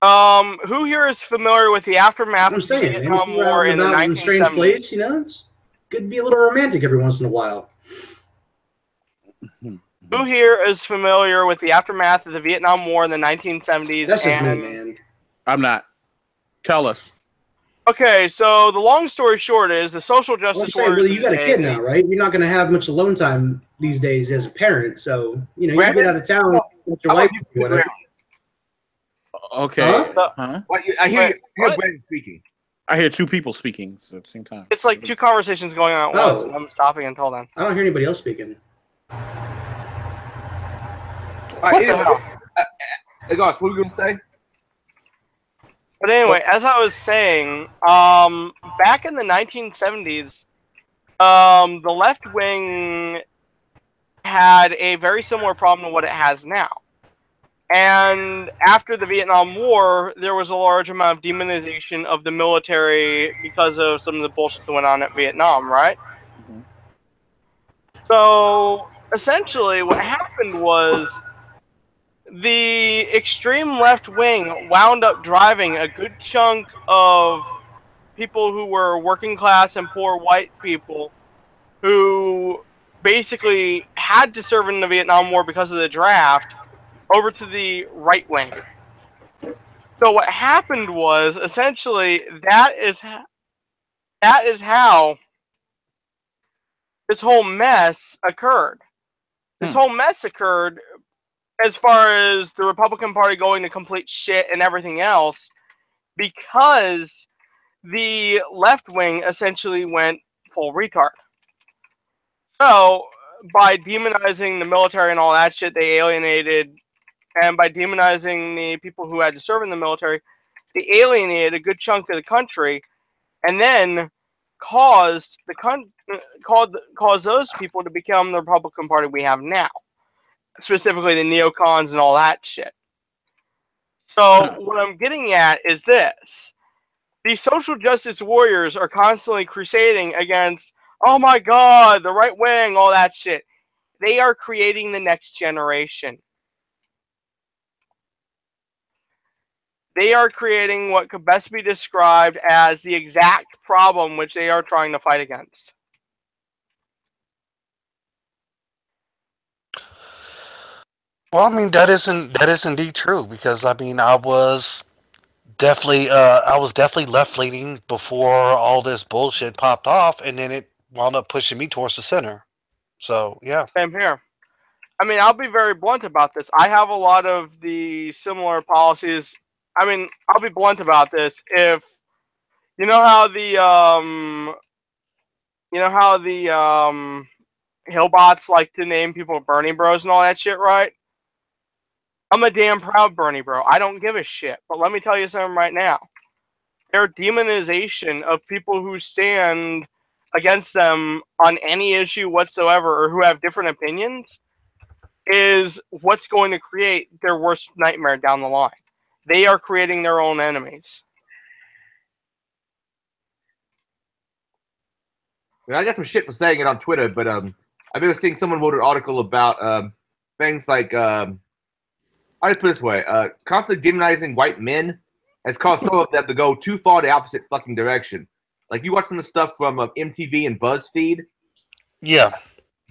Who here is familiar with the aftermath I'm saying, of the Vietnam War in the 1970s? Strange place, you know, it's good to be a little romantic every once in a while. Who here is familiar with the aftermath of the Vietnam War in the 1970s? That's just me, man. I'm not. Tell us. Okay, so the long story short is the social justice warriors. Really, you got a kid now, right? You're not going to have much alone time these days as a parent, so you know you can get out of town with your wife. Okay. Huh? I hear Brandon speaking. I hear two people speaking at the same time. It's like two conversations going on at once, and I'm stopping until then. I don't hear anybody else speaking. What the hell? Gosh, what were you going to say? But anyway, as I was saying, back in the 1970s, the left wing had a very similar problem to what it has now. And after the Vietnam War, there was a large amount of demonization of the military because of some of the bullshit that went on at Vietnam, right? Mm-hmm. So, essentially, what happened was the extreme left wing wound up driving a good chunk of people who were working class and poor white people who basically had to serve in the Vietnam War because of the draft over to the right wing. So what happened was essentially that is how this whole mess occurred. This whole mess occurred as far as the Republican Party going to complete shit and everything else, because the left wing essentially went full retard. So, by demonizing the military and all that shit, they alienated, and by demonizing the people who had to serve in the military, they alienated a good chunk of the country, and then caused those people to become the Republican Party we have now. Specifically the neocons and all that shit. So what I'm getting at is this. These social justice warriors are constantly crusading against, oh my god, the right wing, all that shit. They are creating the next generation. They are creating what could best be described as the exact problem which they are trying to fight against. Well, I mean that is indeed true, because I mean I was definitely left leaning before all this bullshit popped off, and then it wound up pushing me towards the center. So yeah. Same here. I mean, I'll be very blunt about this. I have a lot of the similar policies. I mean, I'll be blunt about this. If you know how the Hillbots like to name people Bernie Bros and all that shit, right? I'm a damn proud Bernie bro. I don't give a shit. But let me tell you something right now. Their demonization of people who stand against them on any issue whatsoever or who have different opinions is what's going to create their worst nightmare down the line. They are creating their own enemies. I got some shit for saying it on Twitter, but I've been seeing someone wrote an article about things like I'll just put it this way: constantly demonizing white men has caused some of them to go too far the opposite fucking direction. Like you watch some of the stuff from MTV and BuzzFeed. Yeah.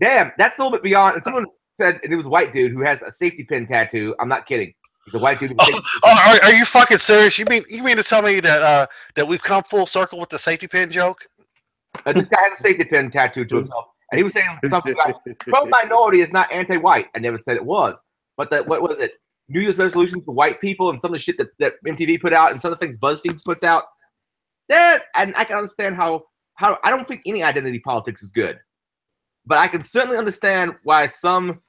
Damn, that's a little bit beyond. And someone said, and it was a white dude who has a safety pin tattoo. I'm not kidding. He's a white dude. Are you fucking serious? You mean to tell me that that we've come full circle with the safety pin joke? This guy has a safety pin tattoo to himself, and he was saying something like, "Pro-minority is not anti-white." I never said it was, but what was it? New Year's resolutions for white people, and some of the shit that MTV put out, and some of the things BuzzFeed puts out. And I can understand how I don't think any identity politics is good, but I can certainly understand why some,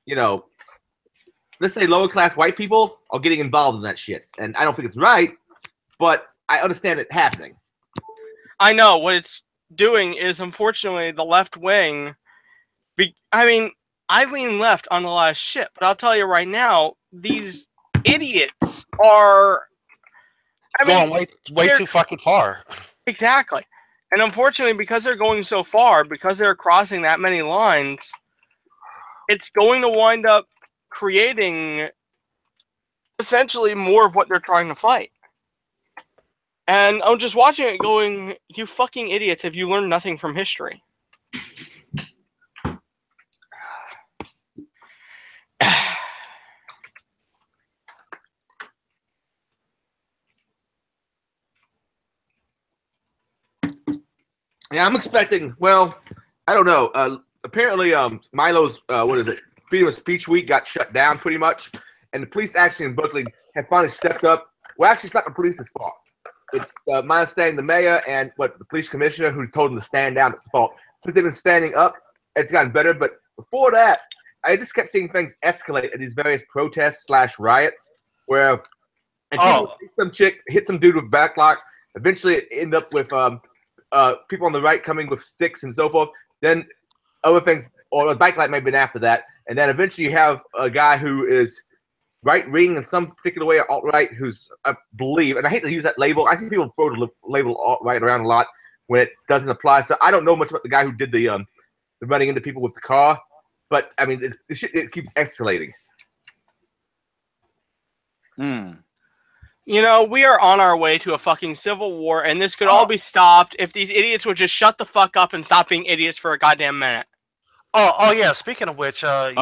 let's say lower class white people are getting involved in that shit, and I don't think it's right, but I understand it happening. I know what it's doing is, unfortunately, the left wing. I mean, I lean left on a lot of shit, but I'll tell you right now, these idiots are. Going way too fucking far. Exactly, and unfortunately, because they're going so far, because they're crossing that many lines, it's going to wind up creating essentially more of what they're trying to fight. And I'm just watching it going, you fucking idiots, have you learned nothing from history? Yeah, I'm expecting, well, I don't know. Apparently, Milo's, freedom of speech week got shut down pretty much. And the police actually in Berkeley have finally stepped up. Well, actually, it's not the police's fault. It's my understanding the mayor and the police commissioner who told them to stand down. It's fault. Since they've been standing up, it's gotten better. But before that, I just kept seeing things escalate at these various protests / riots where some chick hit some dude with backlock. Eventually, it ended up with people on the right coming with sticks and so forth. Then other things, or the backlight may have been after that. And then eventually you have a guy who is right-wing in some particular way, or alt-right, who's, I believe, and I hate to use that label. I see people throw the label alt-right around a lot when it doesn't apply. So I don't know much about the guy who did the running into people with the car. But, I mean, it keeps escalating. You know, we are on our way to a fucking civil war, and this could all be stopped if these idiots would just shut the fuck up and stop being idiots for a goddamn minute. Oh yeah. Speaking of which, you know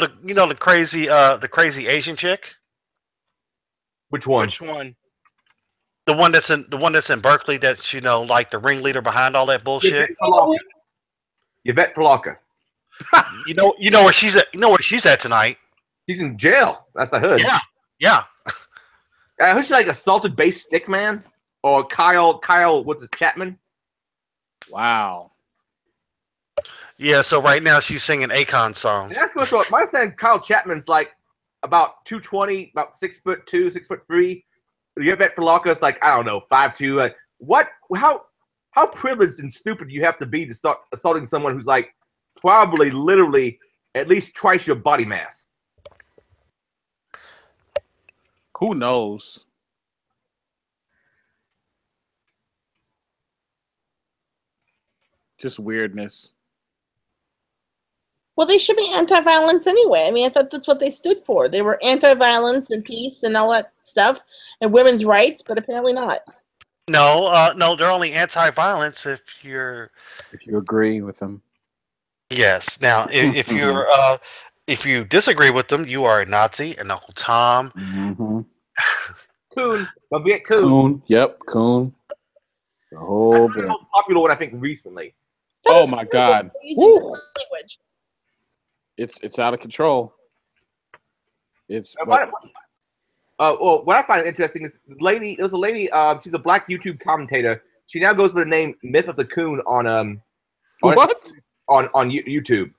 the crazy Asian chick. Which one? Which one? The one that's in Berkeley. That's like the ringleader behind all that bullshit. Yvette Palaka. You know where she's at. You know where she's at tonight. She's in jail. That's the hood. Yeah. Who's she, like assaulted bass stickman or Kyle? What's it? Chapman. Wow. Yeah. So right now she's singing Akon songs. That's what my saying. Kyle Chapman's like about 220, about 6'2", 6'3". Yvette Palaka's like, I don't know, 5'2". What? How privileged and stupid do you have to be to start assaulting someone who's like probably literally at least twice your body mass? Who knows? Just weirdness. Well, they should be anti-violence anyway. I mean, I thought that's what they stood for. They were anti-violence and peace and all that stuff and women's rights, but apparently not. No, they're only anti-violence if you agree with them. Yes. Now, if you disagree with them, you are a Nazi, an Uncle Tom. Mm-hmm. Coon. Don't be a coon. Coon. Yep, coon. The whole That's bit. the most popular one, I think, recently. Oh my God. Language. It's out of control. It's well, what I find interesting is there's a lady, she's a black YouTube commentator. She now goes by the name Myth of the Coon on what? On YouTube.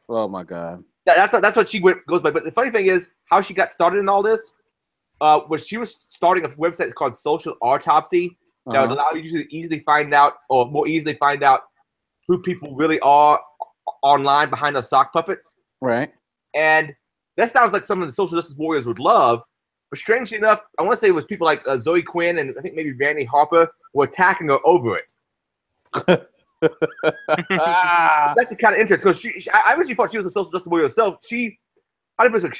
Oh my God. That's what she goes by. But the funny thing is, how she got started in all this was she was starting a website called Social Autopsy that would allow you to easily find out, or more easily find out, who people really are online behind those sock puppets. Right. And that sounds like something the social justice warriors would love. But strangely enough, I want to say it was people like Zoe Quinn and I think maybe Randy Harper were attacking her over it. That's the kind of interest, because I originally thought she was a social justice warrior herself. She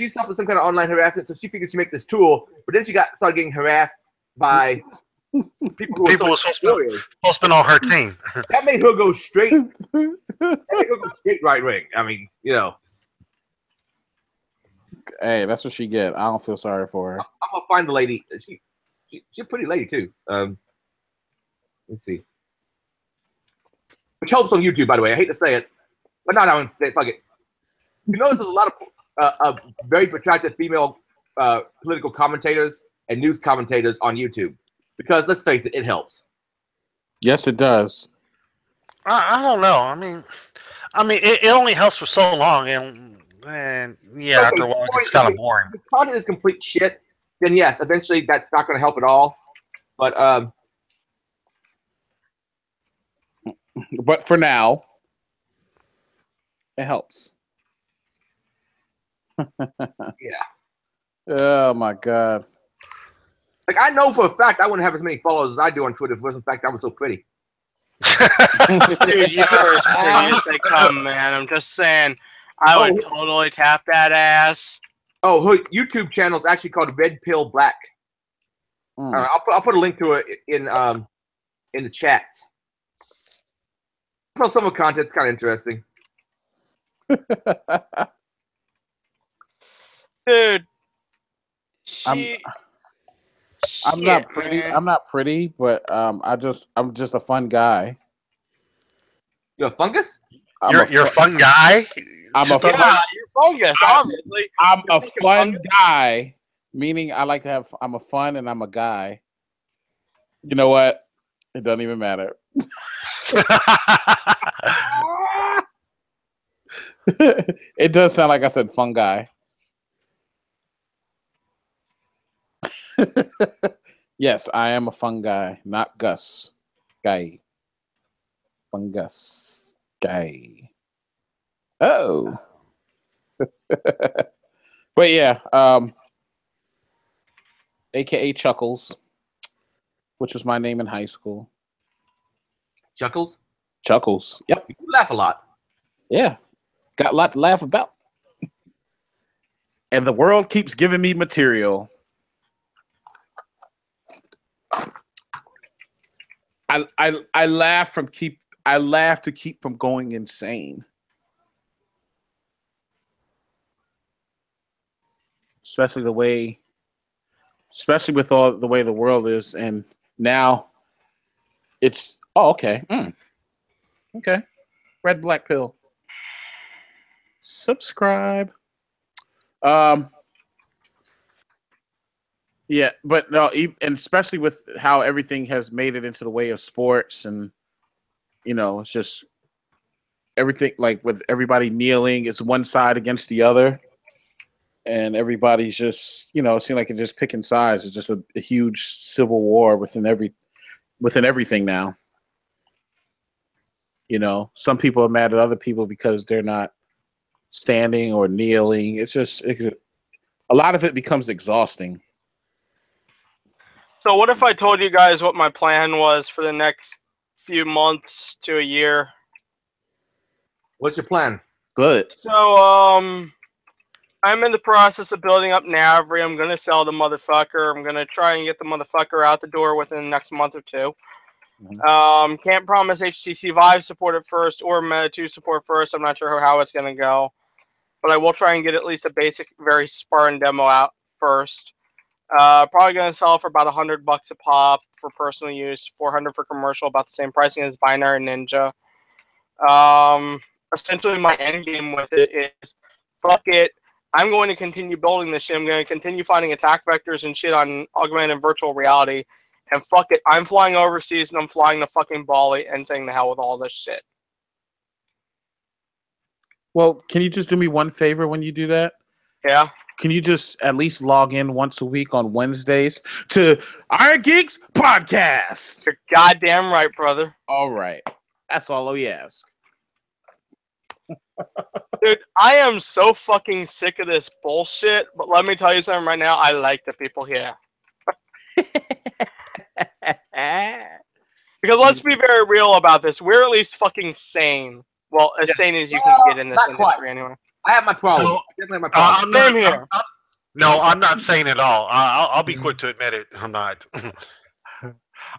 suffered some kind of online harassment, so she figured she'd make this tool. But then she started getting harassed by people who were supposed to be on her team. That made her go straight. Right wing. I mean, you know. Hey, that's what she get. I don't feel sorry for her. I'm gonna find the lady. She's a pretty lady too. Let's see. Which helps on YouTube, by the way. I hate to say it, but not. I want to say it. Fuck it. You notice there's a lot of very attractive female political commentators and news commentators on YouTube, because let's face it, it helps. Yes, it does. I don't know. I mean, it only helps for so long, and yeah, after a while, it's kind of boring. If the content is complete shit, then yes, eventually that's not going to help at all. But for now, it helps. Yeah. Oh my god. Like, I know for a fact I wouldn't have as many followers as I do on Twitter if it wasn't the fact I was so pretty. Dude, you are as pretty as they come, man. I'm just saying, I would totally tap that ass. Oh, her YouTube channel is actually called Red Pill Black. I'll put a link to it in the chat. So some of the content's kind of interesting. Dude, I'm not pretty. Man. I'm not pretty, but I'm just a fun guy. You're a fungus? You're a fun guy? I'm a you're fungus, obviously. I'm a fun guy, meaning I like to have. I'm a fun and I'm a guy. You know what? It doesn't even matter. It does sound like I said fun guy. Yes, I am a fun guy, not Gus. Guy. Fungus. Guy. Oh. But yeah, AKA Chuckles, which was my name in high school. Chuckles? Chuckles. Yep. You laugh a lot. Yeah. Got a lot to laugh about. And the world keeps giving me material. I laugh to keep from going insane. Especially with all the way the world is, and now it's okay. Okay. Red Black Pill. Subscribe. Yeah, but no, and especially with how everything has made it into the way of sports, and it's just everything, like with everybody kneeling, it's one side against the other, and everybody's just it seems like it's just picking sides. It's just a huge civil war within everything now. Some people are mad at other people because they're not standing or kneeling. It's just a lot of it becomes exhausting. So what if I told you guys what my plan was for the next few months to a year? What's your plan? Good. So, I'm in the process of building up Navry. I'm going to sell the motherfucker. I'm going to try and get the motherfucker out the door within the next month or two. Can't promise HTC Vive support at first or Meta 2 support first. I'm not sure how it's going to go. But I will try and get at least a basic, very Spartan demo out first. Probably going to sell for about $100 a pop for personal use, $400 for commercial, about the same pricing as Binary Ninja. Essentially, my end game with it is, fuck it, I'm going to continue building this shit. I'm going to continue finding attack vectors and shit on augmented and virtual reality. And fuck it, I'm flying overseas and I'm flying to fucking Bali and saying the hell with all this shit. Well, can you just do me one favor when you do that? Yeah. Can you just at least log in once a week on Wednesdays to Irongeek's podcast? You're goddamn right, brother. All right. That's all we ask. Dude, I am so fucking sick of this bullshit, but let me tell you something right now. I like the people here. Because let's be very real about this. We're at least fucking sane. Well, as sane as you can get in this not industry quite. anyway. I have my problem. No, I definitely have my problem. Same here. No, I'm not saying at all. I'll be quick to admit it. I'm not.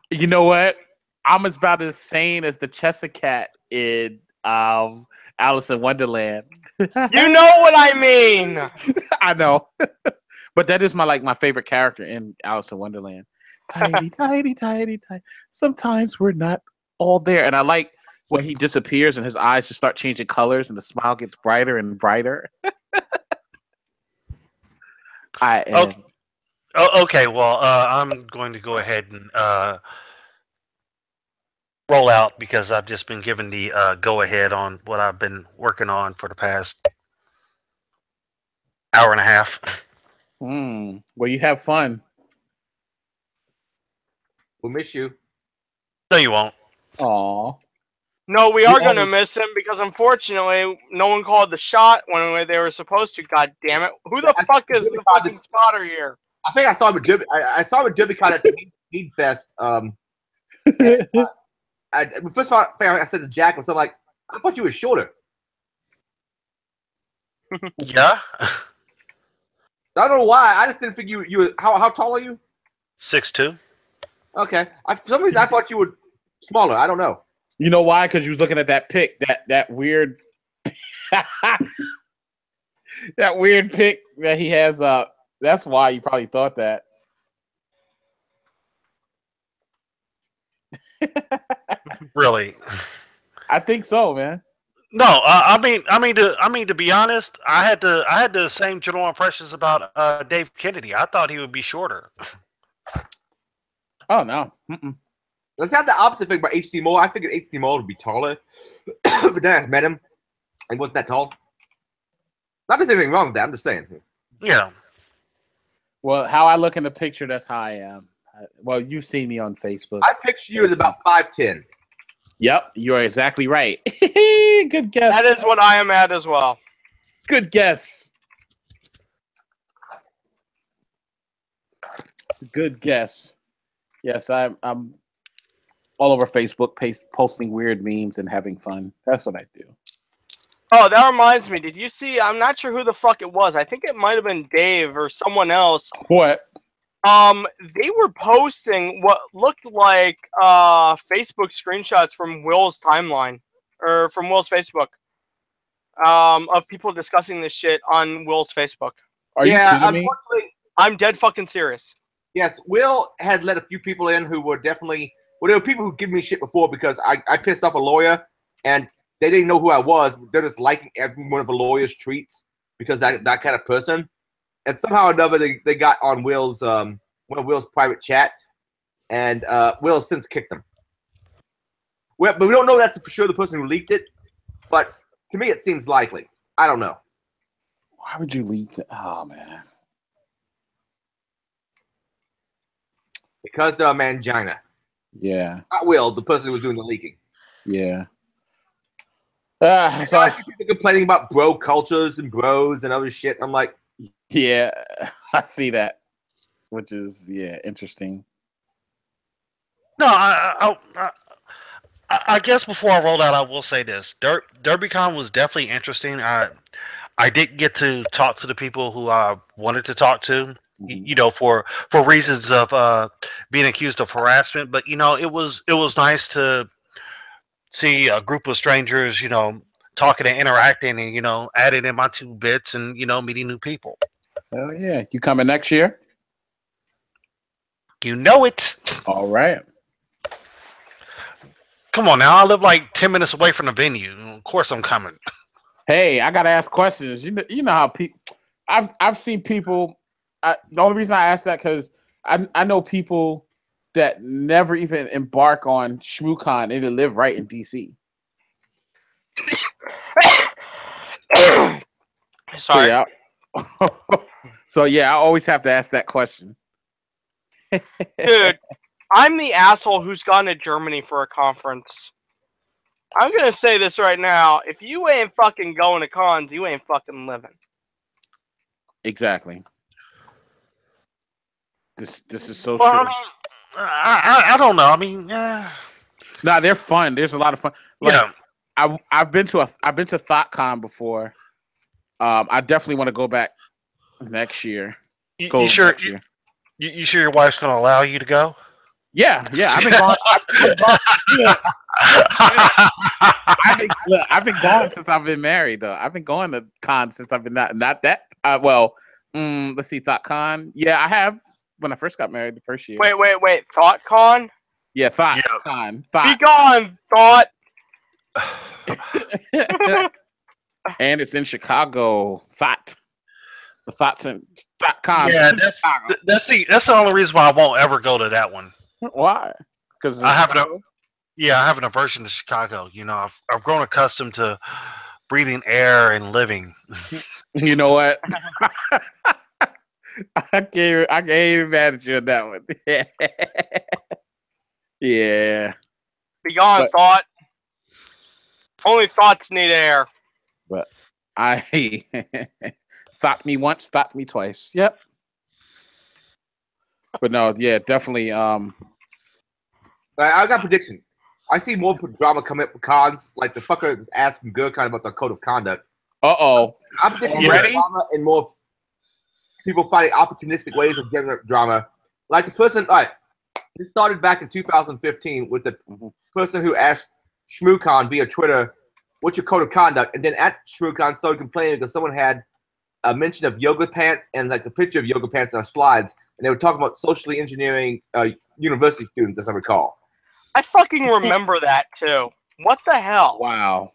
You know what? I'm about as sane as the Cheshire Cat in Alice in Wonderland. You know what I mean. I know. But that is my favorite character in Alice in Wonderland. Tidy, tidy, tidy, tidy. Sometimes we're not all there. And I like when he disappears and his eyes just start changing colors and the smile gets brighter and brighter. I am. Okay, well, I'm going to go ahead and roll out because I've just been given the go-ahead on what I've been working on for the past hour and a half. Well, you have fun. We'll miss you. No, you won't. Aw. No, we are going to miss him because unfortunately no one called the shot when they were supposed to. God damn it. Who the fuck is the fucking spotter here? I think I saw him at I saw him at Derbycon at the Mead Fest. First of all, I said to Jack, so like, I thought you were shorter. Yeah. I don't know why. I just didn't think you were. How tall are you? 6'2". Okay. For some reason, I thought you were smaller. I don't know. You know why? Because you was looking at that pic, that weird, that weird pic that he has. That's why you probably thought that. Really? I think so, man. No, I mean to be honest, I had the same general impressions about Dave Kennedy. I thought he would be shorter. Oh no. Mm-mm. Let's have the opposite thing about H.D. Moore. I figured H.D. Moore would be taller, but then I met him, and he wasn't that tall. Not that there's anything wrong with that. I'm just saying. Yeah. Well, how I look in the picture, that's how I am. Well, you see me on Facebook. I picture you as about 5'10". Yep, you're exactly right. Good guess. That is what I am at as well. Good guess. Good guess. Yes, I'm all over Facebook posting weird memes and having fun. That's what I do. Oh, that reminds me. Did you see? I'm not sure who the fuck it was. I think it might have been Dave or someone else. What? They were posting what looked like Facebook screenshots from Will's timeline or from Will's Facebook. Of people discussing this shit on Will's Facebook. Are you kidding me? I'm dead fucking serious. Yes, Will had let a few people in who were definitely. Well, there were people who give me shit before because I pissed off a lawyer and they didn't know who I was. They're just liking every one of the lawyer's tweets because that kind of person. And somehow or another, they got on Will's one of Will's private chats, and Will has since kicked them. But we don't know that's for sure the person who leaked it. But to me, it seems likely. I don't know. Why would you leak it? Oh man. Because they're a mangina. Yeah. Not Will, the person who was doing the leaking. Yeah. So I see people complaining about bro cultures and bros and other shit. I'm like, yeah, I see that, which is interesting. No, I guess before I roll out, I will say this: Derbycon was definitely interesting. I didn't get to talk to the people who I wanted to talk to, you know, for reasons of being accused of harassment. But you know, it was nice to see a group of strangers, you know, talking and interacting, and you know, adding in my 2 bits, and you know, meeting new people. Hell yeah! You coming next year? You know it. All right. Come on now, I live like 10 minutes away from the venue. Of course, I'm coming. Hey, I gotta ask questions. You know how people. I've seen people. The only reason I ask that because I know people that never even embark on ShmooCon. They live right in DC. sorry. So yeah, I always have to ask that question. Dude, I'm the asshole who's gone to Germany for a conference. I'm gonna say this right now. If you ain't fucking going to cons, you ain't fucking living. Exactly. This is so Well, true. I mean, I don't know. I mean, Nah, they're fun. There's a lot of fun. Like, yeah. I've been to ThoughtCon before. I definitely want to go back next year. You sure? Next year. You sure your wife's gonna allow you to go? Yeah. I've been gone. I've been gone since I've been married. Though I've been going to cons since I've been not that. Let's see, ThoughtCon. Yeah, I have when I first got married the first year. Wait. ThoughtCon? Yeah, ThoughtCon. Be gone, Thought. And it's in Chicago. The ThoughtCon. Yeah, that's the only reason why I won't ever go to that one. Why? Because I have an aversion to Chicago. You know, I've grown accustomed to breathing air and living. You know what? I can't even mad at you on that one. Yeah. Be gone, Thought. Only thoughts need air. But I thought me once, thought me twice. Yep. But no, yeah, definitely. I got a prediction. I see more drama coming up for cons, like the fucker is asking Gurkhan about the code of conduct. Uh-oh. I'm predicting more drama and more people finding opportunistic ways of generating drama. Like the person, all right, it started back in 2015 with the person who asked ShmooCon via Twitter, what's your code of conduct? And then at ShmooCon started complaining because someone had a mention of yoga pants and like the picture of yoga pants on our slides. And they were talking about socially engineering university students, as I recall. I fucking remember that too. What the hell? Wow.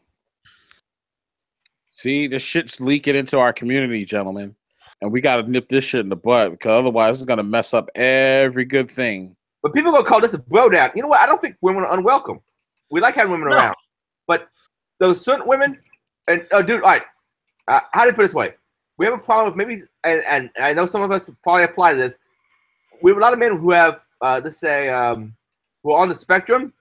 See, this shit's leaking into our community, gentlemen. And we got to nip this shit in the butt because otherwise it's going to mess up every good thing. But people are going to call this a bro down. You know what? I don't think women are unwelcome. We like having women around. But those certain women, and dude, all right, how do you put it this way? We have a problem with maybe, and I know some of us probably apply to this. We have a lot of men who have, let's say, who are on the spectrum,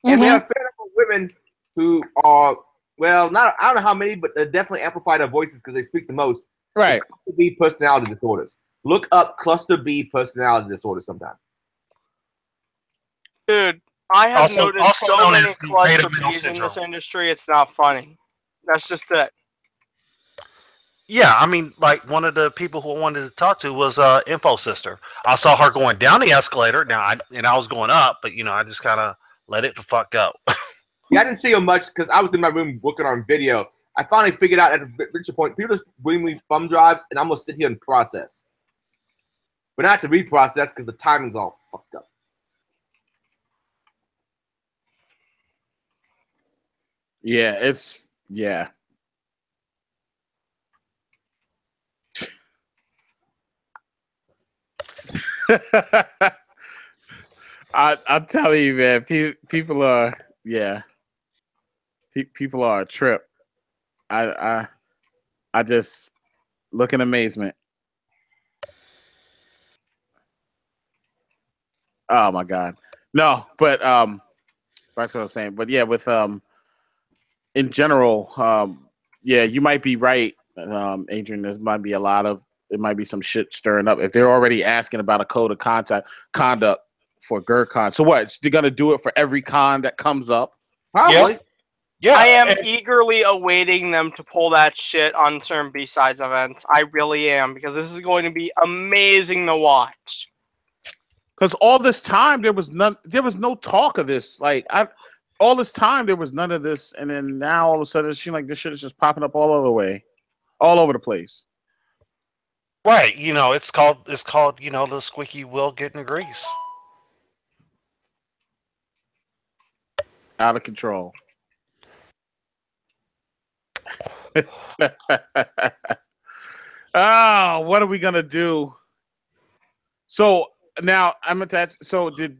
and we have a fair number of women who are, well, I don't know how many, but they definitely amplify their voices because they speak the most. Right. Cluster B personality disorders. Look up cluster B personality disorders sometime. Dude, I have Also noticed so known many as the cluster beta male Bs in this syndrome. industry, it's not funny. That's just it. Yeah, I mean, like one of the people who I wanted to talk to was Info Sister. I saw her going down the escalator. Now, I was going up, but I just kind of let it the fuck go. Yeah, I didn't see her much because I was in my room working on video. I finally figured out at a richer point, people just bring me thumb drives, and I'm gonna sit here and process. But not to reprocess because the timing's all fucked up. Yeah, I'm telling you, man, people are, people are a trip. I just look in amazement. Oh my God. No, but that's what I was saying. But yeah, with in general, you might be right, Adrian. There might be it might be some shit stirring up. If they're already asking about a code of conduct for Gurkhan. So what? They're gonna do it for every con that comes up? Probably. Yeah, I am eagerly awaiting them to pull that shit on certain B-sides events. I really am, because this is going to be amazing to watch. Because all this time there was no talk of this. Like all this time there was none of this, and then now all of a sudden it seems like this shit is just popping up all over the place. Right, it's called the squeaky wheel getting grease. Out of control. Oh, what are we gonna do? So now I'm attached. So is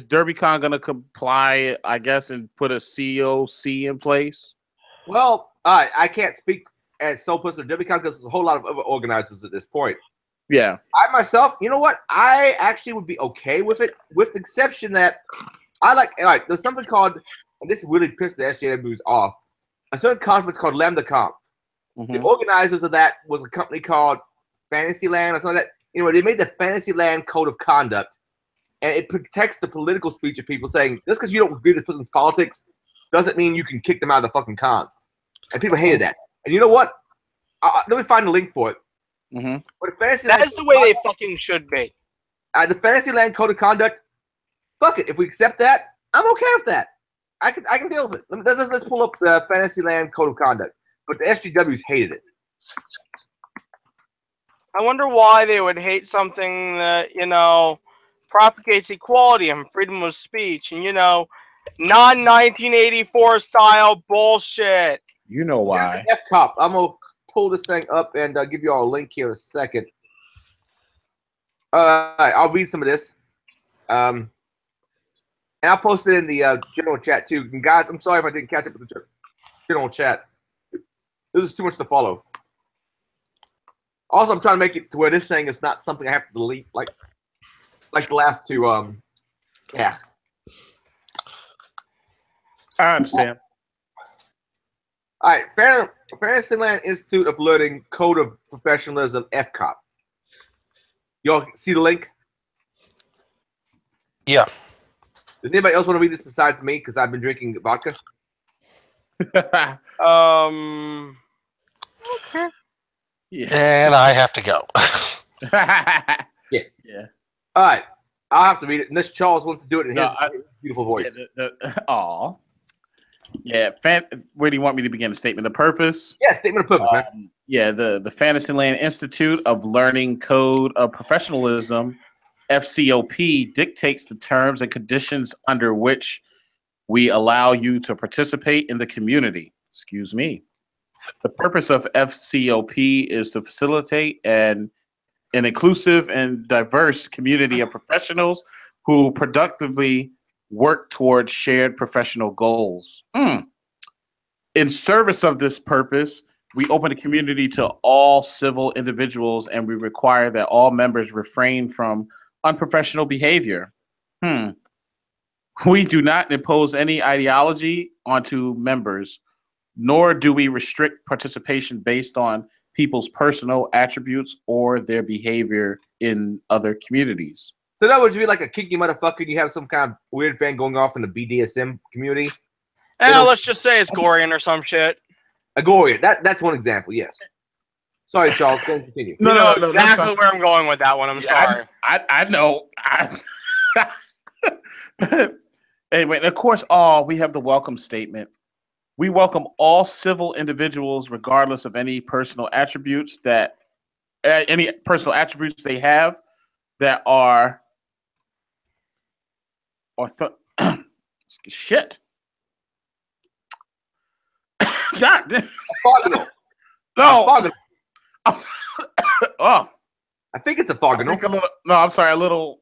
Derbycon gonna comply? I guess, and put a COC in place. Well, I can't speak as sole person of Derbycon because there's a whole lot of other organizers at this point. Yeah. I myself, you know what? I actually would be okay with it, with the exception that I like. All right, there's something called, and this really pissed the SJWs off. A certain conference called Lambda Conf. The organizers of that was a company called Fantasyland or something like that. You know, they made the Fantasyland Code of Conduct, and it protects the political speech of people saying just because you don't agree with this person's politics doesn't mean you can kick them out of the fucking con. And people hated that. And you know what? Let me find the link for it. But That's the way they fucking should be. The Fantasyland Code of Conduct. Fuck it. If we accept that, I'm okay with that. I can deal with it. Let's pull up the Fantasyland Code of Conduct. But the SGWs hated it. I wonder why they would hate something that, you know, propagates equality and freedom of speech and, you know, non-1984 style bullshit. You know why. Here's the FCOP. I'm going to pull this thing up and give you all a link here in a second. I'll read some of this. And I'll post it in the general chat, too. And guys, I'm sorry if I didn't catch up with the general chat. This is too much to follow. Also, I'm trying to make it to where this thing is not something I have to delete like the last two casts. I understand. All right, Fantasyland Institute of Learning Code of Professionalism, FCOP. Y'all see the link? Yeah. Does anybody else want to read this besides me? Because I've been drinking vodka. Okay. Yeah. And I have to go. Yeah. Yeah. All right. I'll have to read it. Unless Charles wants to do it in his beautiful voice. Aw. Yeah. Where do you want me to begin? A statement of purpose? Yeah, statement of purpose, man. Yeah, the Fantasyland Institute of Learning Code of Professionalism, FCOP, dictates the terms and conditions under which we allow you to participate in the community. Excuse me. The purpose of FCOP is to facilitate an inclusive and diverse community of professionals who productively work towards shared professional goals. In service of this purpose, we open the community to all civil individuals, and we require that all members refrain from unprofessional behavior. We do not impose any ideology onto members, nor do we restrict participation based on people's personal attributes or their behavior in other communities. So in other words, if you're like a kinky motherfucker and you have some kind of weird thing going off in the BDSM community. Let's just say it's Gorian or some shit. A Gorian. That's one example, yes. Sorry, Charles. Go and continue. No, exactly where I'm going with that one. I'm sorry. I know. Anyway, of course, we have the welcome statement. We welcome all civil individuals, regardless of any personal attributes they have that are shit. God, orthogonal. No. Oh, I think it's orthogonal. I'm sorry. A little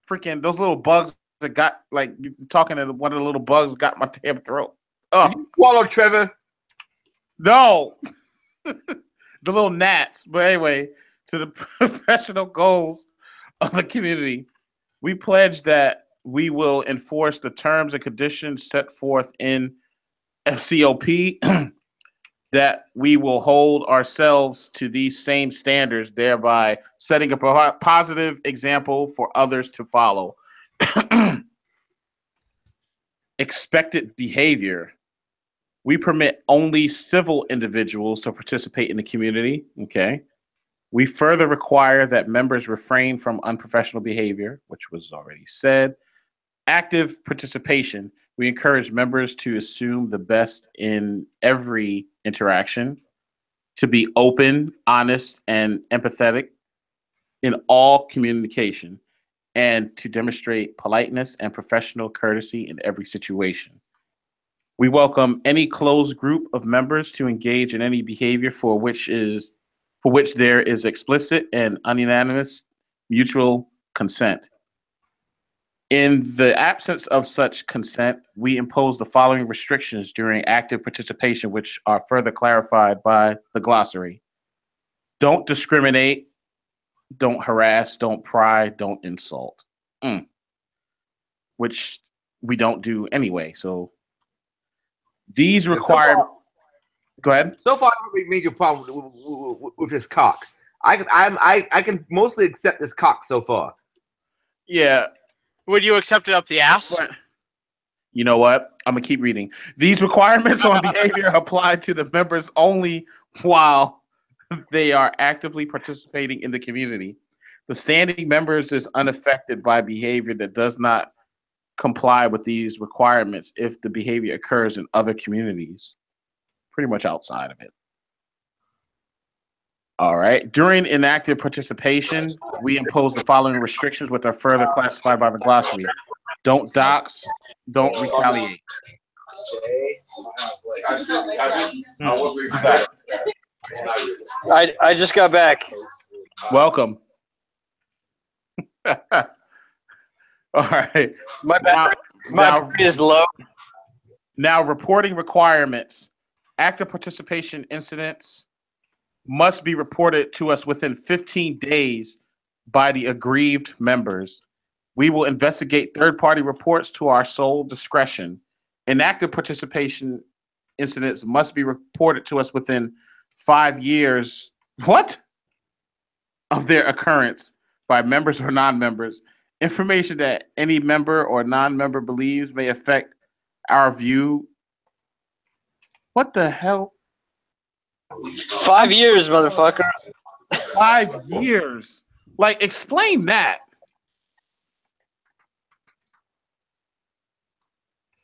freaking those little bugs that got like talking to one of the little bugs got my damn throat. Did you swallow, Trevor? No. The little gnats. But anyway, to the professional goals of the community, we pledge that we will enforce the terms and conditions set forth in FCOP, that we will hold ourselves to these same standards, thereby setting a positive example for others to follow. Expected behavior. We permit only civil individuals to participate in the community. Okay. We further require that members refrain from unprofessional behavior, which was already said. Active participation. We encourage members to assume the best in every interaction, to be open, honest, and empathetic in all communication, and to demonstrate politeness and professional courtesy in every situation. We welcome any closed group of members to engage in any behavior for which there is explicit and unanimous mutual consent. In the absence of such consent, we impose the following restrictions during active participation, which are further clarified by the glossary. Don't discriminate, don't harass, don't pry, don't insult. Which we don't do anyway. So these require. Go ahead. So far, I don't have a major problem with this cock. I can mostly accept this cock so far. Yeah. Would you accept it up the ass? You know what? I'm gonna keep reading. These requirements on behavior apply to the members only while they are actively participating in the community. The standing members is unaffected by behavior that does not comply with these requirements if the behavior occurs in other communities, pretty much outside of it. All right. During inactive participation, we impose the following restrictions, which are further classified by the glossary. Don't dox, don't retaliate. I just got back. Welcome. All right. My battery is low. Now, reporting requirements. Active participation incidents must be reported to us within 15 days by the aggrieved members. We will investigate third-party reports to our sole discretion. Inactive participation incidents must be reported to us within 5 years. What? Of their occurrence by members or non-members. Information that any member or non-member believes may affect our view. What the hell? 5 years, motherfucker. 5 years. Like, explain that.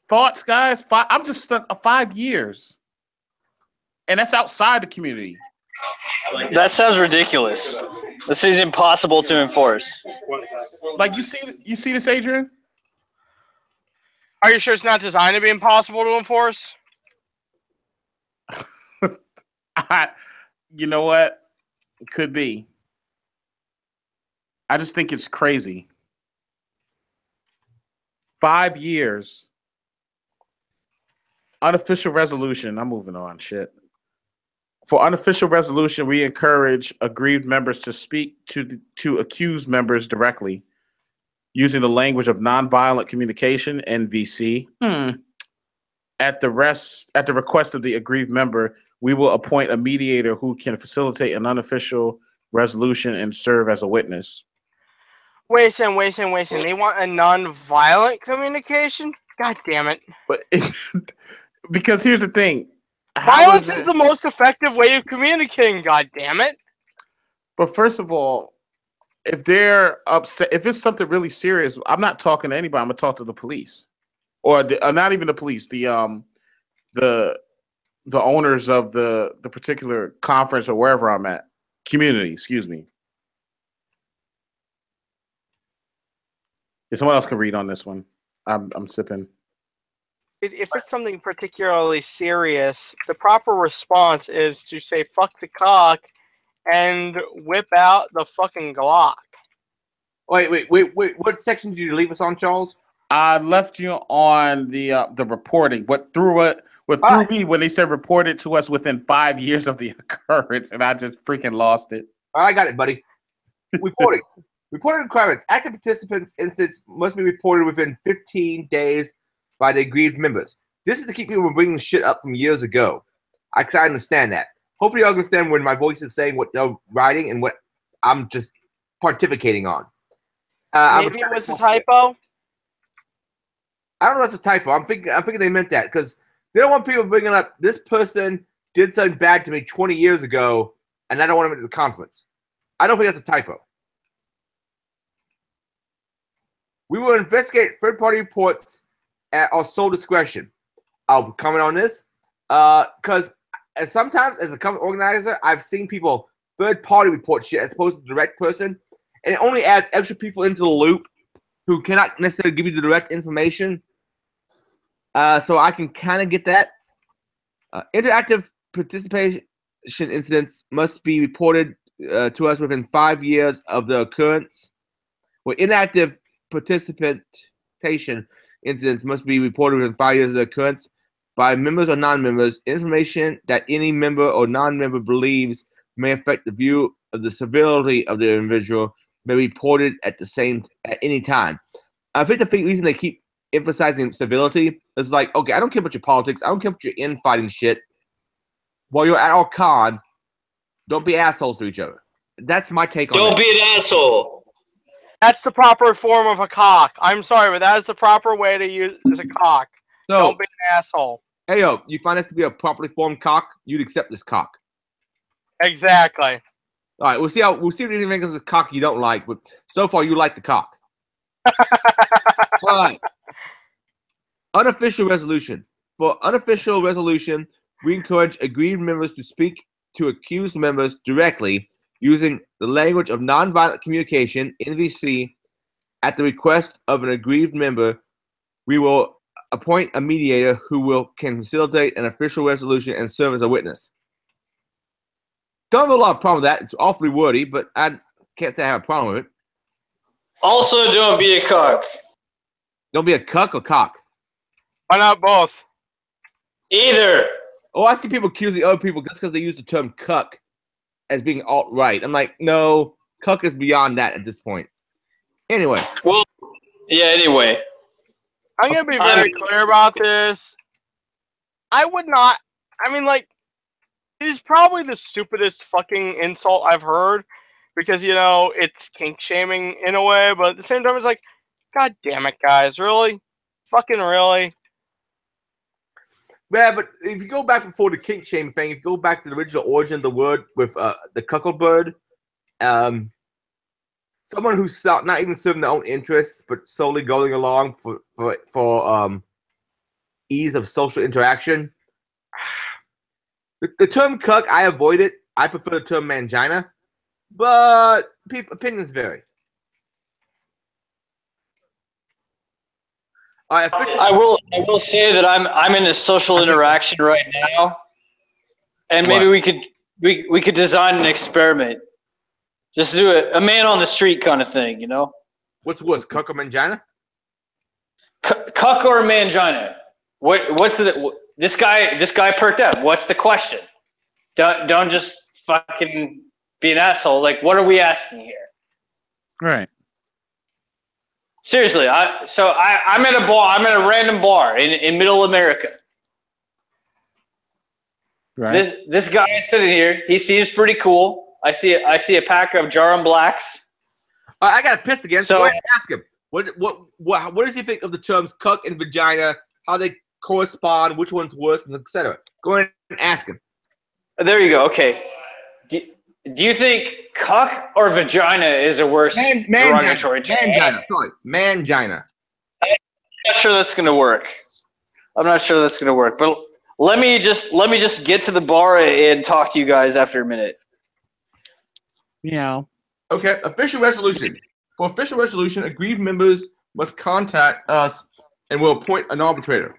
Thoughts, guys? I'm just stuck 5 years. And that's outside the community. That sounds ridiculous. This seems impossible to enforce. Like, you see this, Adrian? Are you sure it's not designed to be impossible to enforce? You know what? It could be. I just think it's crazy. 5 years. Unofficial resolution. I'm moving on. Shit. For unofficial resolution, we encourage aggrieved members to speak to accused members directly using the language of nonviolent communication, NVC. At the request of the aggrieved member, we will appoint a mediator who can facilitate an unofficial resolution and serve as a witness. Wait a second. They want a non-violent communication? God damn it. But because here's the thing. Violence is the most effective way of communicating, god damn it. But first of all, if they're upset, if it's something really serious, I'm not talking to anybody. I'm gonna talk to the police, or not even the police. The owners of the particular conference or wherever I'm at, community. Excuse me. If someone else can read on this one, I'm sipping. If it's something particularly serious, the proper response is to say "fuck the cock" and whip out the fucking Glock. Wait. What section did you leave us on, Charles? I left you on the reporting. What threw me when they said reported to us within 5 years of the occurrence, and I just freaking lost it. I got it, buddy. Reporting. Reporting requirements. Active participants' incidents must be reported within 15 days by the aggrieved members. This is to keep people from bringing shit up from years ago. I understand that. Hopefully you understand when my voice is saying what they're writing and what I'm just pontificating on. Maybe it was a typo? I don't know if that's a typo. I'm thinking they meant that because they don't want people bringing up this person did something bad to me 20 years ago and I don't want them at the conference. I don't think that's a typo. We will investigate third-party reports at our sole discretion. I'll comment on this because sometimes as a conference organizer, I've seen people third-party report shit as opposed to the direct person, and it only adds extra people into the loop who cannot necessarily give you the direct information. So I can kind of get that. Interactive participation incidents must be reported to us within 5 years of the occurrence. With inactive participant rehabilitation incidents must be reported within 5 years of the occurrence by members or non-members. Information that any member or non-member believes may affect the view of the civility of the individual may be reported at any time. I think the reason they keep emphasizing civility is like, okay, I don't care about your politics. I don't care about your infighting shit. While you're at our con, don't be assholes to each other. That's my take on it. Don't be an asshole. That's the proper form of a cock. I'm sorry, but that is the proper way to use a cock. So, Don't be an asshole. hey, yo, you find this to be a properly formed cock, you'd accept this cock. Exactly. All right, we'll see if anything is this cock you don't like, but so far you like the cock. All right. Unofficial resolution. For unofficial resolution, we encourage aggrieved members to speak to accused members directly using the language of nonviolent communication, NVC. At the request of an aggrieved member, we will appoint a mediator who can facilitate an official resolution and serve as a witness. Don't have a lot of problem with that. It's awfully wordy, but I can't say I have a problem with it. Also, don't be a cock. Don't be a cuck or cock. Why not both? Either. Oh, I see people accusing other people just because they use the term cuck as being alt-right. I'm like, no, cuck is beyond that at this point. Anyway. Well, yeah, anyway. I'm going to be very clear about this. I would not, it is probably the stupidest fucking insult I've heard because, it's kink shaming in a way, but at the same time, it's like, God damn it, guys, really? Fucking really? Yeah, but if you go back before the kink shaming thing, if you go back to the original origin of the word with the cuckold bird, someone who's not even serving their own interests, but solely going along for ease of social interaction. The term cuck, I avoid it. I prefer the term mangina, but opinions vary. I will say that I'm in a social interaction right now, and maybe we could design an experiment. Just do a man on the street kind of thing, What's worse, cuck or mangina? Cuck or mangina? What's this guy perked up? What's the question? Don't just fucking be an asshole. Like, what are we asking here? Right. Seriously, I'm at a bar. I'm at a random bar in Middle America. Right. This guy is sitting here. He seems pretty cool. I see a pack of Jarum Blacks. I got to piss again. So go ahead and ask him. What does he think of the terms cuck and vagina? How they correspond? Which one's worse, etc. Go ahead and ask him. There you go. Okay. Do you think cuck or vagina is a worse derogatory term? Mangina. Sorry, mangina. I'm not sure that's gonna work. But let me just get to the bar and talk to you guys after a minute. Yeah. Okay. Official resolution. For official resolution, aggrieved members must contact us, and we'll appoint an arbitrator.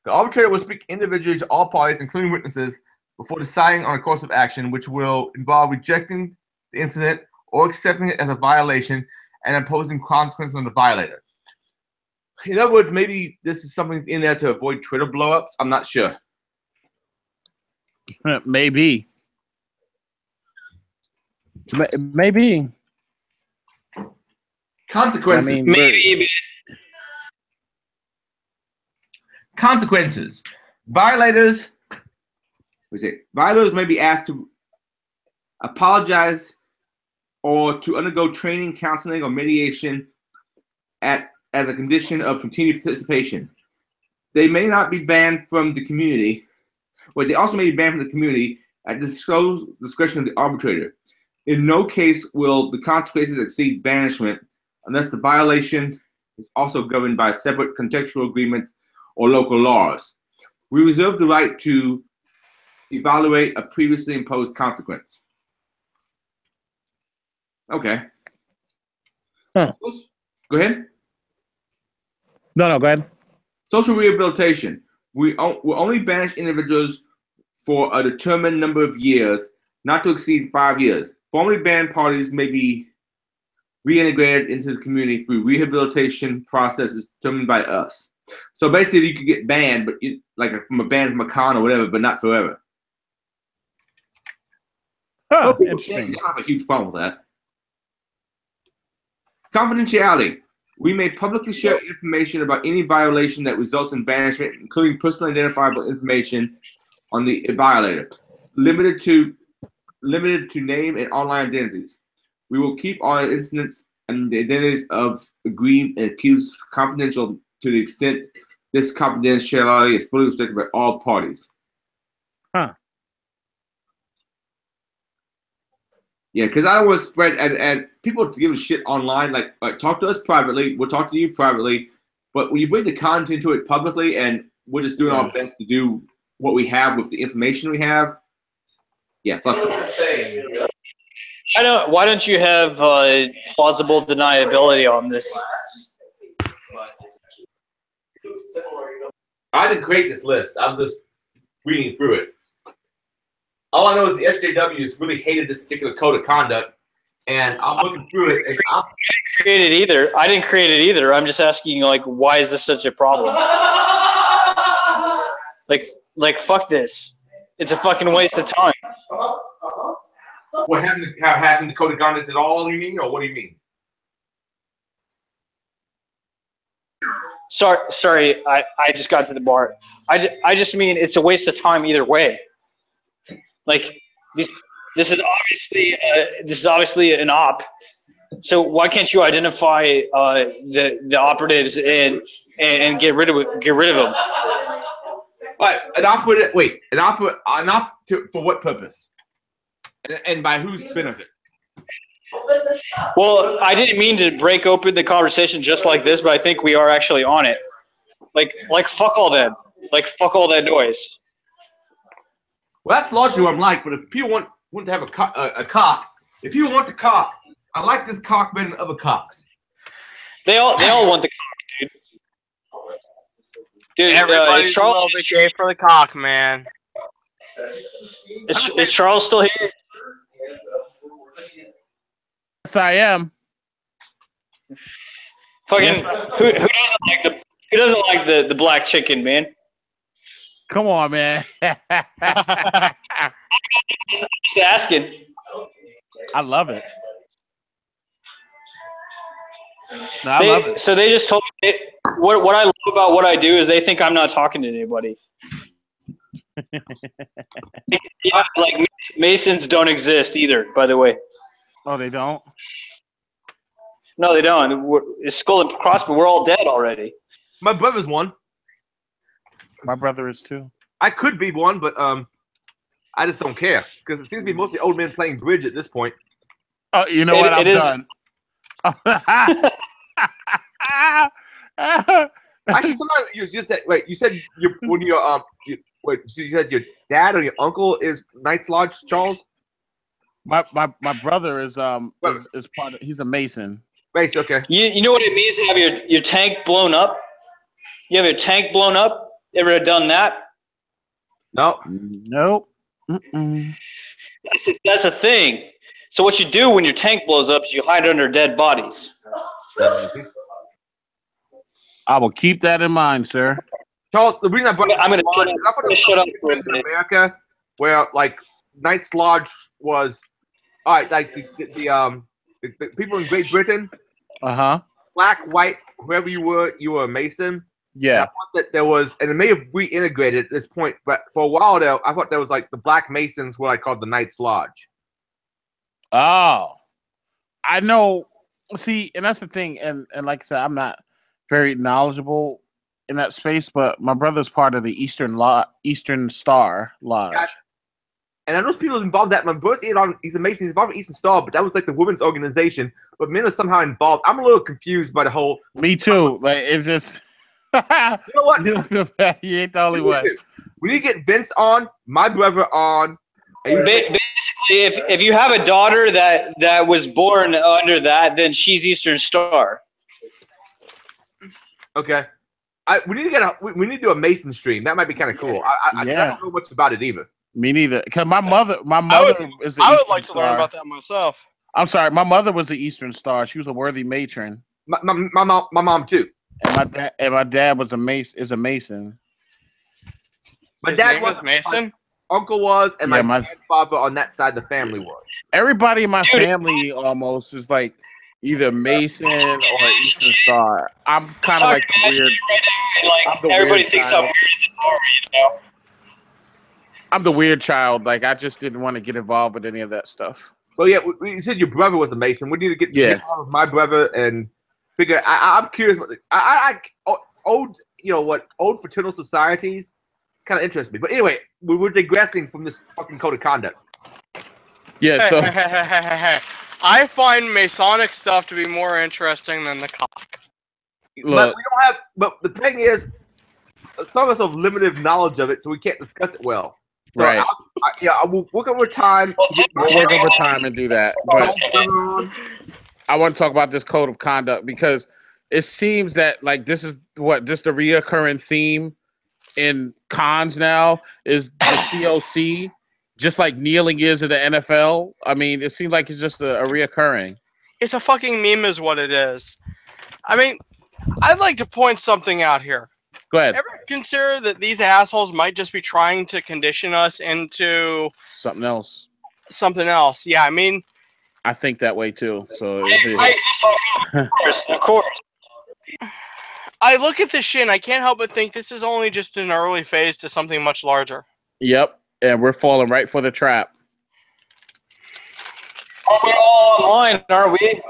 The arbitrator will speak individually to all parties, including witnesses, before deciding on a course of action, which will involve rejecting the incident or accepting it as a violation and imposing consequences on the violator. In other words, maybe this is something in there to avoid Twitter blowups. I'm not sure. Maybe. Maybe. Consequences. Maybe. Consequences. Violators may be asked to apologize or to undergo training, counseling, or mediation as a condition of continued participation. They may not be banned from the community, but they also may be banned from the community at the discretion of the arbitrator. In no case will the consequences exceed banishment unless the violation is also governed by separate contextual agreements or local laws. We reserve the right to evaluate a previously imposed consequence. Okay. Huh. Go ahead. No, go ahead. Social rehabilitation. We will only banish individuals for a determined number of years, not to exceed 5 years. Formerly banned parties may be reintegrated into the community through rehabilitation processes determined by us. So basically, you could get banned, but from a ban from a con or whatever, but not forever. Huh, I interesting. don't have a huge problem with that. Confidentiality. We may publicly share information about any violation that results in banishment, including personally identifiable information on the violator, limited to name and online identities. We will keep all incidents and the identities of aggrieved and accused confidential to the extent this confidentiality is fully respected by all parties. Huh. Yeah, because I don't want to spread and people give a shit online. Like, talk to us privately. We'll talk to you privately. But when you bring the content to it publicly, and we're just doing our best to do what we have with the information we have. Yeah, fuck it. Why don't you have plausible deniability on this? I didn't create this list. I'm just reading through it. All I know is the SJWs really hated this particular code of conduct, and I'm looking through it. And I didn't create it either. I'm just asking, like, why is this such a problem? Like, fuck this. It's a fucking waste of time. What happened to code of conduct at all? You mean, or what do you mean? Sorry. I just got to the bar. I just mean it's a waste of time either way. Like, this is obviously an op. So why can't you identify the operatives and get rid of them? Right, an op for what purpose? And by whose benefit? Well, I didn't mean to break open the conversation just like this, but I think we are actually on it. Like fuck all that. Like, fuck all that noise. Well, that's largely what I'm like. But if people want to have a cock, if people want the cock, I like this cock better than other cocks. They all want the cock, dude. Dude, everybody's gay for the cock, man. Is Charles still here? Yes, I am. Fucking who doesn't like the black chicken, man? Come on, man. Just asking. I love it. No, I love it. So they just told me what I love about what I do is they think I'm not talking to anybody. Yeah, like Masons don't exist either, by the way. Oh, they don't? No, they don't. It's skull and crossbones. We're all dead already. My brother's one. My brother is too. I could be one, but I just don't care because it seems to be mostly old men playing bridge at this point. Oh, you know what? I'm done. Actually, sometimes you just said, wait. You said you said your dad or your uncle is Knight's Lodge, Charles. My brother is part of. He's a Mason. Mason, okay. You know what it means to have your tank blown up? You have your tank blown up? Ever done that? No. Nope. Mm-mm. That's a thing. So what you do when your tank blows up is you hide under dead bodies. I will keep that in mind, sir. Charles, the reason I'm going to shut up for a in minute. America, where like Knight's Lodge was, all right, like the people in Great Britain, black, white, whoever you were a Mason. Yeah. I thought that there was, and it may have reintegrated at this point, but for a while there, I thought there was like the Black Masons, what I called the Knight's Lodge. Oh, I know. See, and that's the thing, and like I said, I'm not very knowledgeable in that space, but my brother's part of the Eastern Star Lodge. Gotcha. And I know people involved that. My brother's he's a Mason, he's involved in Eastern Star, but that was like the women's organization. But men are somehow involved. I'm a little confused by the whole. Me too. Like it's just. You know what? You ain't the only one. We need to get Vince on, my brother on. Basically, if you have a daughter that was born under that, then she's Eastern Star. Okay. We need to we need to do a Mason stream. That might be kind of cool. I don't know much about it either. Me neither. Cause my mother I would is. I would like to learn about that myself. I'm sorry. My mother was an Eastern Star. She was a worthy matron. My mom too. And my dad was a Mason. Is a Mason. My His dad name was was Mason. My uncle was, and Yeah, my my- grandfather on that side of the family was. Everybody in my family almost is like either Mason or Eastern Star. I'm kind of like the weird. Right now, and, like, I'm the everybody weird thinks child. I'm weird as a story, you know. I'm the weird child. Like I just didn't want to get involved with any of that stuff. Well, yeah, you said your brother was a Mason. We need to get Yeah. together with my brother and figure. I'm curious. Old fraternal societies kind of interest me. But anyway, we're digressing from this fucking code of conduct. Yeah. So I find Masonic stuff to be more interesting than the cock. But look, we don't have. But the thing is, some of us have limited knowledge of it, so we can't discuss it well. So right. we'll work over time. We'll work over time and do that. But I want to talk about this code of conduct because it seems that like this is just a reoccurring theme in cons now is the COC, just like kneeling is in the NFL. I mean, it seems like it's just a reoccurring. It's a fucking meme, is what it is. I mean, I'd like to point something out here. Go ahead. Ever consider that these assholes might just be trying to condition us into Something else. something else? Yeah, I mean, I think that way too. So Of course. I look at this shit and I can't help but think this is only just an early phase to something much larger. Yep, and we're falling right for the trap. Oh, we're all online, aren't we?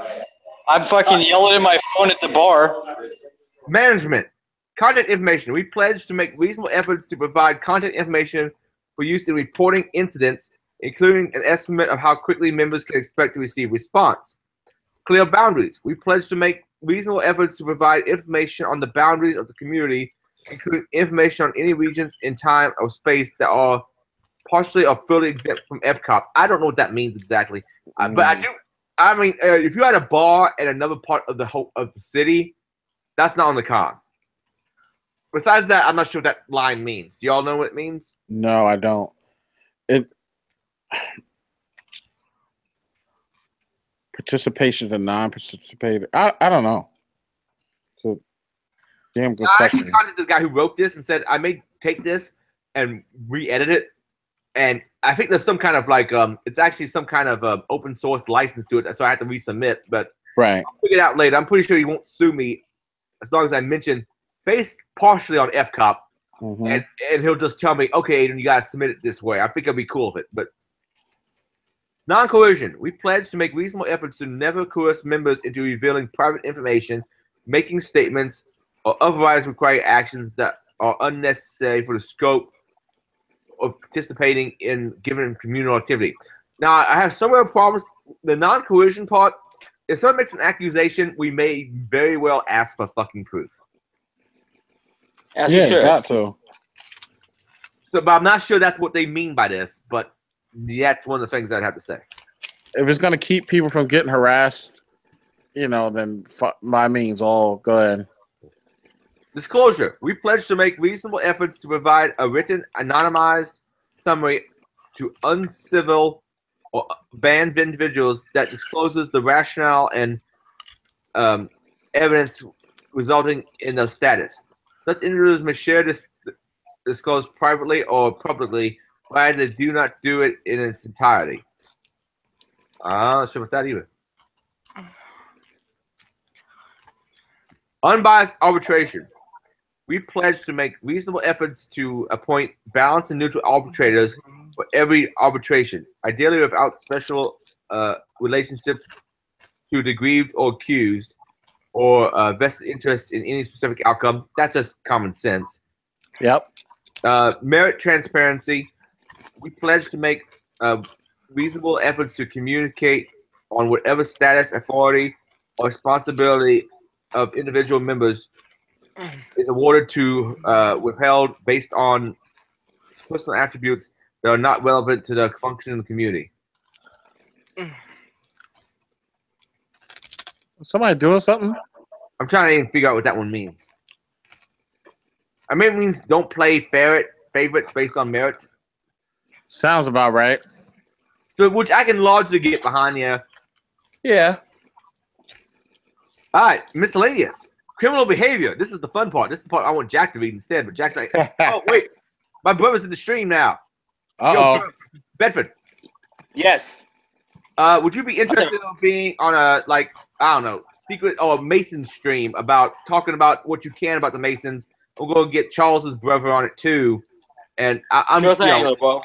I'm fucking yelling at my phone at the bar. Management. Content information. We pledge to make reasonable efforts to provide content information for use in reporting incidents, including an estimate of how quickly members can expect to receive response. Clear boundaries. We pledge to make reasonable efforts to provide information on the boundaries of the community, including information on any regions in time or space that are partially or fully exempt from FCOP. I don't know what that means exactly, but I do. I mean, if you had a bar in another part of the city, that's not on the con. Besides that, I'm not sure what that line means. Do y'all know what it means? No, I don't. Participations and non-participator. I don't know. So, damn good I question. actually contacted the guy who wrote this and said I may take this and re-edit it, and I think there's some kind of like it's actually some kind of open source license to it, so I have to resubmit. But Right. I'll figure it out later. I'm pretty sure he won't sue me as long as I mention based partially on FCOP, and he'll just tell me, okay, Aiden, you gotta submit it this way. I think I'll be cool with it. But non-coercion. We pledge to make reasonable efforts to never coerce members into revealing private information, making statements, or otherwise require actions that are unnecessary for the scope of participating in given communal activity. Now, I have somewhere problems. The non-coercion part, if someone makes an accusation, we may very well ask for fucking proof. As you should. Got to. So, but I'm not sure that's what they mean by this, but that's one of the things I'd have to say. If it's gonna keep people from getting harassed, then by means, all go ahead. Disclosure. We pledge to make reasonable efforts to provide a written, anonymized summary to uncivil or banned individuals that discloses the rationale and evidence resulting in their status. Such individuals may share this disclose privately or publicly, provided they do not do it in its entirety. I'm not sure about that either. Unbiased arbitration. We pledge to make reasonable efforts to appoint balanced and neutral arbitrators for every arbitration, ideally without special relationships to the aggrieved or accused, or vested interest in any specific outcome. That's just common sense. Yep. Merit transparency. We pledge to make reasonable efforts to communicate on whatever status, authority, or responsibility of individual members is awarded to withheld based on personal attributes that are not relevant to the function in the community. Somebody doing something? I'm trying to even figure out what that one means. I mean, it means don't play favorites based on merit. Sounds about right. So, which I can largely get behind here. Yeah. All right, miscellaneous. Criminal behavior. This is the fun part. This is the part I want Jack to read instead. But Jack's like, oh, wait. My brother's in the stream now. Uh-oh. Yo, Bedford. Yes. Would you be interested in being on a, like, I don't know, secret or a Mason stream about talking about what you can about the Masons? We'll go get Charles's brother on it too. And I'm sure thing, little bro.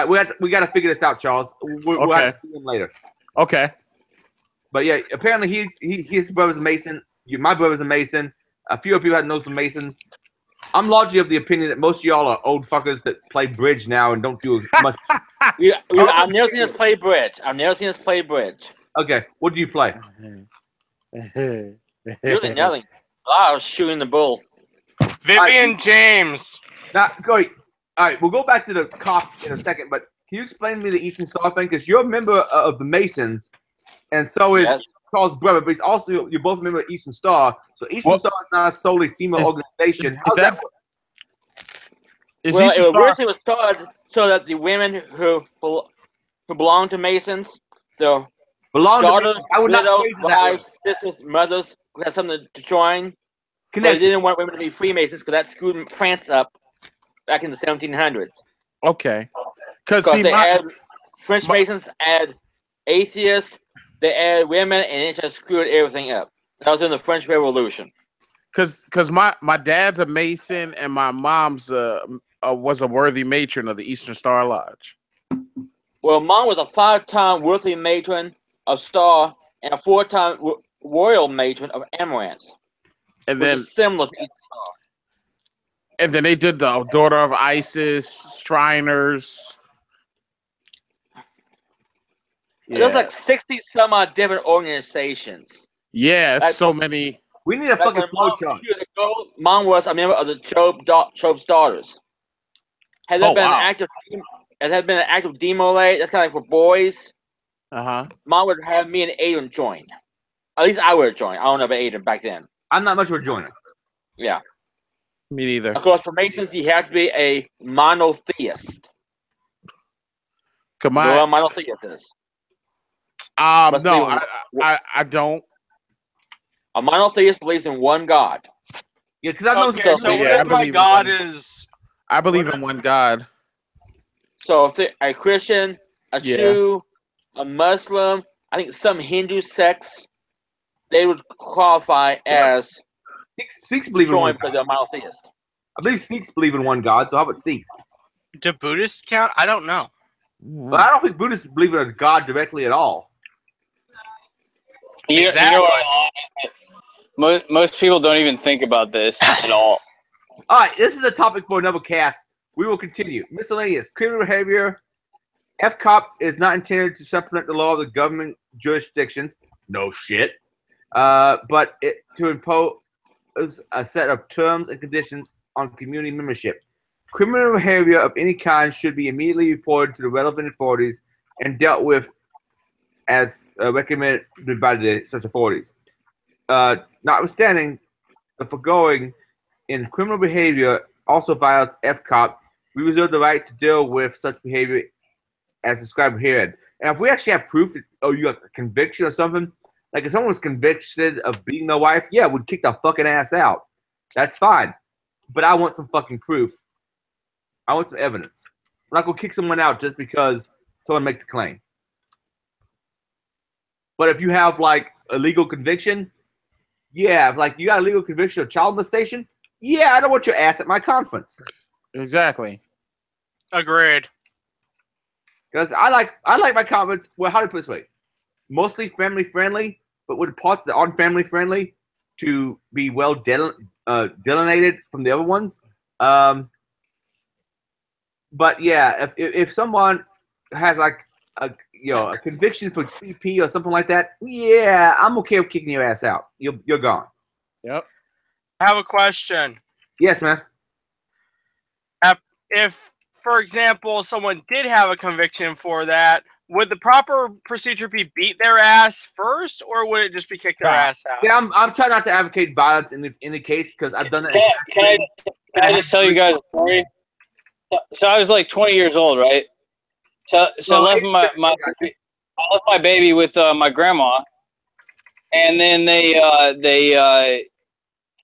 We got to figure this out, Charles. We'll have to see him later. Okay. But yeah, apparently his brother's a Mason. My brother's a Mason. A few people that knows the Masons. I'm largely of the opinion that most of y'all are old fuckers that play bridge now and don't do much. I've never seen us play bridge. Okay, what do you play? Really nothing. I was shooting the bull. Vivian James. Now, go. All right, we'll go back to the cop in a second, but can you explain to me the Eastern Star thing? Because you're a member of the Masons, and so is Charles' brother, but you're both a member of Eastern Star. So Eastern Star is not a solely female organization. How's that work? It originally was started so that the women who belong to Masons, the daughters, widows, wives, sisters, mothers, who had something to join. They didn't want women to be Freemasons because that screwed France up back in the 1700s. Okay. Because they add French Masons add atheists, they add women, and it just screwed everything up. That was in the French Revolution. Because my dad's a Mason and my mom's was a worthy matron of the Eastern Star Lodge. Well, mom was a 5-time worthy matron of Star and a 4-time royal matron of Amaranth. And then similar to Eastern Star. And then they did the Daughter of Isis, Shriners. Yeah. There's like 60 some odd different organizations. Yeah, so many. We need a fucking flowchart. Mom was a member of the Job's Daughters. Has there been an active demo late? That's kind of like for boys. Mom would have me and Aiden join. At least I would have joined. I don't know about Aiden back then. I'm not much of a joiner. Yeah. Me neither. Of course, for Masons, you have to be a monotheist. Come on. You know what a monotheist is? No, I don't. A monotheist believes in one God. Yeah, because I know. Okay, so what my God is? I believe in one God. So if a Christian, a Jew, a Muslim, I think some Hindu sects, they would qualify as Sikhs believe in one God. The monotheist. I believe Sikhs believe in one God, so how about Sikhs? Do Buddhists count? I don't know. But I don't think Buddhists believe in a God directly at all. You know what? Most people don't even think about this at all. All right, this is a topic for another cast. We will continue. Miscellaneous. Criminal behavior. FCOP is not intended to supplement the law of the government jurisdictions. No shit. But to impose a set of terms and conditions on community membership. Criminal behavior of any kind should be immediately reported to the relevant authorities and dealt with as recommended by such authorities. Notwithstanding the foregoing in criminal behavior also violates FCOP, we reserve the right to deal with such behavior as described here. And if we actually have proof that, you got a conviction or something, like if someone was convicted of beating their wife, yeah, we'd kick their fucking ass out. That's fine. But I want some fucking proof. I want some evidence. I'm not going to kick someone out just because someone makes a claim. But if you have, like, a legal conviction, yeah, if, like, you got a legal conviction of child molestation, yeah, I don't want your ass at my conference. Exactly. Agreed. Because I like my conference, well, how to put it this way, mostly family-friendly, but with parts that aren't family-friendly to be well delineated from the other ones. But yeah, if someone has like a conviction for CP or something like that, yeah, I'm okay with kicking your ass out. You're gone. Yep. I have a question. Yes, man. If, for example, someone did have a conviction for that, would the proper procedure be beat their ass first, or would it just be kick their ass out? Yeah, I'm trying not to advocate violence in the case because I've done it. Can I just tell you guys a story? So I was like 20 years old, right? So I left I left my baby with my grandma, and then they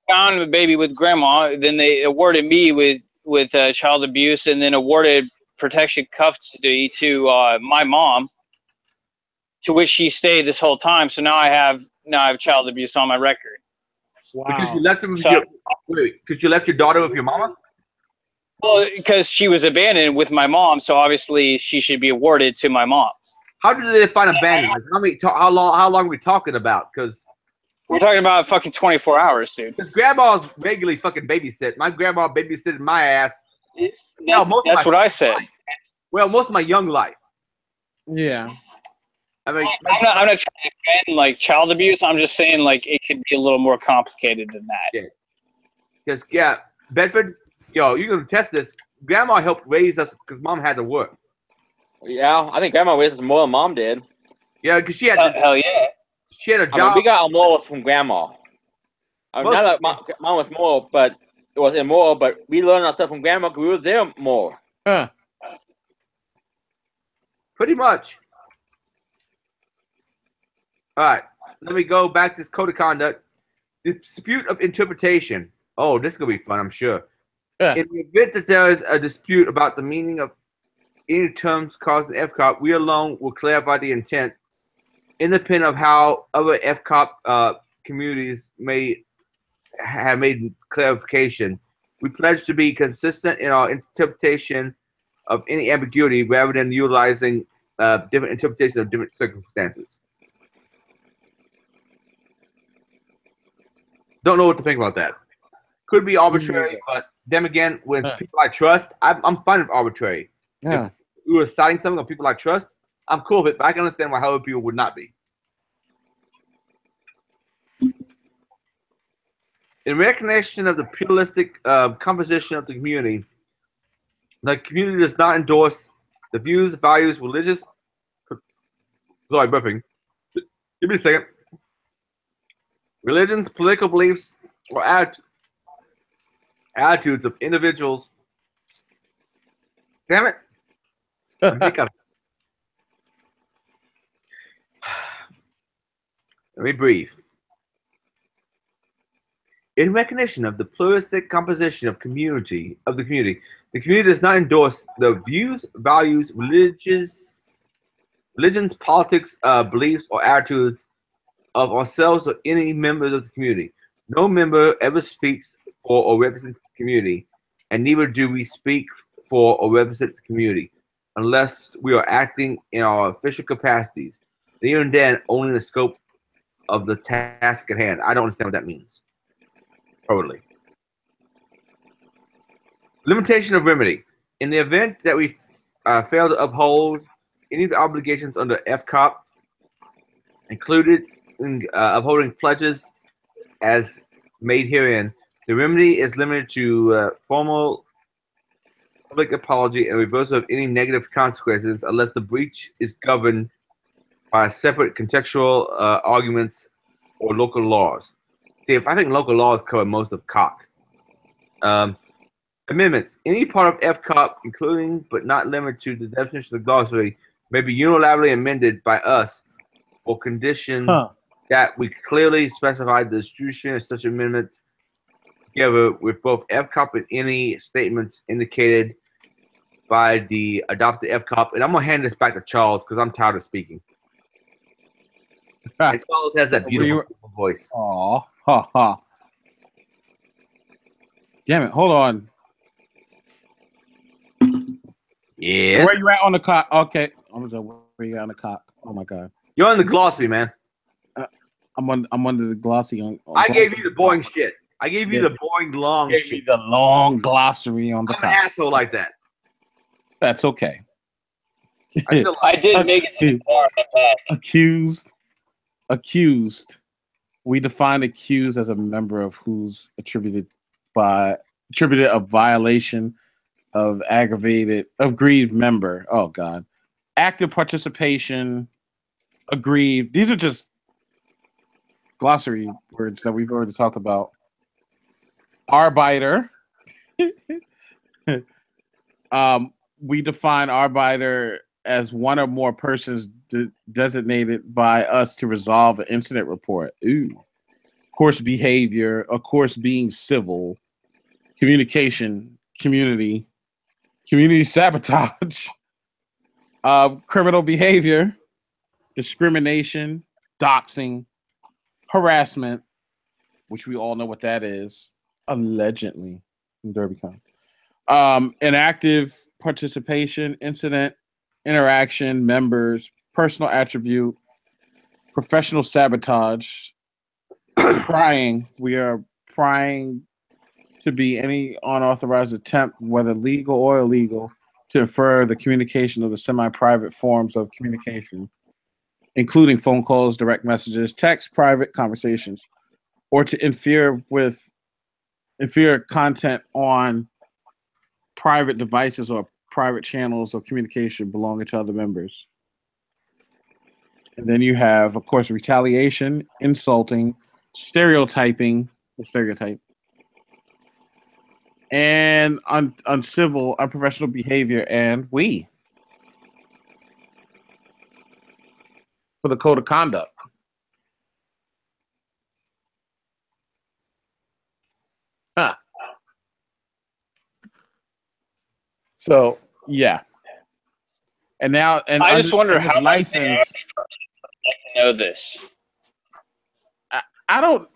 found the baby with grandma. Then they awarded me with child abuse, and then awarded protection custody to my mom, to which she stayed this whole time. So now I have child abuse on my record. Wow. Because you left him with because you left your daughter with your mama? Well, because she was abandoned with my mom, so obviously she should be awarded to my mom. How did they define abandoned? Like, how long are we talking about? Because we're talking about fucking 24 hours, dude. Because grandma's regularly fucking babysit. My grandma babysitted my ass. That's what I said. Well, most of my young life. Yeah. I mean, I'm not trying to defend like child abuse. I'm just saying like it could be a little more complicated than that. Yeah. Because Bedford, you're gonna test this. Grandma helped raise us because mom had to work. Yeah, I think grandma raised us more than mom did. Yeah, because she had hell yeah. She had a job. I mean, we got our morals from grandma. I mean, not that mom was moral, but it was immoral. But we learned ourselves from grandma because we were there more. Huh. Pretty much. All right, let me go back to this code of conduct. Dispute of interpretation. Oh, this is going to be fun, I'm sure. Yeah. In the event that there is a dispute about the meaning of any terms caused in FCOP, we alone will clarify the intent, independent of how other FCOP communities may have made clarification. We pledge to be consistent in our interpretation of any ambiguity rather than utilizing different interpretations of different circumstances. Don't know what to think about that. Could be arbitrary, but then again, when people I trust, I'm fine with arbitrary. Yeah. If we were citing something on people I trust, I'm cool with it, but I can understand why other people would not be. In recognition of the pluralistic composition of the community does not endorse the views, values, religious. Sorry, burping. Give me a second. Religions, political beliefs, or attitudes of individuals. Damn it. Let me breathe. In recognition of the pluralistic composition of the community, the community does not endorse the views, values, religions, politics, beliefs, or attitudes of ourselves or any members of the community. No member ever speaks for or represents the community, and neither do we speak for or represent the community, unless we are acting in our official capacities. And even then, only in the scope of the task at hand. I don't understand what that means. Totally. Limitation of remedy. In the event that we fail to uphold any of the obligations under FCOP, included in upholding pledges as made herein, the remedy is limited to formal public apology and reversal of any negative consequences unless the breach is governed by separate contextual arguments or local laws. See, if I think local laws cover most of COC. Amendments. Any part of FCOP, including but not limited to the definition of the glossary, may be unilaterally amended by us or condition that we clearly specify the distribution of such amendments together with both FCOP and any statements indicated by the adopted FCOP. And I'm going to hand this back to Charles because I'm tired of speaking. And Charles has that beautiful voice. Aw, ha ha. Damn it, hold on. Yes. Where you at on the clock? Okay. Where you at on the clock? Oh my god. You're on the glossary, man. I'm under the glossy on I gave you the boring shit. I gave you the boring long shit. Gave me the long glossary on the I'm an asshole like that. That's okay. I did make it to the bar. Accused. We define accused as a member of who's attributed a violation of aggrieved member. Oh God. Active participation, aggrieved. These are just glossary words that we've already talked about. Arbiter. We define arbiter as one or more persons designated by us to resolve an incident report. Ooh. Course behavior, of course being civil, communication, community sabotage, criminal behavior, discrimination, doxing, harassment, which we all know what that is, allegedly in Derbycon. Inactive participation, incident, interaction, members, personal attribute, professional sabotage, prying. We are prying to be any unauthorized attempt, whether legal or illegal, to infer the communication of the semi-private forms of communication, including phone calls, direct messages, text, private conversations, or to interfere with inferior content on private devices or private channels of communication belonging to other members. And then you have, of course, retaliation, insulting, stereotyping, the stereotype, and uncivil, unprofessional behavior, and we for the code of conduct. Huh. So yeah, and now and I just wonder how much the license. average person would know this. I don't.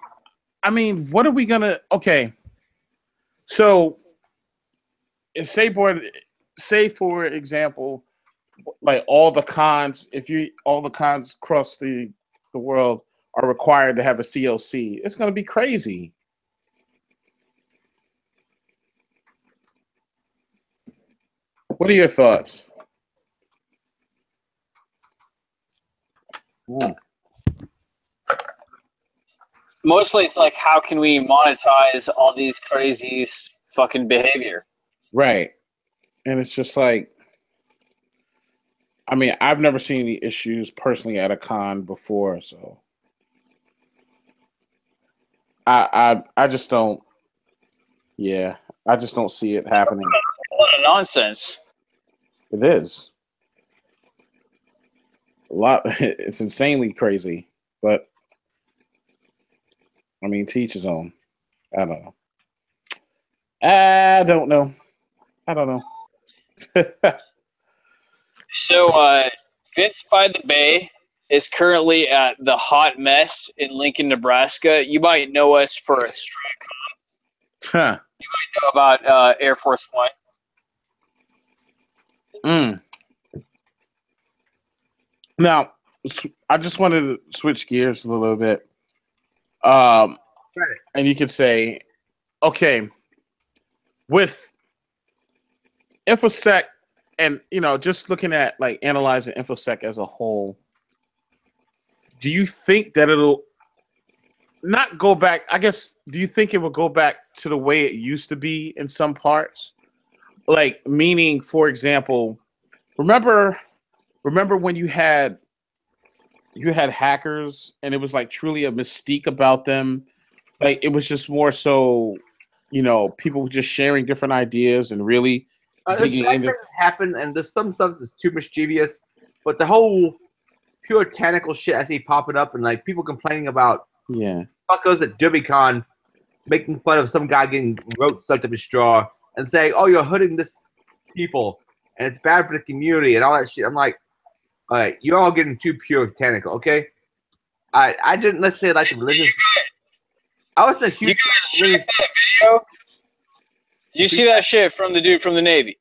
I mean, what are we gonna? Okay, so if say for example, like all the cons across the world are required to have a COC, it's gonna be crazy. What are your thoughts? Ooh. Mostly it's like, how can we monetize all these crazy fucking behavior? Right. And it's just like, I mean, I've never seen any issues personally at a con before, so I just don't, yeah, I just don't see it happening. What a nonsense. It is. A lot, it's insanely crazy, but I mean, to each his own. I don't know. I don't know. So, Vince by the Bay is currently at the Hot Mess in Lincoln, Nebraska. You might know us for Stratcom. Huh. You might know about Air Force One. Now, I just wanted to switch gears a little bit. And you could say, okay, with InfoSec and, just looking at like analyzing InfoSec as a whole, do you think that it'll not go back? I guess, do you think it will go back to the way it used to be in some parts? Like, meaning, for example, remember when you had hackers and it was like truly a mystique about them? Like, it was just more so, people were just sharing different ideas and really digging into. Happen, and there's some stuff that's too mischievous, but the whole puritanical shit I see popping up and like people complaining about fuckers at Derbycon making fun of some guy getting rope sucked up his straw and saying, "Oh, you're hurting this people and it's bad for the community" and all that shit. I'm like, all right, you're all getting too puritanical, okay? I didn't necessarily like the religious. I was a huge. You guys check that video? Did you see that shit from the dude from the Navy?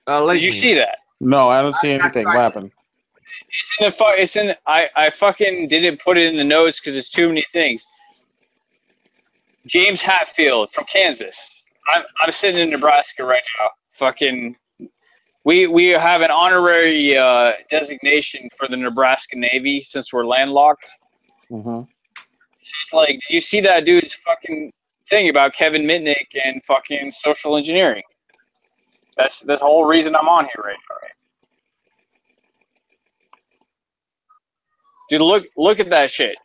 Did you see that? No, I don't see anything. What happened? It's in the. I fucking didn't put it in the notes because it's too many things. James Hatfield from Kansas. I'm sitting in Nebraska right now. Fucking. We have an honorary designation for the Nebraska Navy since we're landlocked. Mm-hmm. It's like, did you see that dude's fucking thing about Kevin Mitnick and fucking social engineering? That's the whole reason I'm on here right now. Dude, look at that shit.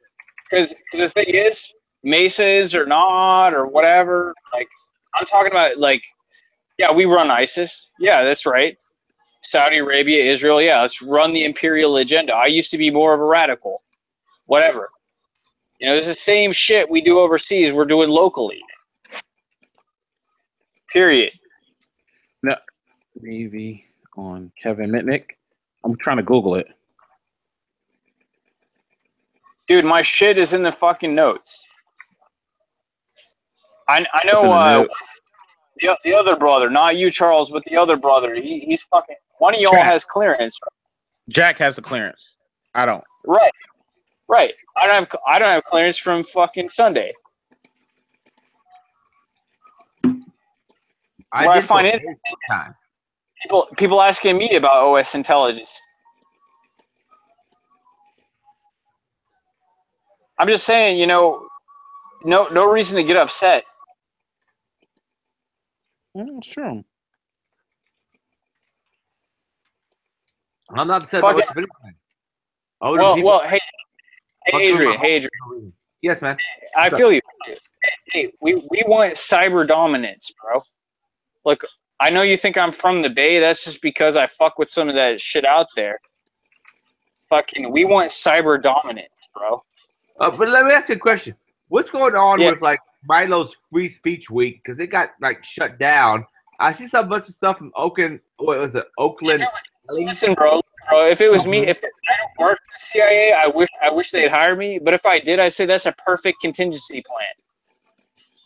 Because the thing is, Mesas or not or whatever. Like, I'm talking about like, yeah, we run ISIS. Yeah, that's right. Saudi Arabia, Israel. Yeah, let's run the imperial agenda. I used to be more of a radical. Whatever. You know, it's the same shit we do overseas. We're doing locally. Period. No, Navy on Kevin Mitnick. I'm trying to Google it. Dude, my shit is in the fucking notes. I It's in the know note. the other brother, not you, Charles, but the other brother. He's fucking. One of y'all Jack. has clearance. Jack has the clearance. I don't. Right. Right. I don't have clearance from fucking Sunday. I find it people asking me about OS intelligence. I'm just saying, you know, no reason to get upset. It's true. I'm not upset Fuck about it. what you're finishing. Well, hey, Adrian. Yes, man. I feel you. Hey, we want cyber dominance, bro. Look, I know you think I'm from the Bay. That's just because I fuck with some of that shit out there. Fucking, we want cyber dominance, bro. But let me ask you a question. What's going on with like Milo's Free Speech Week? Because it got like shut down. I see some bunch of stuff from Oakland. What was it? Oakland. Listen, bro. If it was me, if I don't work for the CIA, I wish they'd hire me. But if I did, I'd say that's a perfect contingency plan.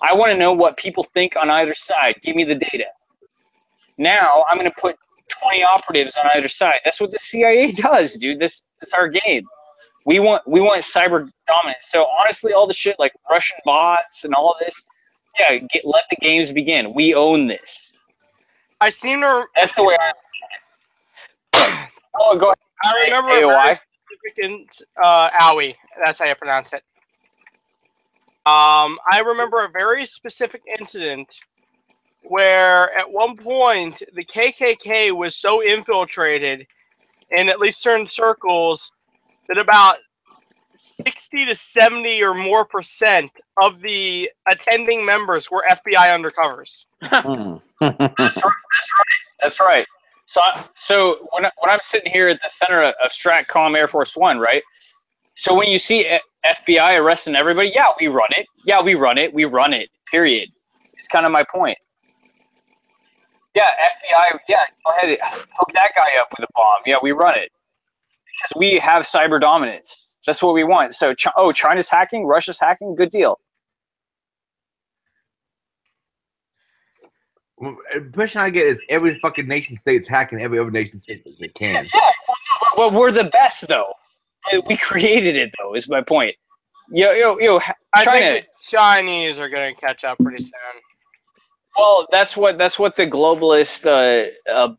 I want to know what people think on either side. Give me the data. Now I'm going to put 20 operatives on either side. That's what the CIA does, dude. That's our game. We want cyber dominance. So honestly, all the shit like Russian bots and all this, yeah, let the games begin. We own this. I seem to. That's the way I. Oh, go ahead. I remember AOI. a very significant owie. That's how you pronounce it. I remember a very specific incident where at one point the KKK was so infiltrated in at least certain circles that about 60 to 70 or more % of the attending members were FBI undercovers. That's right. So when I'm sitting here at the center of Stratcom Air Force One, right? So when you see FBI arresting everybody, yeah, we run it. Yeah, we run it. We run it. Period. It's kind of my point. Yeah, FBI. Yeah, go ahead, hook that guy up with a bomb. Yeah, we run it because we have cyber dominance. That's what we want. So, China's hacking, Russia's hacking. Good deal. The question I get is every fucking nation state's hacking every other nation state that they can. Yeah, well, we're the best though. We created it though. Is my point. Yo, I China. think the Chinese are going to catch up pretty soon. Well, that's what the globalist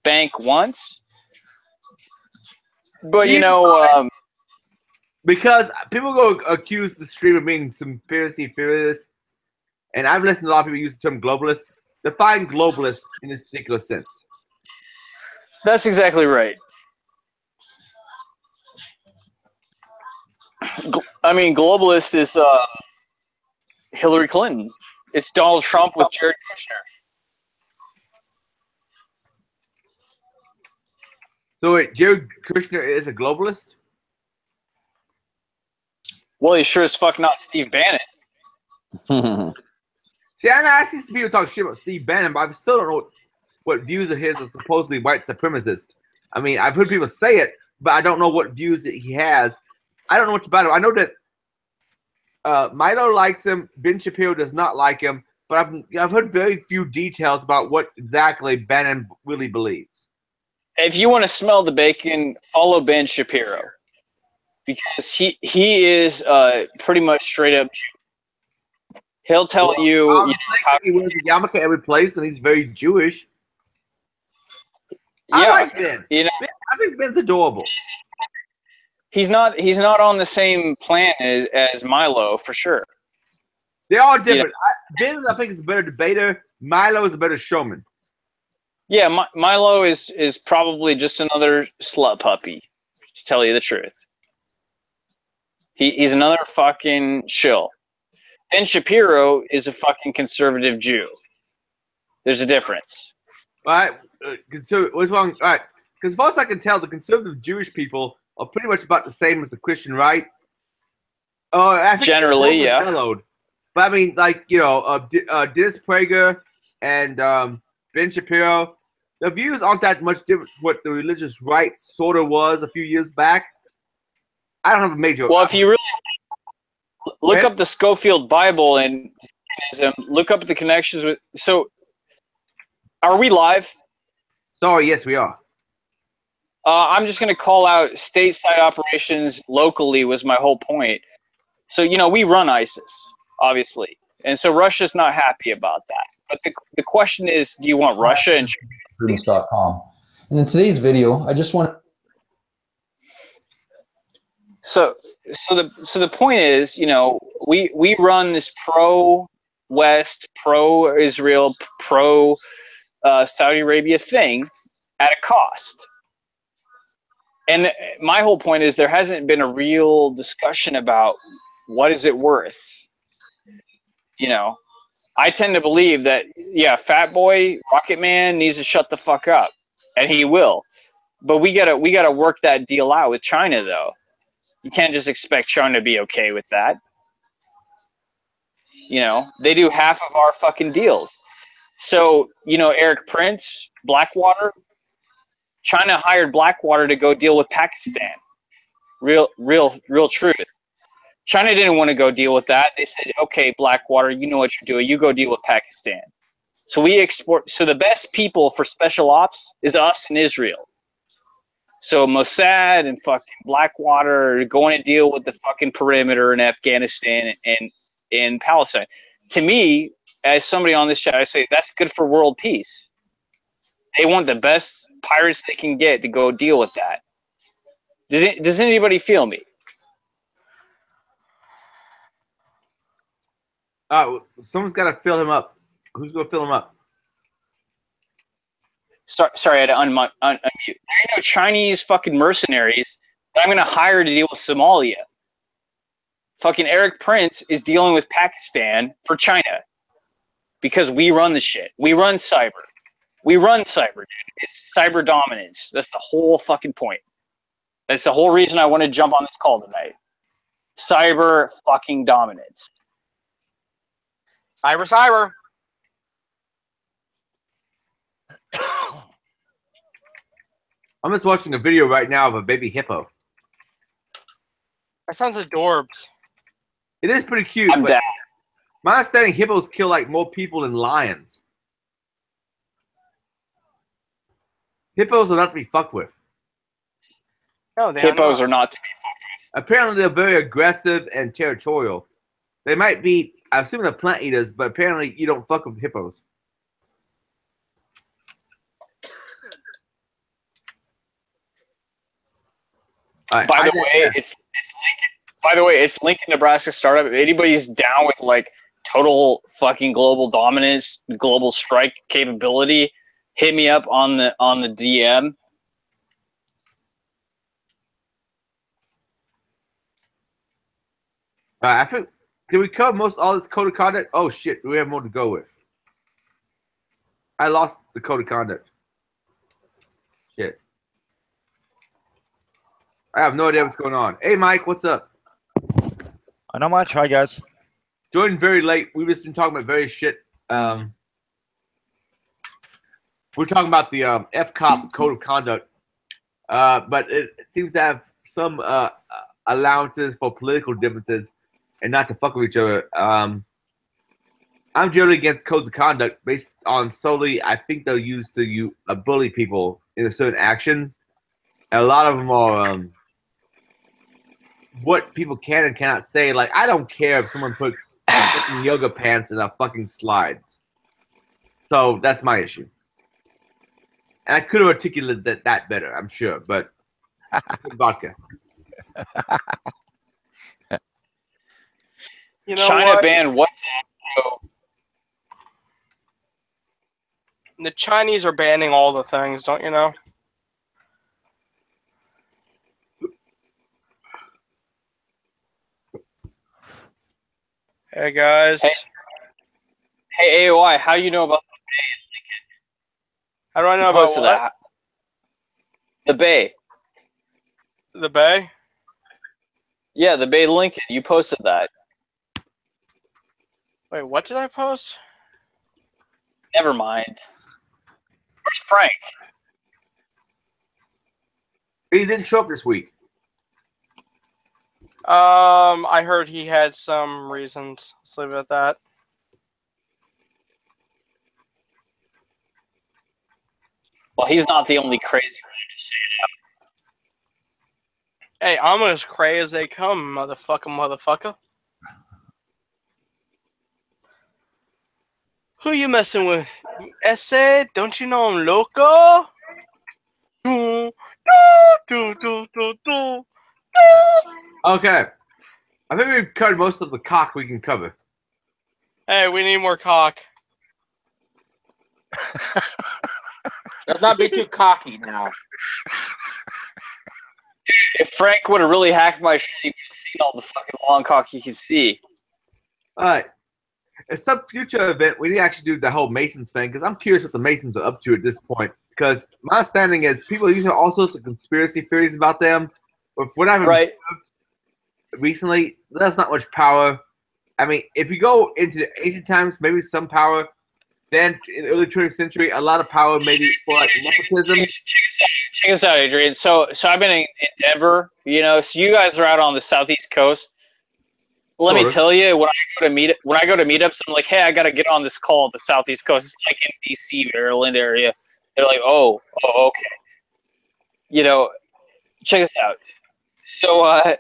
bank wants. But because people go accuse the stream of being some conspiracy theorists, and I've listened to a lot of people use the term globalist. Define globalist in this particular sense. That's exactly right. I mean, globalist is Hillary Clinton. It's Donald Trump with Jared Kushner. So wait, Jared Kushner is a globalist? Well, he's sure as fuck not Steve Bannon. See, I see some people talk shit about Steve Bannon, but I still don't know what views of his are supposedly white supremacist. I mean, I've heard people say it, but I don't know what views that he has. I don't know much about him. I know that Milo likes him. Ben Shapiro does not like him, but I've heard very few details about what exactly Bannon really believes. If you want to smell the bacon, follow Ben Shapiro, because he is pretty much straight up Jew. He'll tell you. He wears a yarmulke every place, and he's very Jewish. Yeah, I like Ben. You know, I think Ben's adorable. He's not on the same plan as Milo for sure. They are different. Ben, I think, is a better debater. Milo is a better showman. Yeah, Milo is probably just another slut puppy, to tell you the truth. He's another fucking shill. Ben Shapiro is a fucking conservative Jew. There's a difference. All right. So what's wrong? All right. Because as far as I can tell, the conservative Jewish people are pretty much about the same as the Christian right. I think Generally, yeah. mellowed. But I mean, like, Dennis Prager and Ben Shapiro, the views aren't that much different from what the religious right sort of was a few years back. I don't have a major. Well, if you really look up the Schofield Bible and look up the connections with. So, are we live? Sorry, yes, we are. I'm just going to call out stateside operations locally was my whole point. So, we run ISIS, obviously. And so Russia's not happy about that. But the question is, do you want Russia and Prudence.com. And in today's video, I just want So the point is, we run this pro-West, pro-Israel, pro-Saudi Arabia thing at a cost. And my whole point is there hasn't been a real discussion about what is it worth. I tend to believe that, yeah, Fat Boy, Rocket Man needs to shut the fuck up, and he will. But we gotta work that deal out with China, though. You can't just expect China to be okay with that. They do half of our fucking deals. So, Eric Prince, Blackwater, China hired Blackwater to go deal with Pakistan. Real truth. China didn't want to go deal with that. They said, okay, Blackwater, you know what you're doing. You go deal with Pakistan. So we export. So the best people for special ops is us and Israel. So Mossad and fucking Blackwater are going to deal with the fucking perimeter in Afghanistan and in Palestine. To me, as somebody on this chat, I say that's good for world peace. They want the best pirates they can get to go deal with that. Does anybody feel me? Someone's got to fill him up. Who's going to fill him up? Sorry, I had to unmute. There are no Chinese fucking mercenaries that I'm going to hire to deal with Somalia. Fucking Eric Prince is dealing with Pakistan for China because we run the shit. We run cyber. We run cyber, dude. It's cyber dominance. That's the whole fucking point. That's the whole reason I want to jump on this call tonight. Cyber fucking dominance. Cyber. I'm just watching a video right now of a baby hippo. That sounds adorbs. It is pretty cute. I'm down. My understanding, hippos kill like more people than lions. Hippos are not to be fucked with. No, hippos are not to be fucked with. Apparently, they're very aggressive and territorial. They might be, I assume they're plant eaters, but apparently you don't fuck with hippos. By the way, it's Lincoln. By the way, it's Lincoln, Nebraska startup. If anybody's down with like total fucking global dominance, global strike capability, hit me up on the DM. I think, did we cover most all this code of conduct? Oh shit, we have more to go with. I lost the code of conduct. Shit. I have no idea what's going on. Hey Mike, what's up? Not much. Hi guys. Joined very late. We've just been talking about various shit. We're talking about the FCOP code of conduct, but it seems to have some allowances for political differences and not to fuck with each other. I'm generally against codes of conduct based on solely, I think they'll use to bully people in certain actions. And a lot of them are what people can and cannot say. Like, I don't care if someone puts fucking yoga pants in a fucking slides. So that's my issue. And I could have articulated that better, I'm sure, but vodka. You know China what? banned WhatsApp. The Chinese are banning all the things, don't you know? Hey guys. Hey AOI, how do you know about How do I know about what? that? The Bay. The Bay? Yeah, the Bay Lincoln. You posted that. Wait, what did I post? Never mind. Where's Frank? He didn't show up this week. I heard he had some reasons. Let's leave it at that. Well, he's not the only crazy one. Just Hey, I'm as cray as they come, motherfucker. Who you messing with? Ese, don't you know I'm loco? Okay. I think we've covered most of the cock we can cover. Hey, we need more cock. Let's not be too cocky now. if Frank would have really hacked my shit, he would have seen all the fucking long cock he could see. Alright. At some future event, we need to actually do the whole Masons thing, because I'm curious what the Masons are up to at this point. Because my understanding is people usually have all sorts of conspiracy theories about them, but what I've observed recently, there's not much power. I mean, if you go into the ancient times, maybe some power. Then in the early 20th century, a lot of power maybe for like nepotism. Check us out, Adrian. So I've been in Denver, you know, so you guys are out on the southeast coast. Let me tell you, when I go to meetups, I'm like, hey, I gotta get on this call at the southeast coast. It's like in DC, Maryland area. They're like, oh, okay. You know, check this out. So I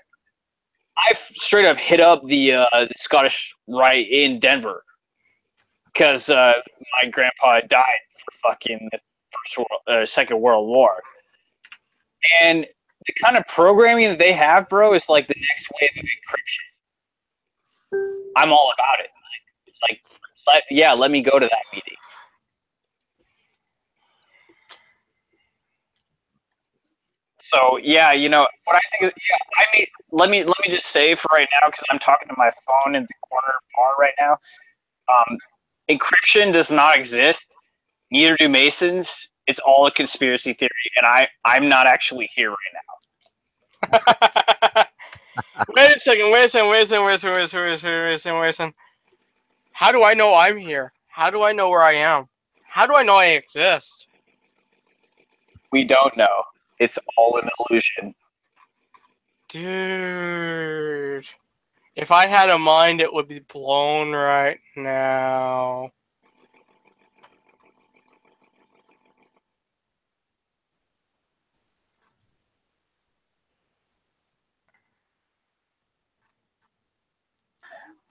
straight up hit up the Scottish Rite in Denver because my grandpa died for fucking the Second World War, and the kind of programming that they have, bro, is like the next wave of encryption. I'm all about it. Let me go to that meeting. So yeah, you know what I think. I mean, let me just say for right now, because I'm talking to my phone in the corner bar right now. Encryption does not exist. Neither do Masons. It's all a conspiracy theory, and I'm not actually here right now. Wait a second. How do I know I'm here? How do I know where I am? How do I know I exist? We don't know. It's all an illusion. Dude. If I had a mind, it would be blown right now.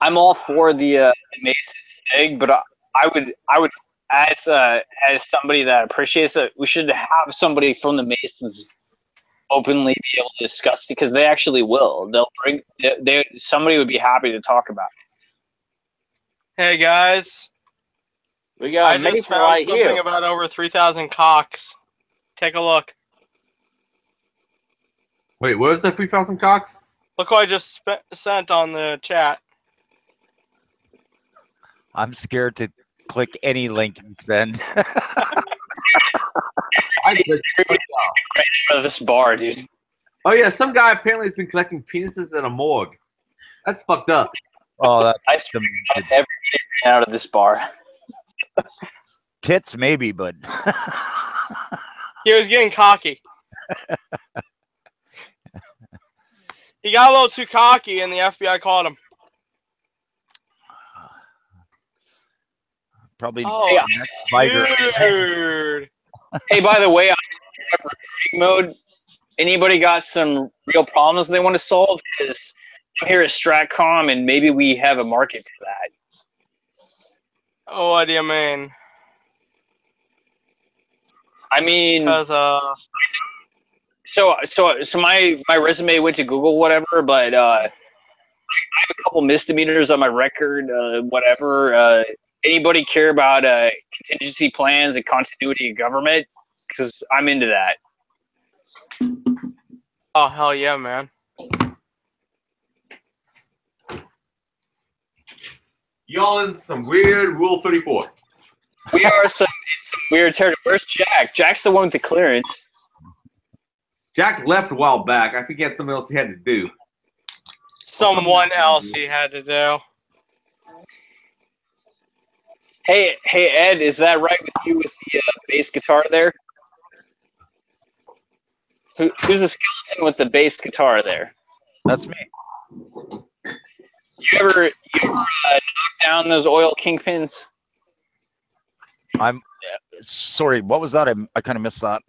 I'm all for the Masons thing, but I would as somebody that appreciates it, we should have somebody from the Masons openly be able to discuss it, because they actually will. They'll bring somebody would be happy to talk about it. Hey guys, we got I just found something about over 3,000 cocks. Take a look. Wait, where's the 3,000 cocks? Look what I just sent on the chat. I'm scared to click any link and send. I did. Right out of this bar, dude. Oh yeah, some guy apparently has been collecting penises in a morgue. That's fucked up. Oh, that's I swear to God, everybody ran out of this bar. Tits, maybe, but He was getting cocky. He got a little too cocky, and the FBI caught him. probably next fighter. Dude. Hey, by the way, I'm in recruiting mode. Anybody got some real problems they want to solve? Because I'm here at StratCom, and maybe we have a market for that. Oh, what do you mean? I mean, so my resume went to Google, whatever, but I have a couple misdemeanors on my record, whatever. Anybody care about contingency plans and continuity of government? Because I'm into that. Oh, hell yeah, man. Y'all in some weird Rule 34. We are in some weird territory. Where's Jack? Jack's the one with the clearance. Jack left a while back. I think he had something else he had to do. Someone else he had to do. Hey, Ed, is that right with you with the bass guitar there? Who's the skeleton with the bass guitar there? That's me. You ever knock down those oil kingpins? I'm sorry. What was that? I kind of missed that.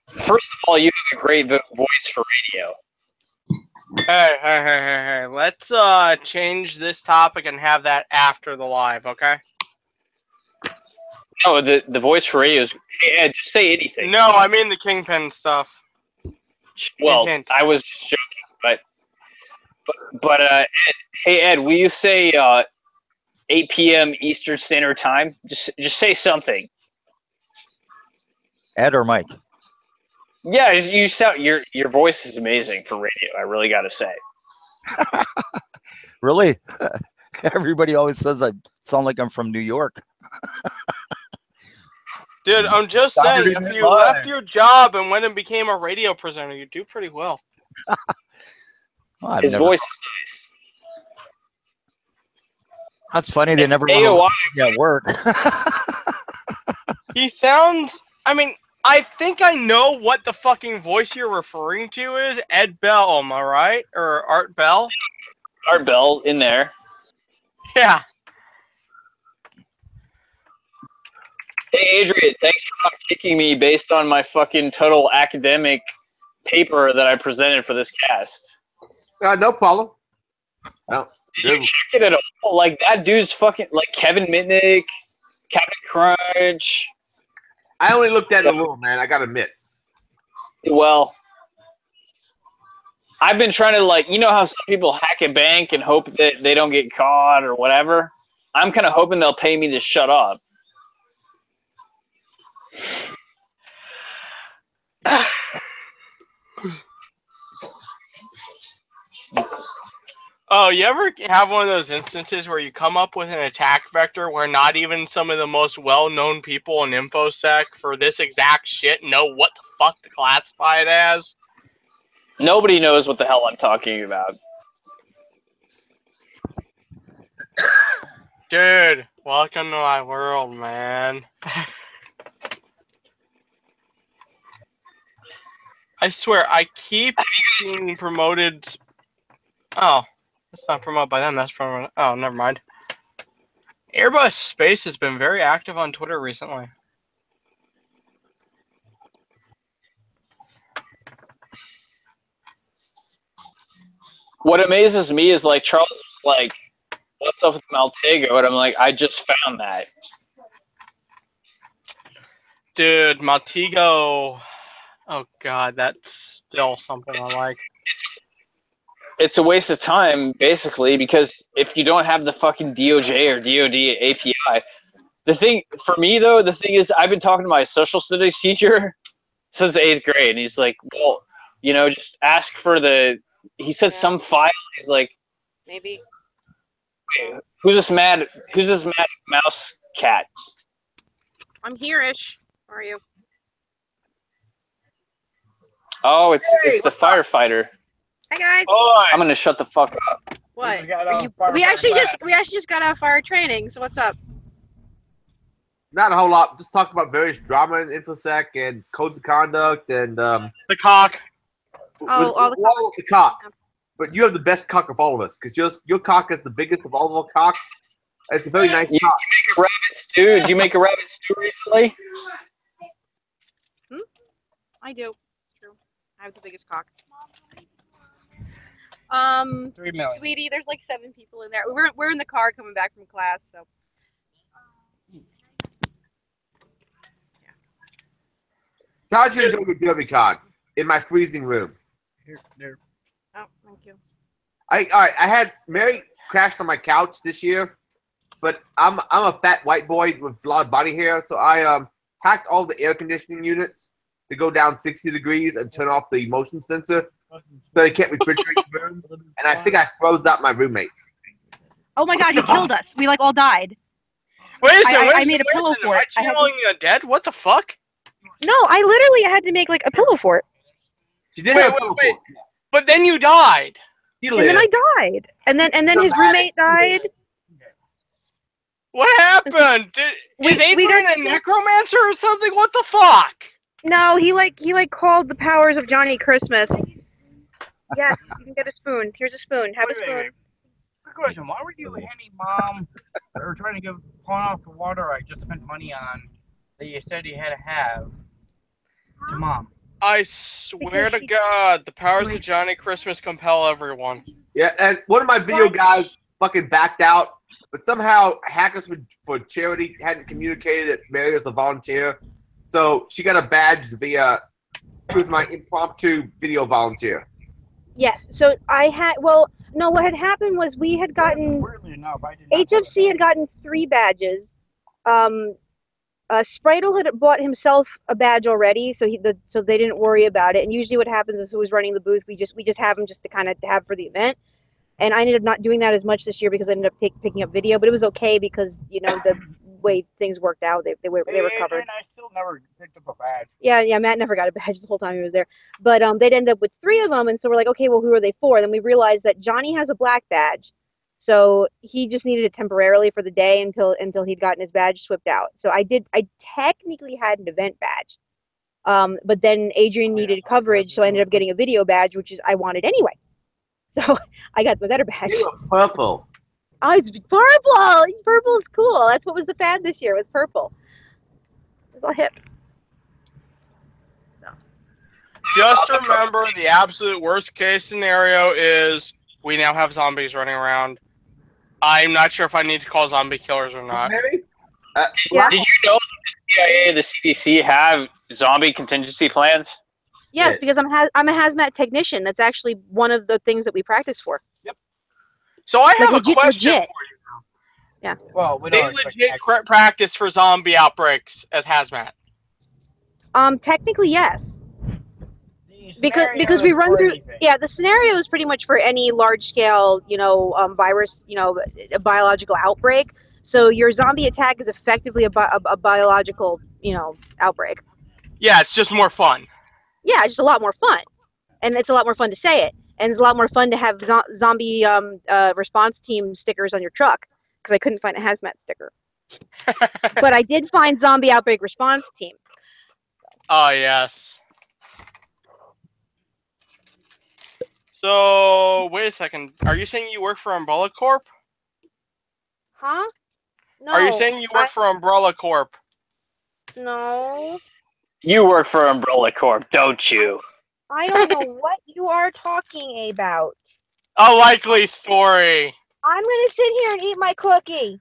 First of all, you have a great voice for radio. Hey. Let's change this topic and have that after the live, okay? No, the voice for radio is. Hey, Ed, just say anything. No, I mean the Kingpin stuff. Well, I was just joking, but Ed, hey Ed, will you say 8 p.m. Eastern Standard Time? Just say something. Ed or Mike? Yeah, you sound your voice is amazing for radio. I really got to say. Really? Everybody always says I sound like I'm from New York. Dude, I'm just saying, if you left your job and went and became a radio presenter, you do pretty well. Well, His voice is nice. That's funny. They never want to at work. He sounds. I mean, I think I know what the fucking voice you're referring to is. Ed Bell, am I right? Or Art Bell? Art Bell in there. Yeah. Hey, Adrian, thanks for not kicking me based on my fucking total academic paper that I presented for this cast. No problem. No. Did you check it at all? Like, that dude's fucking, like, Kevin Mitnick, Captain Crunch. I only looked at it a little, man. I gotta admit. Well, I've been trying to, like, you know how some people hack a bank and hope that they don't get caught or whatever? I'm kind of hoping they'll pay me to shut up. Oh, you ever have one of those instances where you come up with an attack vector where not even some of the most well-known people in InfoSec for this exact shit know what the fuck to classify it as? Nobody knows what the hell I'm talking about. Dude, welcome to my world, man. I swear, I keep being promoted. Oh, that's not promoted by them. That's promoted. Oh, never mind. Airbus Space has been very active on Twitter recently. What amazes me is, like, Charles was like, what's up with Maltego? And I'm like, I just found that. Dude, Maltego. Oh, God, that's still something I like. It's a waste of time, basically, because if you don't have the fucking DOJ or DOD API, the thing, for me, though, the thing is, I've been talking to my social studies teacher since 8th grade, and he's like, well, you know, just ask for the, he said some file, he's like, maybe. Who's this mad mouse cat? I'm here-ish. How are you? Oh, it's the firefighter. Hi guys. I'm gonna shut the fuck up. What? We actually just got out of fire training. So what's up? Not a whole lot. Just talk about various drama in InfoSec and codes of conduct and the cock. All the cock. But you have the best cock of all of us because your cock is the biggest of all of our cocks. It's a very nice cock. You make a rabbit stew. Did you make a rabbit stew recently? I do. True. I have the biggest cock. 3 million. Sweetie, there's like 7 people in there. We're in the car coming back from class, so. So how'd you enjoy your Derbycon in my freezing room? Here. Oh, thank you. All right. I had Mary crashed on my couch this year, but I'm a fat white boy with a lot of body hair, so I hacked all the air conditioning units to go down 60 degrees and turn off the motion sensor so they can't refrigerate the room. And I think I froze out my roommates. Oh my god, you killed us. We like all died. Wait a second. I made a pillow for it. Am I channeling dead? What the fuck? No, I literally had to make like a pillow fort. She did Wait, have a wait, pillow wait. fort, yes. But then you died. She And then lived. I died. And then his roommate died. What happened? Is Adrian a necromancer or something? What the fuck? No, he called the powers of Johnny Christmas. Yes, you can get a spoon. Here's a spoon. Have a spoon. Quick question: why were you handing Mom, or trying to pawn off the water I just spent money on that you said you had to have to Mom? I swear to God, the powers of Johnny Christmas compel everyone. Yeah, and one of my video guys fucking backed out, but somehow Hackers for Charity hadn't communicated that Mary was a volunteer, so she got a badge via. It was my impromptu video volunteer. Yes. So I had. Well, no. What had happened was we had gotten. HFC had gotten 3 badges. Spritel had bought himself a badge already, so they didn't worry about it. And usually, what happens is who was running the booth, we just have him just to kind of have for the event. And I ended up not doing that as much this year because I ended up picking up video, but it was okay because the way things worked out, they were covered. And I still never picked up a badge. Yeah, Matt never got a badge the whole time he was there. But they'd end up with 3 of them, and so we're like, okay, well, who are they for? Then we realized that Johnny has a black badge, so he just needed it temporarily for the day until he'd gotten his badge swapped out. So I technically had an event badge, but then Adrian needed coverage, so I ended up getting a video badge, which I wanted anyway. So I got the better badge. You were purple. Oh, it's purple! Purple's cool. That's what was the fad this year, was purple. It was all hip. Just remember, the absolute worst case scenario is we now have zombies running around. I'm not sure if I need to call zombie killers or not. Maybe. Did you know that the CIA and the CDC have zombie contingency plans? Yes, because I'm a hazmat technician. That's actually one of the things that we practice for. Yep. So I have a question legit. for you. Yeah. Well, we They don't legit practice for zombie outbreaks as hazmat. Technically, yes. Because we run through the scenario is pretty much for any large scale virus a biological outbreak. So your zombie attack is effectively a biological outbreak. Yeah, it's just more fun. Yeah, it's just a lot more fun, and it's a lot more fun to say it, and it's a lot more fun to have zombie response team stickers on your truck because I couldn't find a hazmat sticker, but I did find zombie outbreak response team. Oh yes. So wait a second. Are you saying you work for Umbrella Corp? Huh? No. Are you saying you work for Umbrella Corp? No. You work for Umbrella Corp, don't you? I don't know what you are talking about. A likely story. I'm gonna sit here and eat my cookie.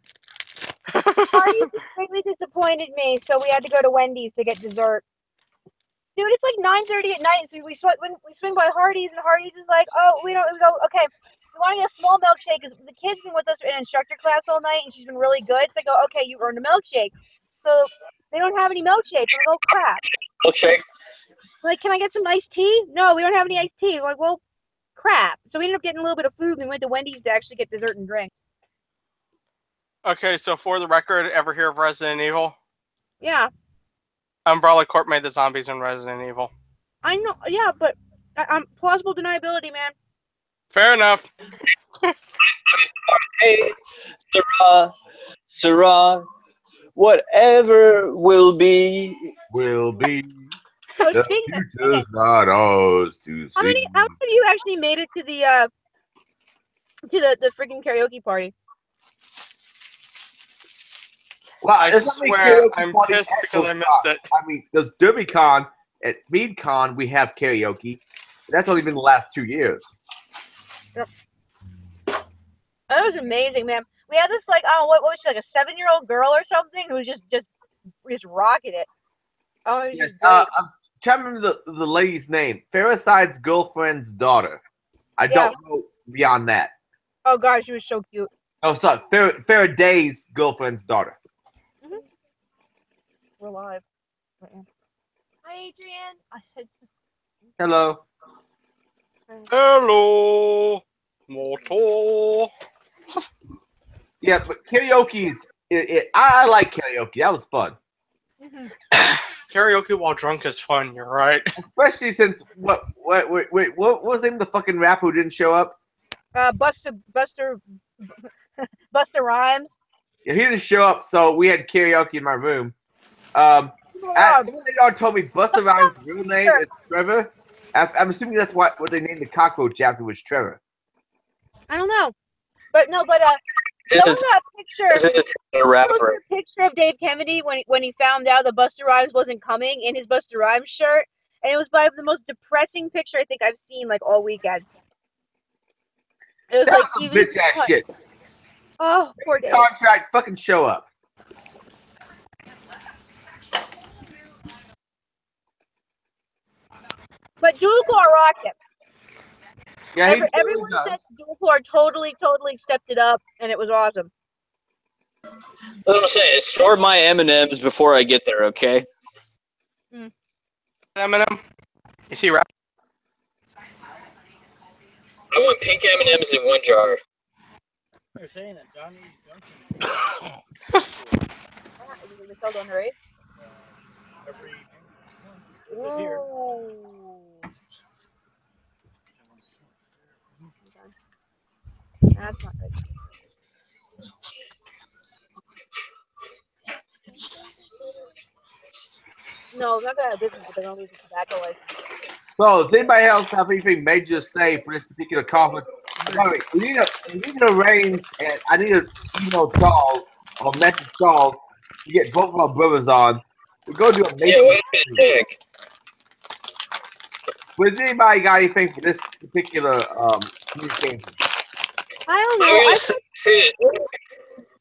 Hardee's greatly disappointed me, so we had to go to Wendy's to get dessert. Dude, it's like 9:30 at night, so we swing by Hardee's, and Hardee's is like, oh, we go, okay, we want to get a small milkshake, because the kid's been with us in instructor class all night, and she's been really good, so I go, okay, you earned a milkshake. So they don't have any milkshakes. I'm like, oh, crap. Milkshake? Like, can I get some iced tea? No, we don't have any iced tea. I'm like, well, crap. So we ended up getting a little bit of food, and we went to Wendy's to actually get dessert and drink. Okay, so for the record, ever hear of Resident Evil? Yeah. Umbrella Corp made the zombies in Resident Evil. I know, yeah, but I'm plausible deniability, man. Fair enough. Hey, Sarah, whatever will be. So The future's not ours to see. How many of you actually made it to the freaking karaoke party? Well, I swear, I'm pissed because I missed it. I mean, there's Derbycon. At MeadCon, we have karaoke. That's only been the last 2 years. Yep. That was amazing, man. We had this, like, I don't know, what was she, like a 7-year-old girl or something who was just rocking it. Oh, it was Yes, just great. I'm trying to remember the lady's name. Fariside's girlfriend's daughter. I don't know beyond that. Oh, God, she was so cute. Oh, sorry. Faraday's girlfriend's daughter. Mm-hmm. We're live. Hi, Adrian. Hello. Hello, Moto. Yeah, but karaoke's I like karaoke. That was fun. Mm-hmm. karaoke while drunk is fun. You're right. Especially since what was the name of the fucking rapper who didn't show up? Buster Rhymes. Yeah, he didn't show up, so we had karaoke in my room. Someone told me Buster Rhymes' real name is Trevor. I'm assuming that's what they named the cockroach after was Trevor. I don't know, but show him that picture. This is a rapper. A picture of Dave Kennedy when he found out that Buster Rhymes wasn't coming in his Buster Rhymes shirt, and it was by the most depressing picture I think I've seen like all weekend. It was That's some bitch ass shit. Oh, poor Dave. Contract, fucking show up. But Geopolitical rocked it. Yeah, everyone said Geopolitical totally stepped it up, and it was awesome. That's what I'm saying. Store my M&Ms before I get there, okay? M&M. You see rap? I want pink M&Ms in one jar. They're saying that Johnny Junction Is it sold on the race? every Whoa. That's not good. No, they're not gonna have business, but they're gonna lose the tobacco license. So, does anybody else have anything major to say for this particular conference? By the way, we need to arrange, and I need to email Charles or message Charles to get both of our brothers on. We're going to do a major. Does anybody got anything for this particular communication? I don't know.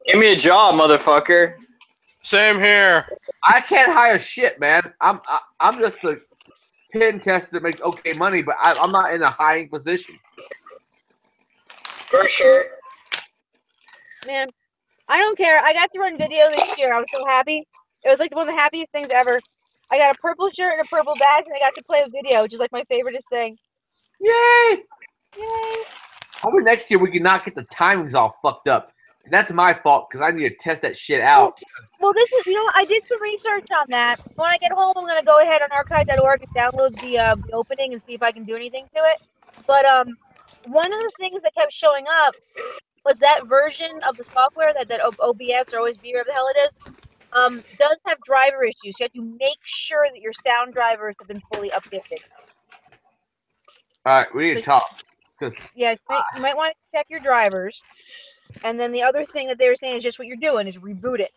Give me a job, motherfucker. Same here. I can't hire shit, man. I'm just a pen tester that makes okay money, but I'm not in a hiring position. For sure. Man, I don't care. I got to run video this year. I was so happy. It was like one of the happiest things ever. I got a purple shirt and a purple badge, and I got to play a video, which is like my favoriteest thing. Yay! Yay! Hopefully next year we can not get the timings all fucked up. And that's my fault because I need to test that shit out. Well, this is, I did some research on that. When I get home, I'm going to go ahead on archive.org and download the opening and see if I can do anything to it. But one of the things that kept showing up was that version of the software, that OBS or OSB, whatever the hell it is, does have driver issues. You have to make sure that your sound drivers have been fully updated. All right, we need to talk. Yeah, you might want to check your drivers. And then the other thing that they were saying is just what you're doing is reboot it,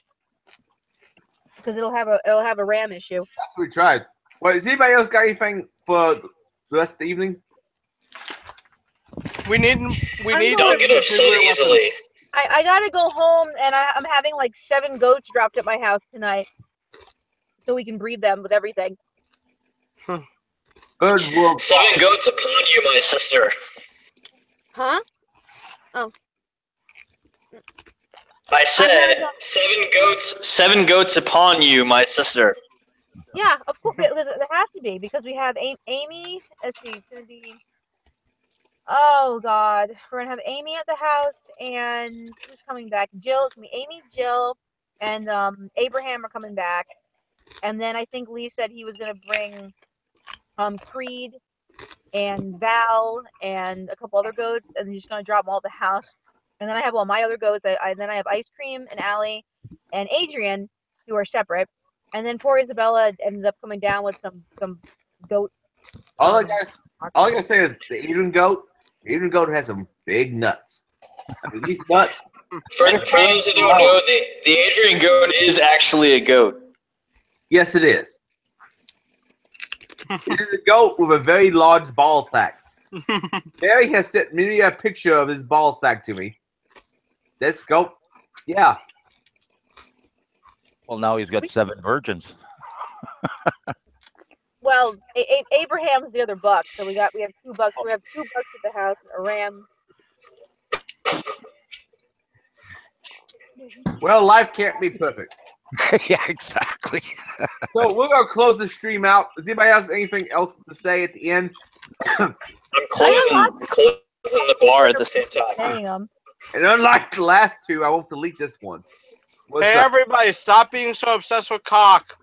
because it'll have a RAM issue. That's what we tried. Well, has anybody else got anything for the rest of the evening? We need. Don't get upset easily. I gotta go home, and I'm having like 7 goats dropped at my house tonight, so we can breed them with everything. Good work. 7 goats upon you, my sister. Huh? Oh. I said 7 goats upon you, my sister. Yeah, of course there has to be, because we have Amy. Let's see, it's gonna be. Oh God, we're gonna have Amy at the house, and who's coming back? Jill. It's gonna be Amy, Jill, and Abraham are coming back, and then I think Lee said he was gonna bring Creed and Val and a couple other goats, and he's just gonna drop them all at the house. And then I have all my other goats. Then I have Ice Cream and Allie and Adrian, who are separate. And then poor Isabella ends up coming down with some goat. All I gotta say is the Adrian goat has some big nuts. I mean, these nuts. For those who don't know, the Adrian goat is actually a goat. Yes, it is. It is a goat with a very large ball sack. Barry has sent me a picture of his ball sack to me. Let's go. Yeah. Well, now he's got 7 virgins. Well, Abraham's the other buck, so we have 2 bucks. We have 2 bucks at the house, a ram. Well, life can't be perfect. Yeah, exactly. So we're gonna close the stream out. Does anybody else have anything else to say at the end? I'm closing the bar at the same time. And unlike the last 2, I won't delete this one. Hey, everybody, stop being so obsessed with cock.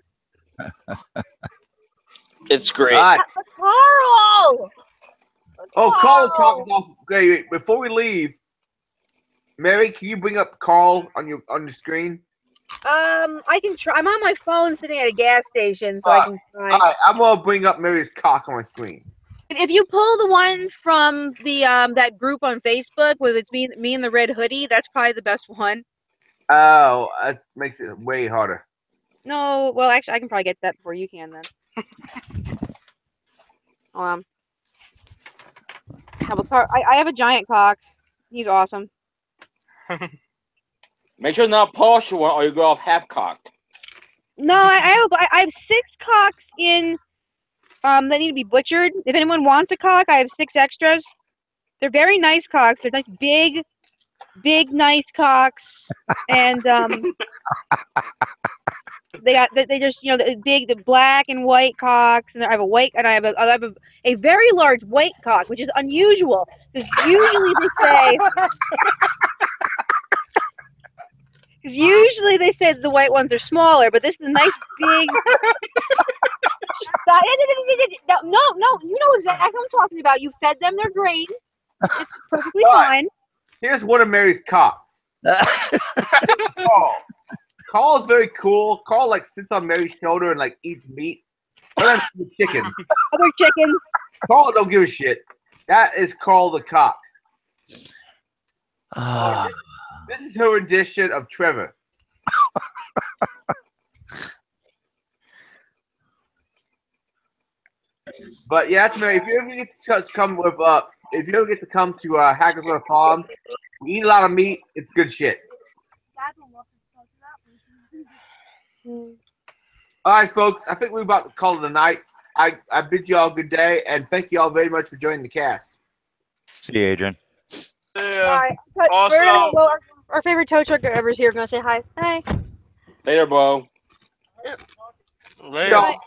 It's great. All right. Carl! Oh, Carl talks off. Okay, before we leave, Mary, can you bring up Carl on your screen? I can try. I'm on my phone sitting at a gas station, so I can try. All right, I'm gonna bring up Mary's cock on my screen. If you pull the one from the that group on Facebook with it's me in the red hoodie, that's probably the best one. Oh, that makes it way harder. No, well, actually, I can probably get that before you can then. I have a giant cock. He's awesome. Make sure it's not partial one, or you go off half cocked. No, I have 6 cocks in that need to be butchered. If anyone wants a cock, I have 6 extras. They're very nice cocks. They're nice, big, nice cocks, and they just the big, the black and white cocks, and I have a very large white cock, which is unusual because usually they say the white ones are smaller, but this is a nice big. No, you know exactly what I'm talking about. You fed them their grain. It's perfectly fine. Here's one of Mary's cocks. Carl is very cool. Carl like sits on Mary's shoulder and like eats meat. Other chickens. Other chickens. Carl don't give a shit. That is Carl the cock. This is her rendition of Trevor. But yeah, that's Mary. If you ever get to come with, if you ever get to come to Hackers on a Farm, we eat a lot of meat. It's good shit. All right, folks. I think we're about to call it a night. I bid you all good day, and thank you all very much for joining the cast. See you, Adrian. Yeah. Awesome. Well, our favorite tow trucker ever is here. We're gonna say hi. Hi. Later, Bo. Later. Y'all,